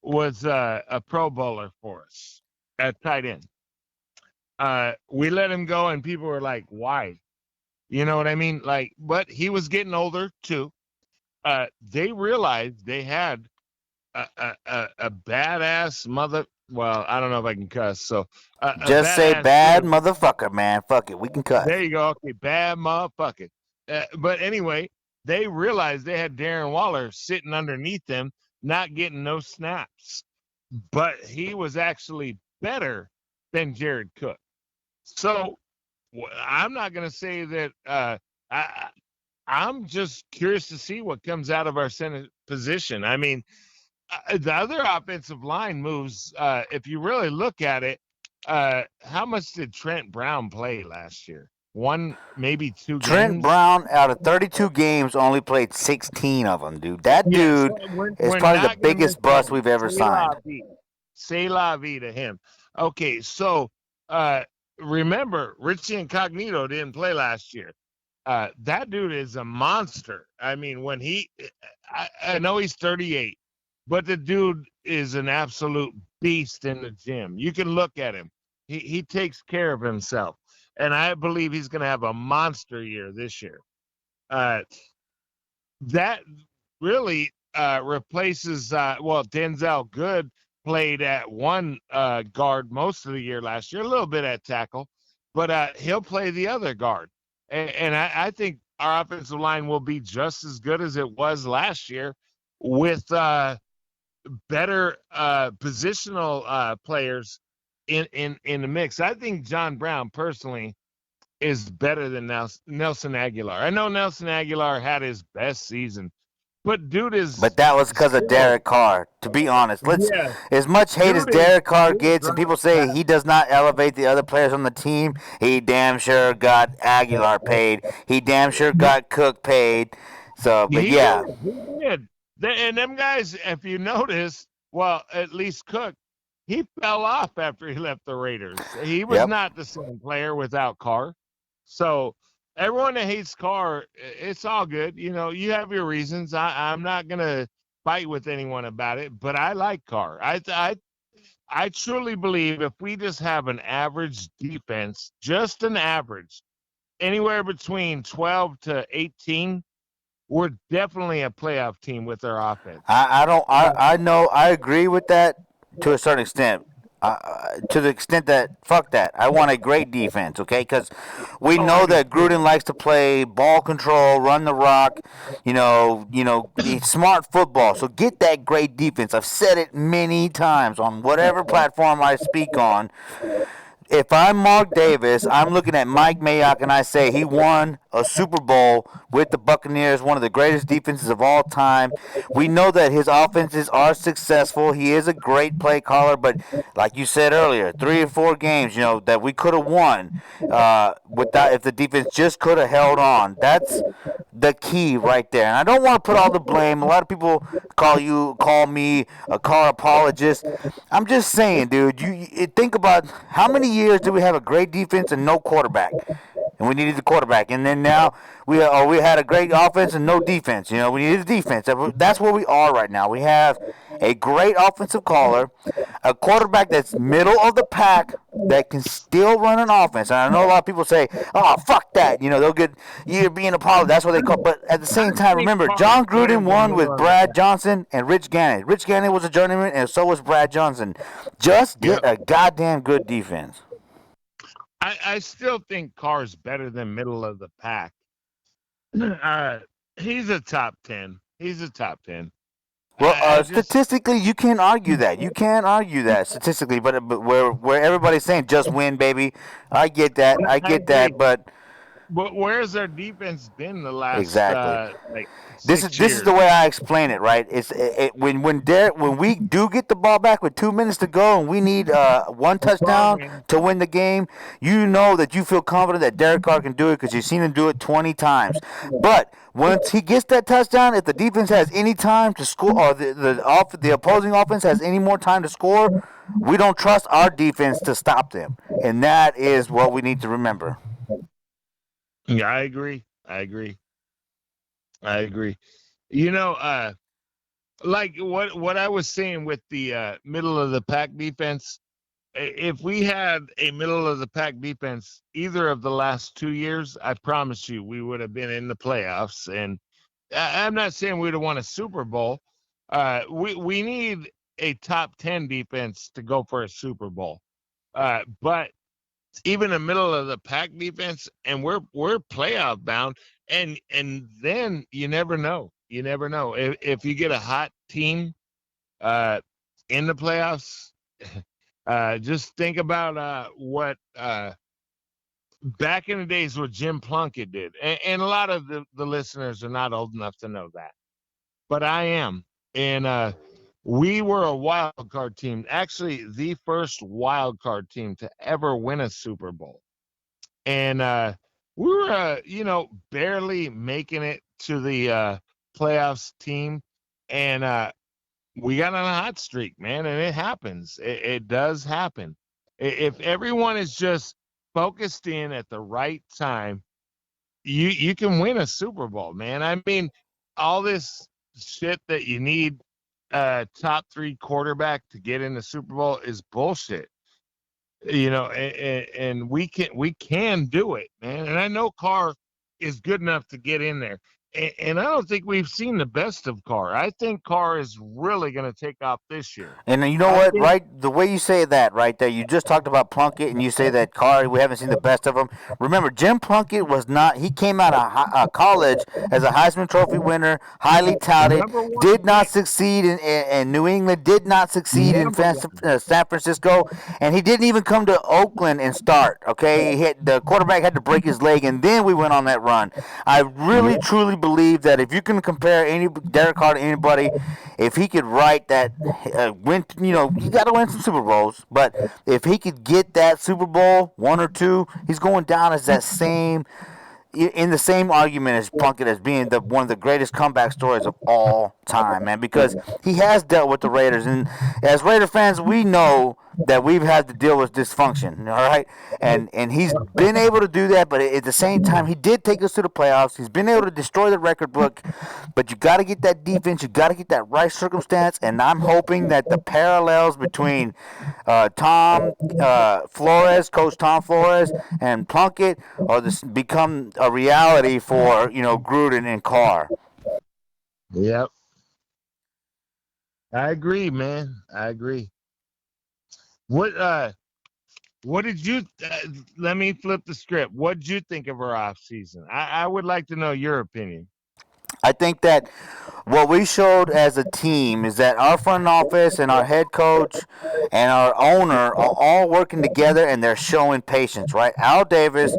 was a Pro Bowler for us at tight end. We let him go, and people were like, "Why?" You know what I mean? But he was getting older too. They realized they had a badass mother. Well, I don't know if I can cuss. So just say bad motherfucker, man. Fuck it, we can cuss. There you go. Okay, bad motherfucker. But anyway, they realized they had Darren Waller sitting underneath them, not getting no snaps. But he was actually better than Jared Cook. So I'm not going to say that I'm just curious to see what comes out of our center position. I mean, the other offensive line moves, if you really look at it, how much did Trent Brown play last year? 1, maybe 2 games? Trent Brown, out of 32 games, only played 16 of them, dude. That dude is probably the biggest bust we've ever signed. C'est la vie to him. Okay, so Uh, remember, Richie Incognito didn't play last year. That dude is a monster. I mean, I know he's 38, but the dude is an absolute beast in the gym. You can look at him. He takes care of himself. And I believe he's going to have a monster year this year. That really replaces, Denzel Good played at one guard most of the year last year, a little bit at tackle, but he'll play the other guard. And I think our offensive line will be just as good as it was last year with better positional players in the mix. I think John Brown personally is better than Nelson Aguilar. I know Nelson Aguilar had his best season, but dude is But that was because of still, Derek Carr. To be honest, yeah, as much hate as dude is Derek Carr still gets, and people say he does not elevate the other players on the team, he damn sure got Aguilar paid. He damn sure got Cook paid. So, but He yeah, did. He did. And them guys, if you notice, well, at least Cook, he fell off after he left the Raiders. He was yep. not the same player without Carr. So everyone that hates Carr, it's all good. You know, you have your reasons. I'm not gonna fight with anyone about it, but I like Carr. I truly believe if we just have an average defense, just an average, anywhere between 12 to 18, we're definitely a playoff team with our offense. I know, I agree with that to a certain extent. To the extent that, fuck that. I want a great defense, okay? Because we Oh, I know do that too. Gruden likes to play ball control, run the rock, it's smart football. So get that great defense. I've said it many times on whatever platform I speak on. If I'm Mark Davis, I'm looking at Mike Mayock and I say he won a Super Bowl with the Buccaneers, one of the greatest defenses of all time. We know that his offenses are successful. He is a great play caller, but like you said earlier, 3 or 4 games, that we could have won without if the defense just could have held on. That's the key right there. And I don't want to put all the blame. A lot of people call me a car apologist. I'm just saying, dude. You think about how many years did we have a great defense and no quarterback, and we needed the quarterback, and then now we had a great offense and no defense. We needed the defense. That's where we are right now. We have a great offensive caller, a quarterback that's middle of the pack that can still run an offense. And I know a lot of people say, "Oh, fuck that." They'll get you're being apologized. That's what they call. But at the same time, I think remember, Carr is John better Gruden than won middle with of the Brad pack. Johnson and Rich Gannon. Rich Gannon was a journeyman, and so was Brad Johnson. Just get Yep. a goddamn good defense. I still think Carr's better than middle of the pack. Uh, he's a top 10. He's a top 10. Well, I just, statistically, you can't argue that. You can't argue that statistically, but where everybody's saying just win, baby. I get that. I I get agree. that. But But where's our defense been the last exactly. like This is 6 this is the years? way I explain it, right? When we do get the ball back with 2 minutes to go and we need one Carr, touchdown man. to win the game, you know that you feel confident that Derek Carr can do it because you've seen him do it 20 times. But once he gets that touchdown, if the defense has any time to score or the opposing offense has any more time to score, we don't trust our defense to stop them, and that is what we need to remember. Yeah, I agree. I agree. I agree. You know, like what I was saying with the middle of the pack defense, if we had a middle of the pack defense either of the last 2 years, I promise you we would have been in the playoffs. And I'm not saying we'd have won a Super Bowl. We need a top 10 defense to go for a Super Bowl. But even a middle of the pack defense, and we're playoff bound. And then you never know. You never know if you get a hot team uh, in the playoffs. Just think about what back in the days what Jim Plunkett did, and a lot of the listeners are not old enough to know that, but I am, and we were a wild card team, actually the first wild card team to ever win a Super Bowl, and we were barely making it to the playoffs team, and we got on a hot streak, man, and it happens. It does happen. If everyone is just focused in at the right time, you can win a Super Bowl, man. I mean, all this shit that you need a top 3 quarterback to get in the Super Bowl is bullshit. And we can do it, man. And I know Carr is good enough to get in there. And I don't think we've seen the best of Carr. I think Carr is really going to take off this year. And you know what, right? The way you say that right there, you just talked about Plunkett, and you say that Carr, we haven't seen the best of him. Remember, Jim Plunkett was not, he came out of college as a Heisman Trophy winner, highly touted, did not succeed in New England, did not succeed in San Francisco, and he didn't even come to Oakland and start, okay? The quarterback had to break his leg, and then we went on that run. I really, truly believe that if you can compare Derek Carr to anybody, if he could write that, win, you got to win some Super Bowls, but if he could get that Super Bowl, 1 or 2, he's going down as that same, in the same argument as Plunkett as being one of the greatest comeback stories of all time, man, because he has dealt with the Raiders, and as Raider fans, we know that we've had to deal with dysfunction, all right? And he's been able to do that, but at the same time, he did take us to the playoffs. He's been able to destroy the record book, but you got to get that defense. You got to get that right circumstance, and I'm hoping that the parallels between Tom Flores, Coach Tom Flores, and Plunkett become a reality for, Gruden and Carr. Yep. I agree, man. I agree. What did you? Let me flip the script. What did you think of our off season? I would like to know your opinion. I think that what we showed as a team is that our front office and our head coach and our owner are all working together, and they're showing patience, right? Al Davis,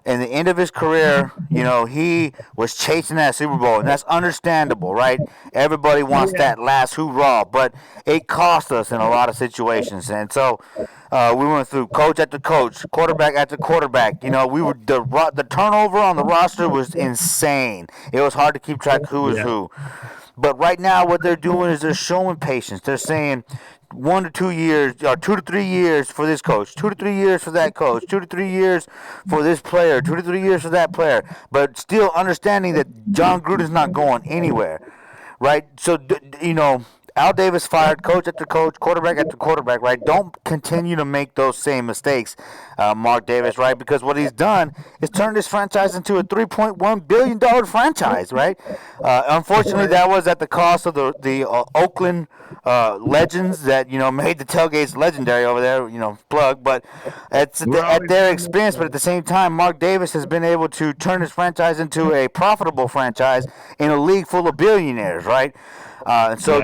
in the end of his career, he was chasing that Super Bowl, and that's understandable, right? Everybody wants that last hoorah, but it cost us in a lot of situations, and so we went through coach after coach, quarterback after quarterback. The turnover on the roster was insane. It was hard to keep track of who was who. But right now, what they're doing is they're showing patience. They're saying 1 to 2 years, or 2 to 3 years for this coach, 2 to 3 years for that coach, 2 to 3 years for this player, 2 to 3 years for that player. But still understanding that John Gruden's not going anywhere, right? So, Al Davis fired coach after coach, quarterback after quarterback, right? Don't continue to make those same mistakes, Mark Davis, right? Because what he's done is turned his franchise into a $3.1 billion franchise, right? Unfortunately, that was at the cost of the Oakland legends that, made the tailgates legendary over there, plug. But at their expense, but at the same time, Mark Davis has been able to turn his franchise into a profitable franchise in a league full of billionaires, right?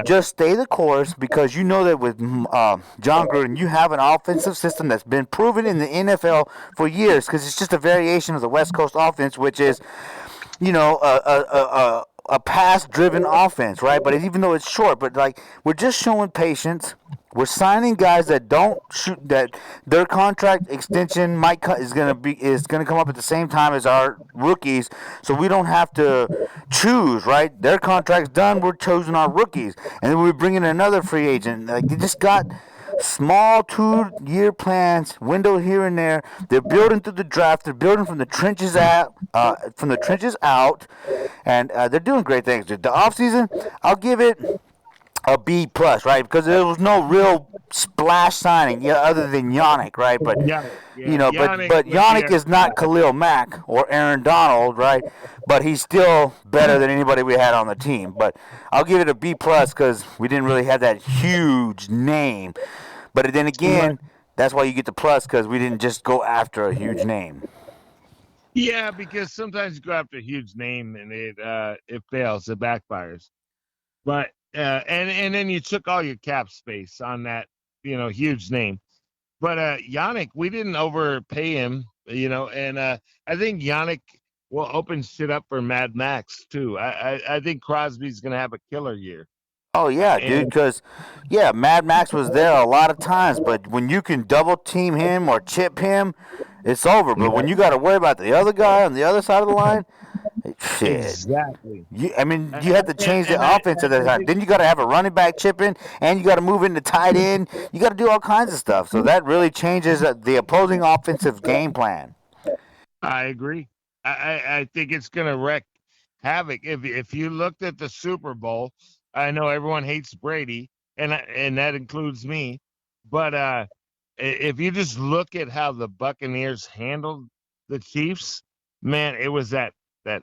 Just stay the course, because you know that with John Gruden, you have an offensive system that's been proven in the NFL for years, because it's just a variation of the West Coast offense, which is, a pass-driven offense, right? But even though it's short, but we're just showing patience. We're signing guys that don't shoot, that their contract extension is going to come up at the same time as our rookies, so we don't have to choose, right? Their contract's done, we're choosing our rookies, and then we're bringing another free agent. They just got small 2-year plans, window here and there. They're building through the draft. They're building from the trenches out, and they're doing great things. The offseason, I'll give it a B plus, right? Because there was no real splash signing, other than Yannick, right? But but Yannick is not Khalil Mack or Aaron Donald, right? But he's still better than anybody we had on the team. But I'll give it a B plus because we didn't really have that huge name. But then again, that's why you get the plus, because we didn't just go after a huge name. Yeah, because sometimes you go after a huge name and it fails, it backfires. But and then you took all your cap space on that, huge name. But Yannick, we didn't overpay him, and I think Yannick will open shit up for Mad Max too. I think Crosby's gonna have a killer year. Oh, yeah, dude, because, Mad Max was there a lot of times, but when you can double team him or chip him, it's over. But when you got to worry about the other guy on the other side of the line, Shit. Exactly. I mean, you have to change the offense at that time. Then you got to have a running back chipping, and you got to move into tight end. You got to do all kinds of stuff. So that really changes the opposing offensive game plan. I agree. I think it's going to wreak havoc. If you looked at the Super Bowl, I know everyone hates Brady, and that includes me. But if you just look at how the Buccaneers handled the Chiefs, man, it was that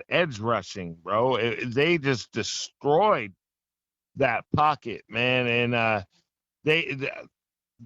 edge rushing, bro. They just destroyed that pocket, man, and they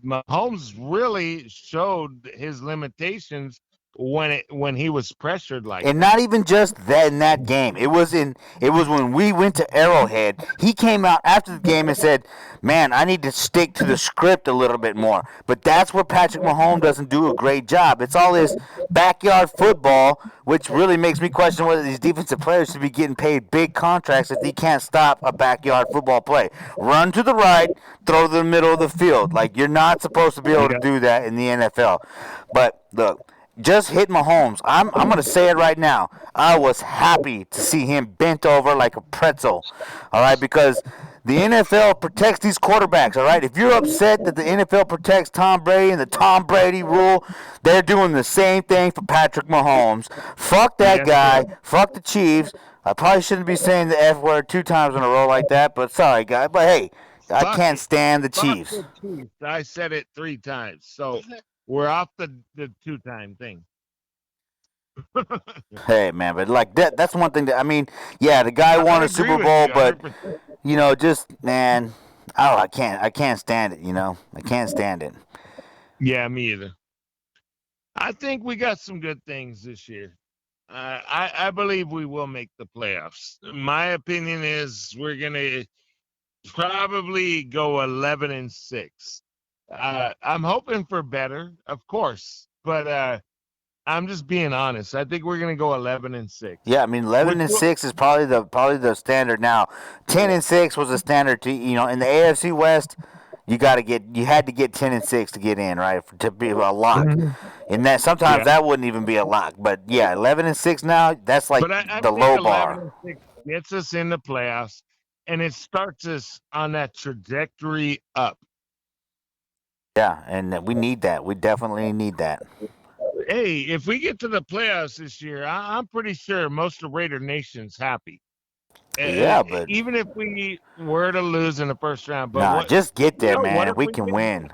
Mahomes really showed his limitations when he was pressured like And that. not even just that in that game. It was when we went to Arrowhead. He came out after the game and said, "Man, I need to stick to the script a little bit more." But that's where Patrick Mahomes doesn't do a great job. It's all this backyard football, which really makes me question whether these defensive players should be getting paid big contracts if they can't stop a backyard football play. Run to the right, throw to the middle of the field. Like, you're not supposed to be able to do that in the NFL. But look, just hit Mahomes. I'm going to say it right now. I was happy to see him bent over like a pretzel, all right, because the NFL protects these quarterbacks, all right? If you're upset that the NFL protects Tom Brady and the Tom Brady rule, they're doing the same thing for Patrick Mahomes. Fuck that guy. Fuck the Chiefs. I probably shouldn't be saying the F word 2 times in a row like that, but sorry, guy. But hey, I can't stand the Chiefs. Fuck the Chiefs. I said it 3 times, so we're off the 2-time thing. Hey, man, but like that's one thing that, I mean, yeah, the guy won a Super Bowl, but just, man, I can't stand it, I can't stand it. Yeah, me either. I think we got some good things this year. I believe we will make the playoffs. My opinion is we're gonna probably go 11-6. I'm hoping for better, of course, but I'm just being honest. I think we're gonna go 11-6. Yeah, I mean, 11-6 is probably the standard now. 10-6 was the standard in the AFC West. You had to get 10-6 to get in, right? To be a lock. And that sometimes that wouldn't even be a lock. But yeah, 11-6 now, that's like the low bar. 11-6 gets us in the playoffs, and it starts us on that trajectory up. Yeah, and we need that. We definitely need that. Hey, if we get to the playoffs this year, I'm pretty sure most of Raider Nation's happy. Yeah, but even if we were to lose in the first round, but just get there, man. We can win.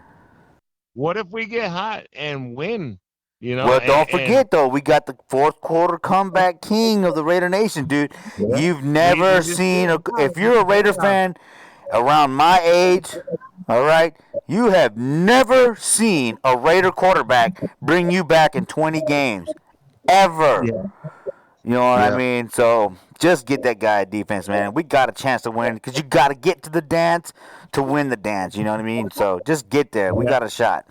What if we get hot and win? Well, don't forget though, we got the fourth quarter comeback king of the Raider Nation, dude. Yeah. You've never seen if you're a Raider fan around my age, all right, you have never seen a Raider quarterback bring you back in 20 games, ever. Yeah. You know what I mean? So just get that guy a defense, man. We got a chance to win because you got to get to the dance to win the dance. You know what I mean? So just get there. We got a shot.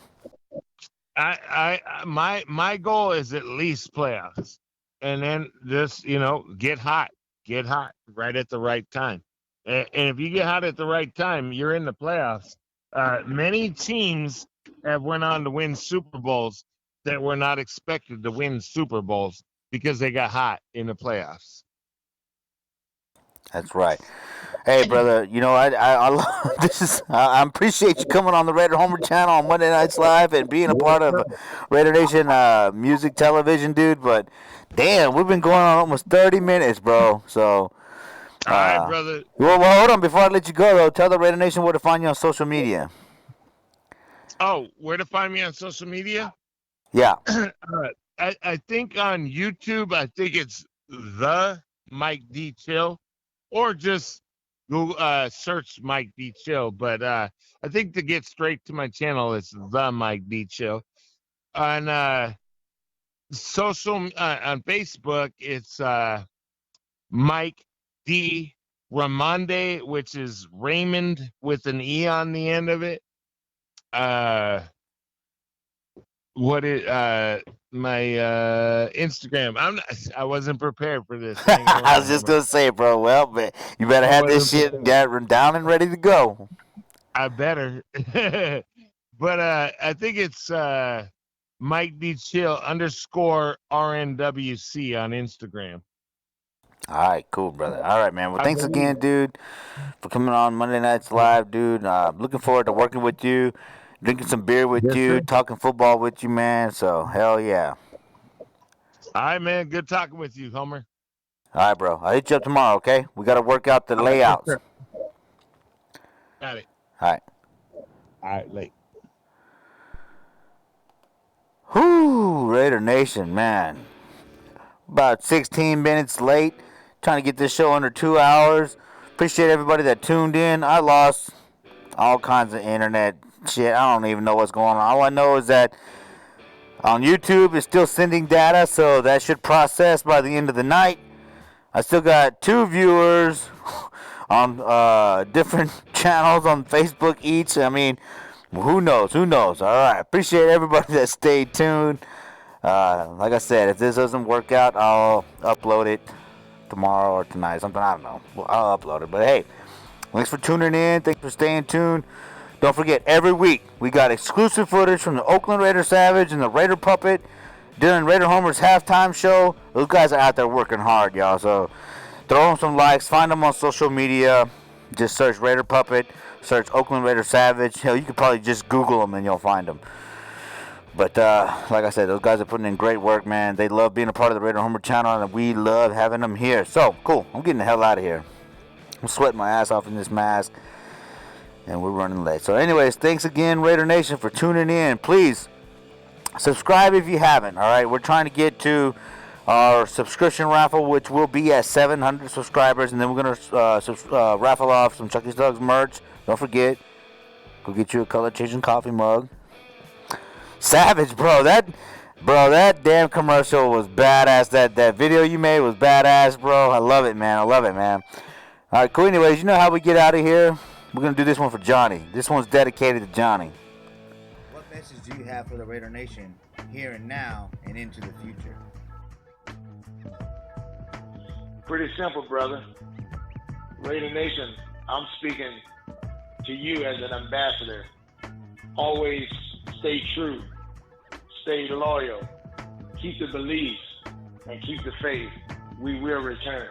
My goal is at least playoffs, and then just get hot right at the right time. And if you get hot at the right time, you're in the playoffs. Many teams have went on to win Super Bowls that were not expected to win Super Bowls because they got hot in the playoffs. That's right. Hey, brother, I appreciate you coming on the Raider Homer channel on Monday Nights Live and being a part of Raider Nation music television, dude. But damn, we've been going on almost 30 minutes, bro. So, all right, brother. Well, hold on. Before I let you go, though, tell the Raider Nation where to find you on social media. Oh, where to find me on social media? Yeah. I think on YouTube, I think it's the Mike D Chill, or just Google search Mike D Chill. But I think to get straight to my channel, it's the Mike D Chill. On social on Facebook, it's Mike D Ramonde, which is Raymond with an E on the end of it. My Instagram? I wasn't prepared for this. I was just gonna say, bro. Well, but you better have this shit down and ready to go. I better. But I think it's Mike D Chill _ RNWC on Instagram. All right, cool, brother. All right, man. Well, I thanks believe again, it. dude, for coming on Monday Nights Live, dude. Looking forward to working with you, drinking some beer with Yes, you, sir. talking football with you, man. So, hell yeah. All right, man. Good talking with you, Homer. All right, bro. I'll hit you up tomorrow, okay? We got to work out the All right, yes, layouts. sir. Got it. All right. All right, late. Whoo, Raider Nation, man. About 16 minutes late. Trying to get this show under 2 hours. Appreciate everybody that tuned in. I lost all kinds of internet shit. I don't even know what's going on. All I know is that on YouTube it's still sending data, so that should process by the end of the night. I still got 2 viewers on different channels on Facebook each. I mean, who knows? Who knows? All right. Appreciate everybody that stayed tuned. Like I said, if this doesn't work out, I'll upload it tomorrow or tonight. Something, I don't know. Well, I'll upload it. But hey, thanks for tuning in. Thanks for staying tuned. Don't forget, every week we got exclusive footage from the Oakland Raider Savage and the Raider Puppet during Raider Homer's halftime show. Those guys are out there working hard, y'all. So throw them some likes. Find them on social media. Just search Raider Puppet. Search Oakland Raider Savage. Hell, you could probably just Google them and you'll find them. But like I said, those guys are putting in great work, man. They love being a part of the Raider Homer channel, and we love having them here. So, cool. I'm getting the hell out of here. I'm sweating my ass off in this mask, and we're running late. So, anyways, thanks again, Raider Nation, for tuning in. Please, subscribe if you haven't, all right? We're trying to get to our subscription raffle, which will be at 700 subscribers, and then we're going to raffle off some Chucky's Dogs merch. Don't forget, go get you a color-changing coffee mug. Savage, bro. That damn commercial was badass. That video you made was badass, bro. I love it, man. All right, cool. Anyways, you know how we get out of here? We're going to do this one for Johnny. This one's dedicated to Johnny. What message do you have for the Raider Nation here and now and into the future? Pretty simple, brother. Raider Nation, I'm speaking to you as an ambassador. Always stay true, stay loyal, keep the beliefs, and keep the faith. We will return.